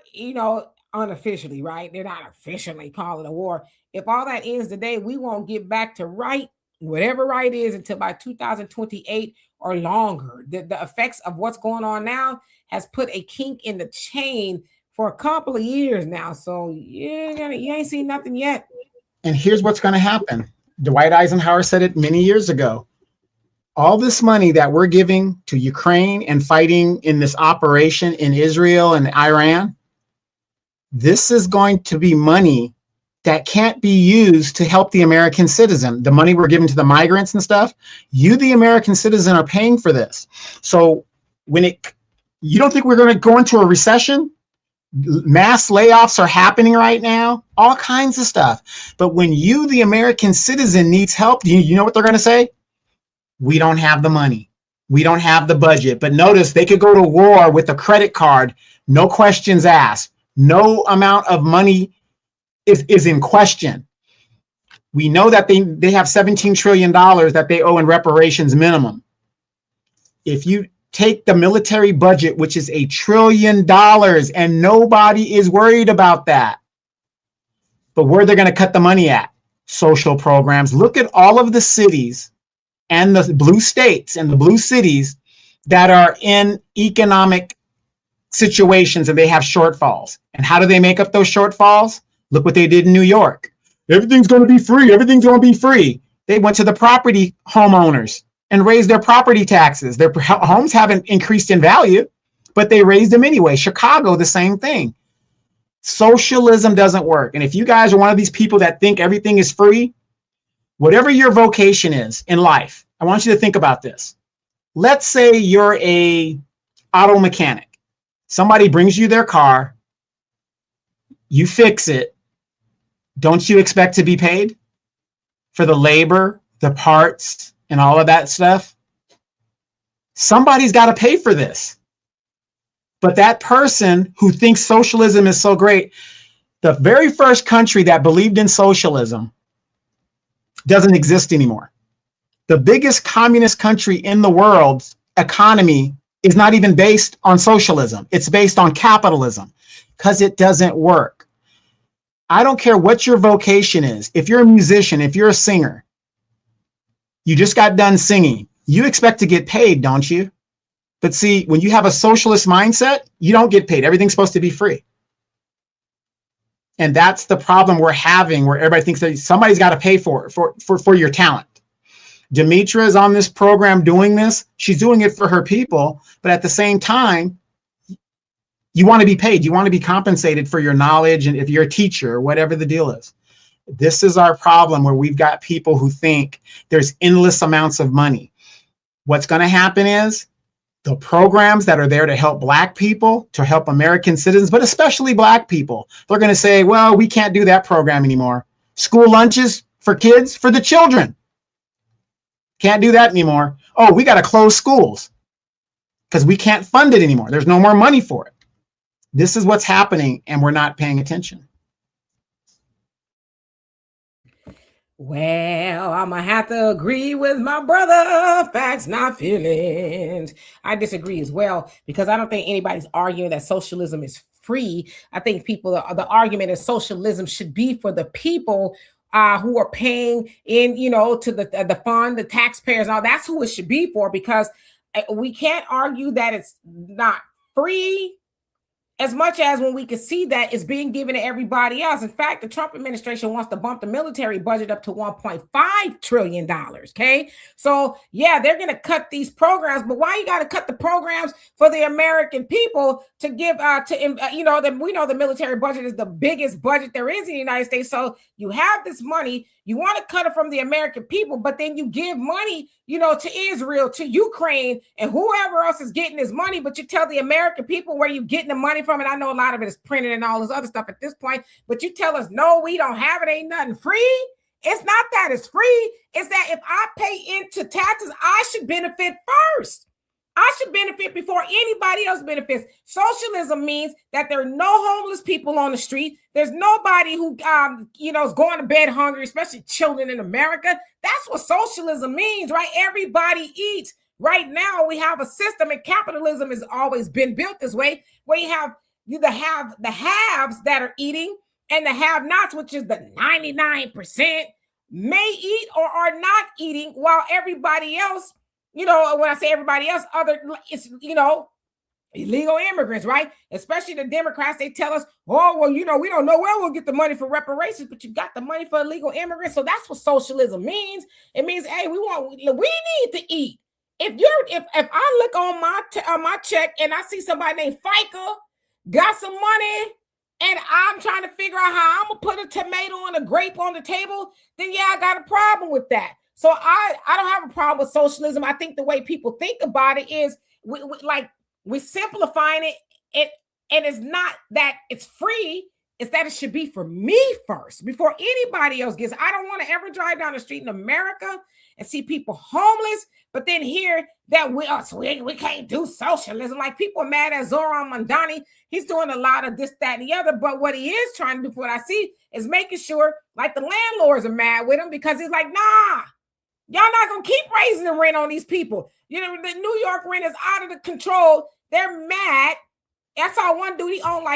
unofficially, right? They're not officially calling a war. If all that ends today, we won't get back to right, whatever right is, until by 2028 or longer. The effects of what's going on now has put a kink in the chain for a couple of years now. So yeah, you ain't seen nothing yet. And here's what's going to happen. Dwight Eisenhower said it many years ago. All this money that we're giving to Ukraine and fighting in this operation in Israel and Iran, this is going to be money that can't be used to help the American citizen. The money we're giving to the migrants and stuff, you, the American citizen, are paying for this. So you don't think we're going to go into a recession? Mass layoffs are happening right now, all kinds of stuff. But when you, the American citizen, needs help, you know what they're going to say? We don't have the money. We don't have the budget. But notice they could go to war with a credit card, no questions asked. No amount of money is in question. We know that they have $17 trillion that they owe in reparations minimum. If you take the military budget, which is $1 trillion, and nobody is worried about that. But where they're going to cut the money at? Social programs. Look at all of the cities and the blue states and the blue cities that are in economic situations and they have shortfalls. And how do they make up those shortfalls? Look what they did in New York. Everything's going to be free. Everything's going to be free. They went to the property homeowners and raised their property taxes. Their homes haven't increased in value, but they raised them anyway. Chicago, the same thing. Socialism doesn't work. And if you guys are one of these people that think everything is free, whatever your vocation is in life, I want you to think about this. Let's say you're a auto mechanic. Somebody brings you their car, you fix it. Don't you expect to be paid for the labor, the parts, and all of that stuff? Somebody's got to pay for this. But that person who thinks socialism is so great, the very first country that believed in socialism doesn't exist anymore. The biggest communist country in the world's economy is not even based on socialism. It's based on capitalism because it doesn't work. I don't care what your vocation is. If you're a musician, if you're a singer, you just got done singing, you expect to get paid, don't you? But see, when you have a socialist mindset, you don't get paid. Everything's supposed to be free. And that's the problem we're having, where everybody thinks that somebody's got to pay for your talent. Demetra is on this program doing this. She's doing it for her people. But at the same time, you want to be paid. You want to be compensated for your knowledge. And if you're a teacher or whatever the deal is, this is our problem, where we've got people who think there's endless amounts of money. What's going to happen is the programs that are there to help Black people, to help American citizens, but especially Black people, they're going to say, well, we can't do that program anymore. School lunches for kids, for the children. Can't do that anymore. Oh, we got to close schools because we can't fund it anymore. There's no more money for it. This is what's happening, and we're not paying attention. Well, I'm going to have to agree with my brother. Facts, not feelings. I disagree as well, because I don't think anybody's arguing that socialism is free. I think the argument is socialism should be for the people, who are paying in, to the fund, the taxpayers, and all. That's who it should be for, because we can't argue that it's not free, as much as when we can see that it's being given to everybody else. In fact, the Trump administration wants to bump the military budget up to $1.5 trillion. Okay. So yeah, they're going to cut these programs, but why you got to cut the programs for the American people to give, we know the military budget is the biggest budget there is in the United States. So you have this money, you want to cut it from the American people, but then you give money, to Israel, to Ukraine, and whoever else is getting this money, but you tell the American people where you're getting the money from. And I know a lot of it is printed and all this other stuff at this point, but you tell us, no, we don't have it. Ain't nothing free. It's not that it's free. It's that if I pay into taxes, I should benefit first. I should benefit before anybody else benefits. Socialism means that there are no homeless people on the street. There's nobody who, is going to bed hungry, especially children in America. That's what socialism means, right? Everybody eats. Right now, we have a system, and capitalism has always been built this way, where you have the haves that are eating, and the have-nots, which is the 99%, may eat or are not eating, while everybody else, when I say everybody else, it's, illegal immigrants, right? Especially the Democrats, they tell us, oh, well, we don't know where we'll get the money for reparations, but you got the money for illegal immigrants. So that's what socialism means. It means, hey, we need to eat. If I look on my check and I see somebody named FICA got some money, and I'm trying to figure out how I'm gonna put a tomato and a grape on the table, then yeah, I got a problem with that. So I don't have a problem with socialism. I think the way people think about it is we're simplifying it, and it's not that it's free. It's that it should be for me first before anybody else gets. I don't want to ever drive down the street in America and see people homeless, but then hear that we can't do socialism. Like, people are mad at Zoran Mandani. He's doing a lot of this, that, and the other. But what he is trying to do, for what I see, is making sure, like, the landlords are mad with him, because he's like, nah, y'all not gonna keep raising the rent on these people. The New York rent is out of the control. They're mad. I saw one dude, he owned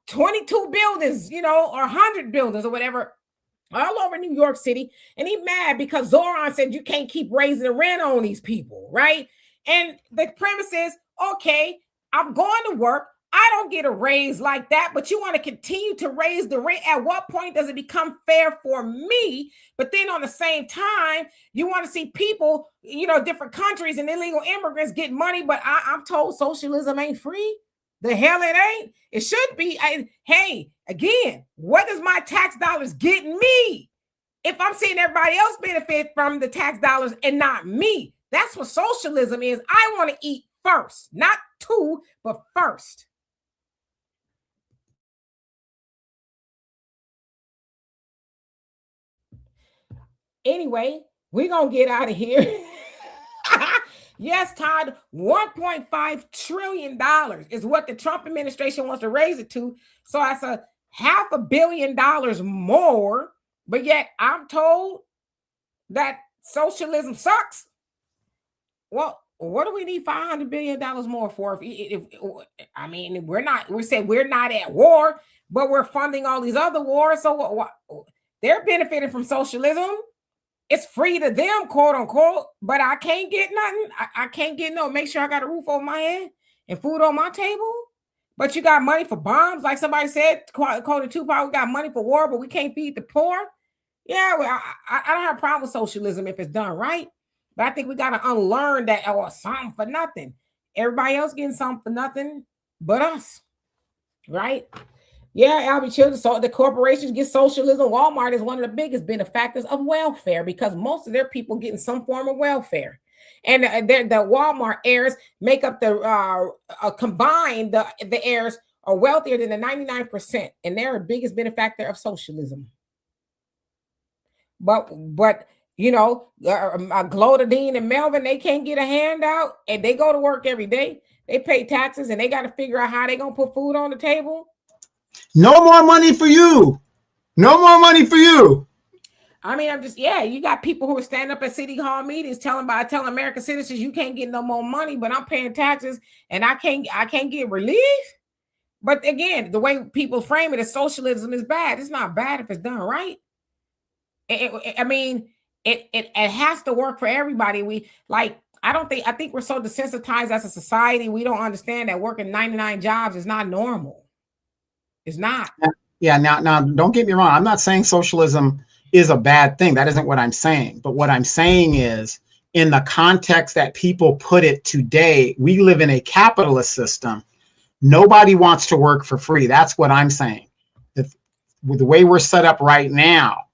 22 buildings, or 100 buildings or whatever, all over New York City. And he mad because Zoran said you can't keep raising the rent on these people, right? And the premise is, okay, I'm going to work. I don't get a raise like that, but you want to continue to raise the rent. At what point does it become fair for me? But then on the same time, you want to see people, different countries and illegal immigrants get money, but I'm told socialism ain't free. The hell it ain't. It should be. Hey, again, what does my tax dollars get me? If I'm seeing everybody else benefit from the tax dollars and not me, that's what socialism is. I want to eat first, not two, but first. Anyway, we're going to get out of here. Yes, Todd, $1.5 trillion is what the Trump administration wants to raise it to. So that's $500 million more. But yet I'm told that socialism sucks. Well, what do we need $500 billion more for? We said we're not at war, but we're funding all these other wars. So they're benefiting from socialism. It's free to them, quote unquote, but I can't get nothing. I can't get make sure I got a roof over my head and food on my table. But you got money for bombs, like somebody said, quoting Tupac, we got money for war, but we can't feed the poor. Yeah, well, I don't have a problem with socialism if it's done right. But I think we got to unlearn that, something for nothing. Everybody else getting something for nothing but us, right? Yeah, Albie Children, so the corporations get socialism. Walmart is one of the biggest benefactors of welfare because most of their people getting some form of welfare. And the Walmart heirs make up the combined, the heirs are wealthier than the 99%, and they're the biggest benefactor of socialism. But Gloda Dean and Melvin, they can't get a handout, and they go to work every day. They pay taxes, and they got to figure out how they're going to put food on the table. No more money for you. No more money for you. I mean, you got people who are standing up at City Hall meetings telling American citizens you can't get no more money, but I'm paying taxes and I can't get relief. But again, the way people frame it as socialism is bad. It's not bad if it's done right. I mean, it has to work for everybody. I think we're so desensitized as a society. We don't understand that working 99 jobs is not normal. It's not. Yeah. Now, don't get me wrong. I'm not saying socialism is a bad thing. That isn't what I'm saying. But what I'm saying is, in the context that people put it today, we live in a capitalist system. Nobody wants to work for free. That's what I'm saying. The way we're set up right now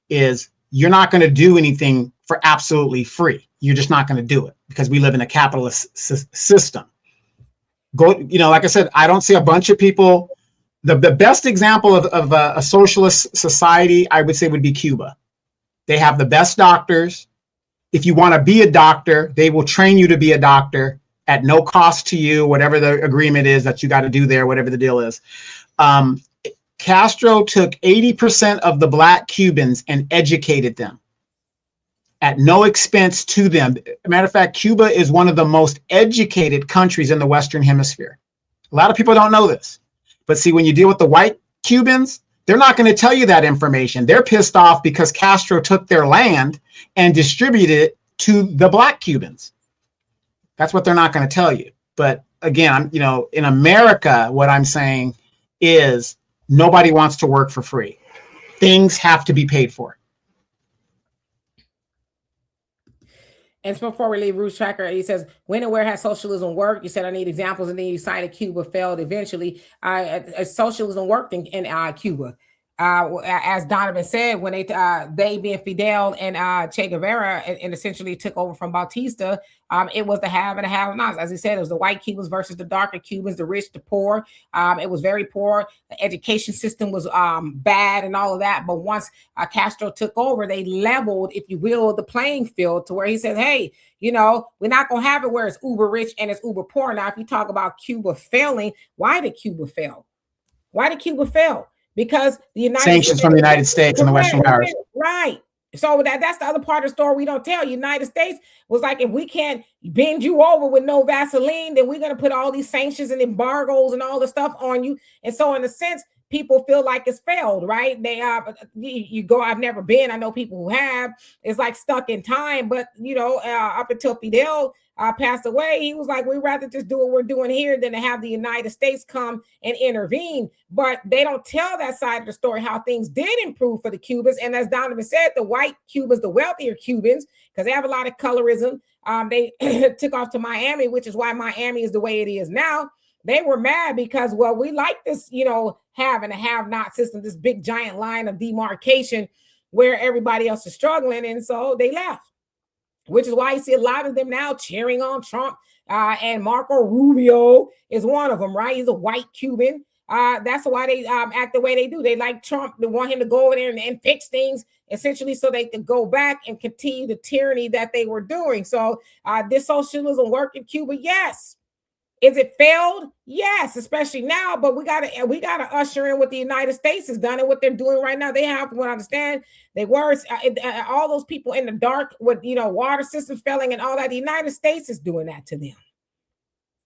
is you're not going to do anything for absolutely free. You're just not going to do it because we live in a capitalist system. Like I said, I don't see a bunch of people. The best example of a socialist society, I would say, would be Cuba. They have the best doctors. If you want to be a doctor, they will train you to be a doctor at no cost to you, whatever the agreement is that you got to do there, whatever the deal is. Castro took 80% of the Black Cubans and educated them at no expense to them. Matter of fact, Cuba is one of the most educated countries in the Western Hemisphere. A lot of people don't know this. But see, when you deal with the white Cubans, they're not going to tell you that information. They're pissed off because Castro took their land and distributed it to the Black Cubans. That's what they're not going to tell you. But again, in America, what I'm saying is nobody wants to work for free. Things have to be paid for. And before we leave Roots Tracker, he says, when and where has socialism worked? You said, I need examples, and then you cited Cuba failed eventually. Socialism worked in Cuba. As Donovan said, when they being Fidel and Che Guevara and essentially took over from Bautista, it was the have and the have-nots. As he said, it was the white Cubans versus the darker Cubans, the rich, the poor. It was very poor. The education system was bad and all of that. But once Castro took over, they leveled, if you will, the playing field to where he says, hey, we're not going to have it where it's uber rich and it's uber poor. Now, if you talk about Cuba failing, why did Cuba fail? Why did Cuba fail? Because the United sanctions from the United States and the Western powers. Right. So that's the other part of the story we don't tell. United States was like, if we can't bend you over with no Vaseline, then we're going to put all these sanctions and embargoes and all the stuff on you. And so in a sense, people feel like it's failed, right? They you go, I've never been. I know people who have. It's like stuck in time. But, up until Fidel passed away, he was like, we'd rather just do what we're doing here than to have the United States come and intervene. But they don't tell that side of the story, how things did improve for the Cubans. And as Donovan said, the white Cubans, the wealthier Cubans, because they have a lot of colorism, they took off to Miami, which is why Miami is the way it is now. They were mad because, well, we like this, have and a have-not system, this big giant line of demarcation where everybody else is struggling. And so they left. Which is why you see a lot of them now cheering on Trump, and Marco Rubio is one of them, right? He's a white Cuban. That's why they act the way they do. They like Trump. They want him to go over there and fix things, essentially, so they can go back and continue the tyranny that they were doing. So this socialism work in Cuba? Yes. Is it failed? Yes, especially now. But we gotta usher in what the United States has done and what they're doing right now. They have, from what I understand, they were all those people in the dark with water systems failing and all that. The United States is doing that to them.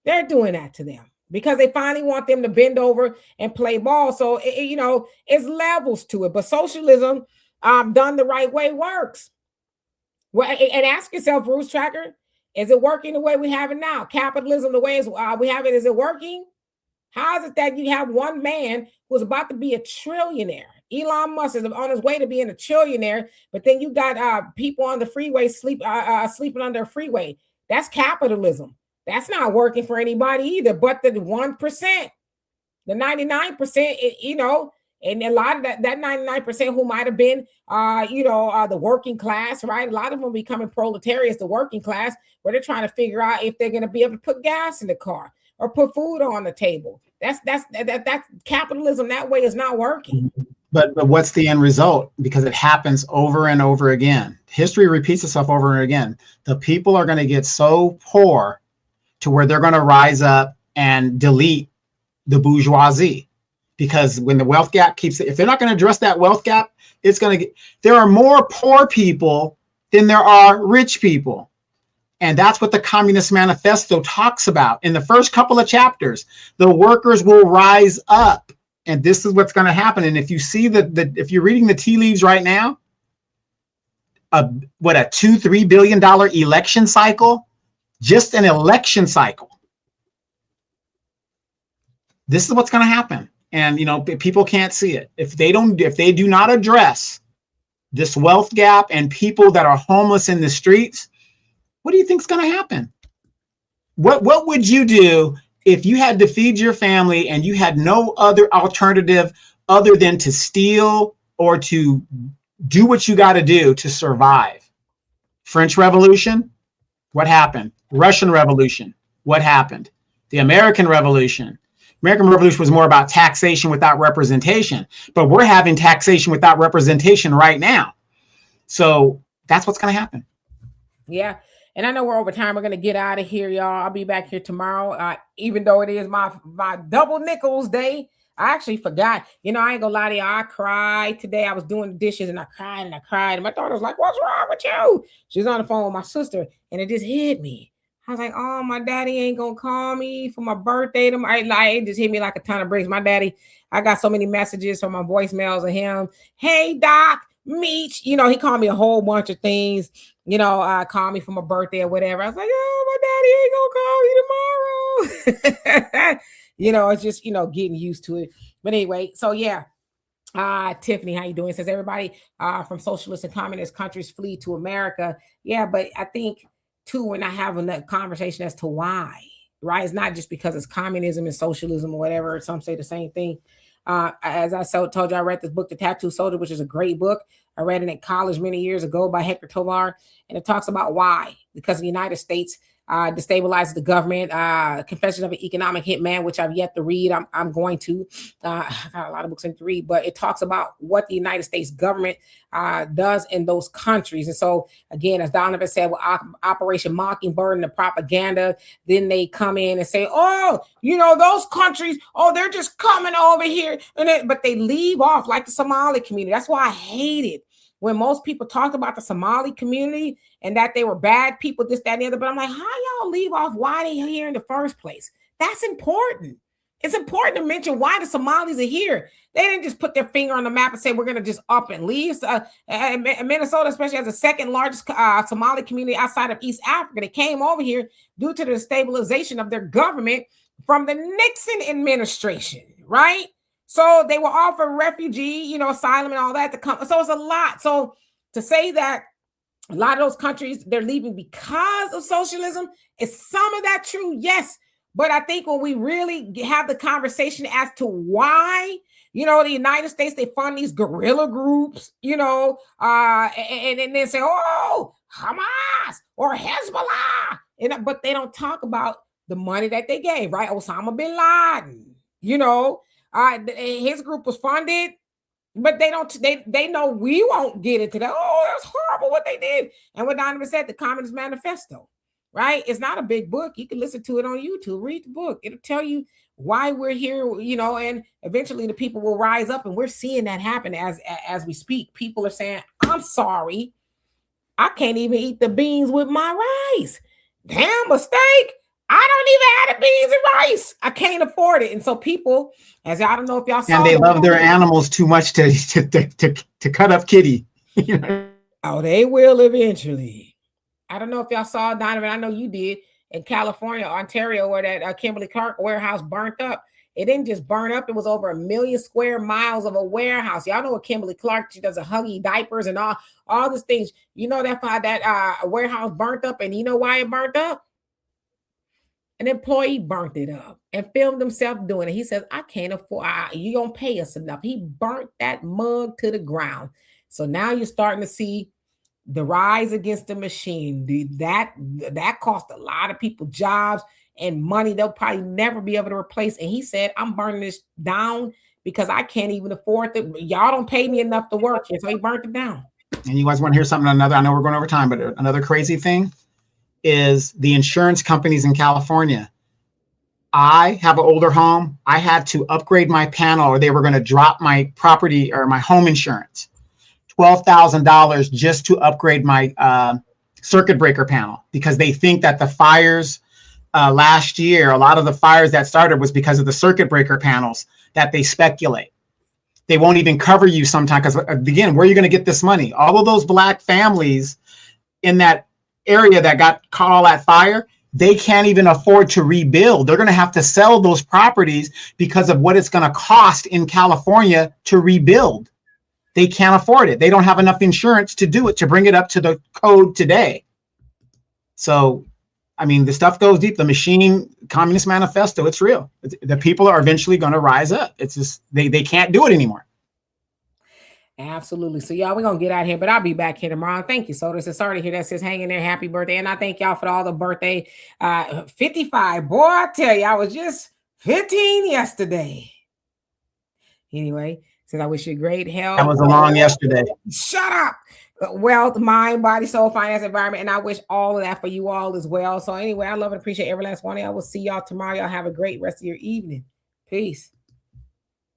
They're doing that to them because they finally want them to bend over and play ball. So it's levels to it. But socialism, done the right way, works. Well, and ask yourself, Roots Tracker. Is it working the way we have it now? Capitalism, the way we have it, is it working? How is it that you have one man who's about to be a trillionaire? Elon Musk is on his way to being a trillionaire, but then you got people on the freeway sleeping under a freeway. That's capitalism. That's not working for anybody either, but the 1%, the 99%, and a lot of that 99% who might have been, the working class, right? A lot of them becoming proletariats, the working class, where they're trying to figure out if they're going to be able to put gas in the car or put food on the table. That's capitalism. That way is not working. But what's the end result? Because it happens over and over again. History repeats itself over and again. The people are going to get so poor to where they're going to rise up and delete the bourgeoisie. Because when the wealth gap if they're not going to address that wealth gap, there are more poor people than there are rich people. And that's what the Communist Manifesto talks about. In the first couple of chapters, the workers will rise up. And this is what's going to happen. And if you see if you're reading the tea leaves right now, a $2-3 billion election cycle, just an election cycle. This is what's going to happen. And, people can't see it. If they do not address this wealth gap and people that are homeless in the streets, what do you think is going to happen? What would you do if you had to feed your family and you had no other alternative other than to steal or to do what you got to do to survive? French Revolution, what happened? Russian Revolution, what happened? The American Revolution. American Revolution was more about taxation without representation, but we're having taxation without representation right now. So that's what's going to happen. Yeah. And I know we're over time. We're going to get out of here, y'all. I'll be back here tomorrow. Even though it is my double nickels day, I actually forgot. I ain't gonna lie to you. I cried today. I was doing the dishes and I cried and I cried. And my daughter was like, "What's wrong with you?" She was on the phone with my sister and it just hit me. I was like, "Oh, my daddy ain't gonna call me for my birthday tomorrow." It just hit me like a ton of bricks. My daddy, I got so many messages from my voicemails of him. "Hey, Doc, Meech." He called me a whole bunch of things. Called me for my birthday or whatever. I was like, "Oh, my daddy ain't gonna call you tomorrow." It's just, getting used to it. But anyway, so yeah. Tiffany, how you doing? Says everybody from socialist and communist countries flee to America. Yeah, but I think too, we're not having that conversation as to why, right? It's not just because it's communism and socialism or whatever. Some say the same thing. As I told you, I read this book, The Tattoo Soldier, which is a great book. I read it in college many years ago by Hector Tovar, and it talks about why. Because the United States destabilizes the government. Confessions of an Economic Hitman, which I've yet to read. I'm going to. I got a lot of books in to read, but it talks about what the United States government does in those countries. And so, again, as Donovan said, with Operation Mockingbird and the propaganda, then they come in and say, "Oh, those countries, they're just coming over here." But they leave off like the Somali community. That's why I hate it when most people talk about the Somali community and that they were bad people, this, that, and the other. But I'm like, how y'all leave off why they're here in the first place? That's important. It's important to mention why the Somalis are here. They didn't just put their finger on the map and say, we're going to just up and leave. Minnesota, especially as the second largest Somali community outside of East Africa, they came over here due to the destabilization of their government from the Nixon administration, right? So they were offered refugee, asylum and all that to come. So it's a lot. So to say that a lot of those countries, they're leaving because of socialism, is some of that true? Yes. But I think when we really have the conversation as to why, the United States, they fund these guerrilla groups, and then say, "Oh, Hamas or Hezbollah," but they don't talk about the money that they gave, right? Osama bin Laden, his group was funded, but they know we won't get into that. "Oh, that's horrible what they did." And what Donovan said, the Communist Manifesto, right? It's not a big book. You can listen to it on YouTube, read the book. It'll tell you why we're here, and eventually the people will rise up. And we're seeing that happen as we speak. People are saying, "I'm sorry, I can't even eat the beans with my rice. Damn mistake. I don't even have the beans and rice. I can't afford it." And so people, I don't know if y'all saw, and they love their animals too much to cut up kitty. Oh, they will eventually. I don't know if y'all saw, Donovan. I know you did, in California, Ontario, where that Kimberly Clark warehouse burnt up. It didn't just burn up. It was over 1 million square miles of a warehouse. Y'all know what Kimberly Clark, she does a Huggy diapers and all these things. That warehouse burnt up, and you know why it burnt up? An employee burnt it up and filmed himself doing it. He says, "I can't afford, you don't pay us enough." He burnt that mug to the ground. So now you're starting to see the rise against the machine. That cost a lot of people jobs and money they'll probably never be able to replace. And he said, "I'm burning this down because I can't even afford it. Y'all don't pay me enough to work here." So he burnt it down. And you guys want to hear something? I know we're going over time, but another crazy thing is the insurance companies in California. I have an older home. I had to upgrade my panel, or they were going to drop my property or my home insurance. $12,000 just to upgrade my circuit breaker panel, because they think that the fires last year, a lot of the fires that started was because of the circuit breaker panels that they speculate. They won't even cover you sometimes because, again, where are you going to get this money? All of those Black families in that area that got caught all that fire, they can't even afford to rebuild. They're going to have to sell those properties because of what it's going to cost in California to rebuild. They can't afford it. They don't have enough insurance to do it, to bring it up to the code today. So, I mean, the stuff goes deep. The machine Communist Manifesto, it's real. The people are eventually going to rise up. It's just, they can't do it anymore. Absolutely. So y'all, we're going to get out here, but I'll be back here tomorrow. Thank you. So this is sorry to hear that says hanging there. Happy birthday. And I thank y'all for all the birthday. 55. Boy, I tell you, I was just 15 yesterday. Anyway, says I wish you great health. That was a long yesterday. Shut up. Wealth, mind, body, soul, finance, environment. And I wish all of that for you all as well. So anyway, I love and appreciate every last one of y'all. We'll see y'all tomorrow. Y'all have a great rest of your evening. Peace.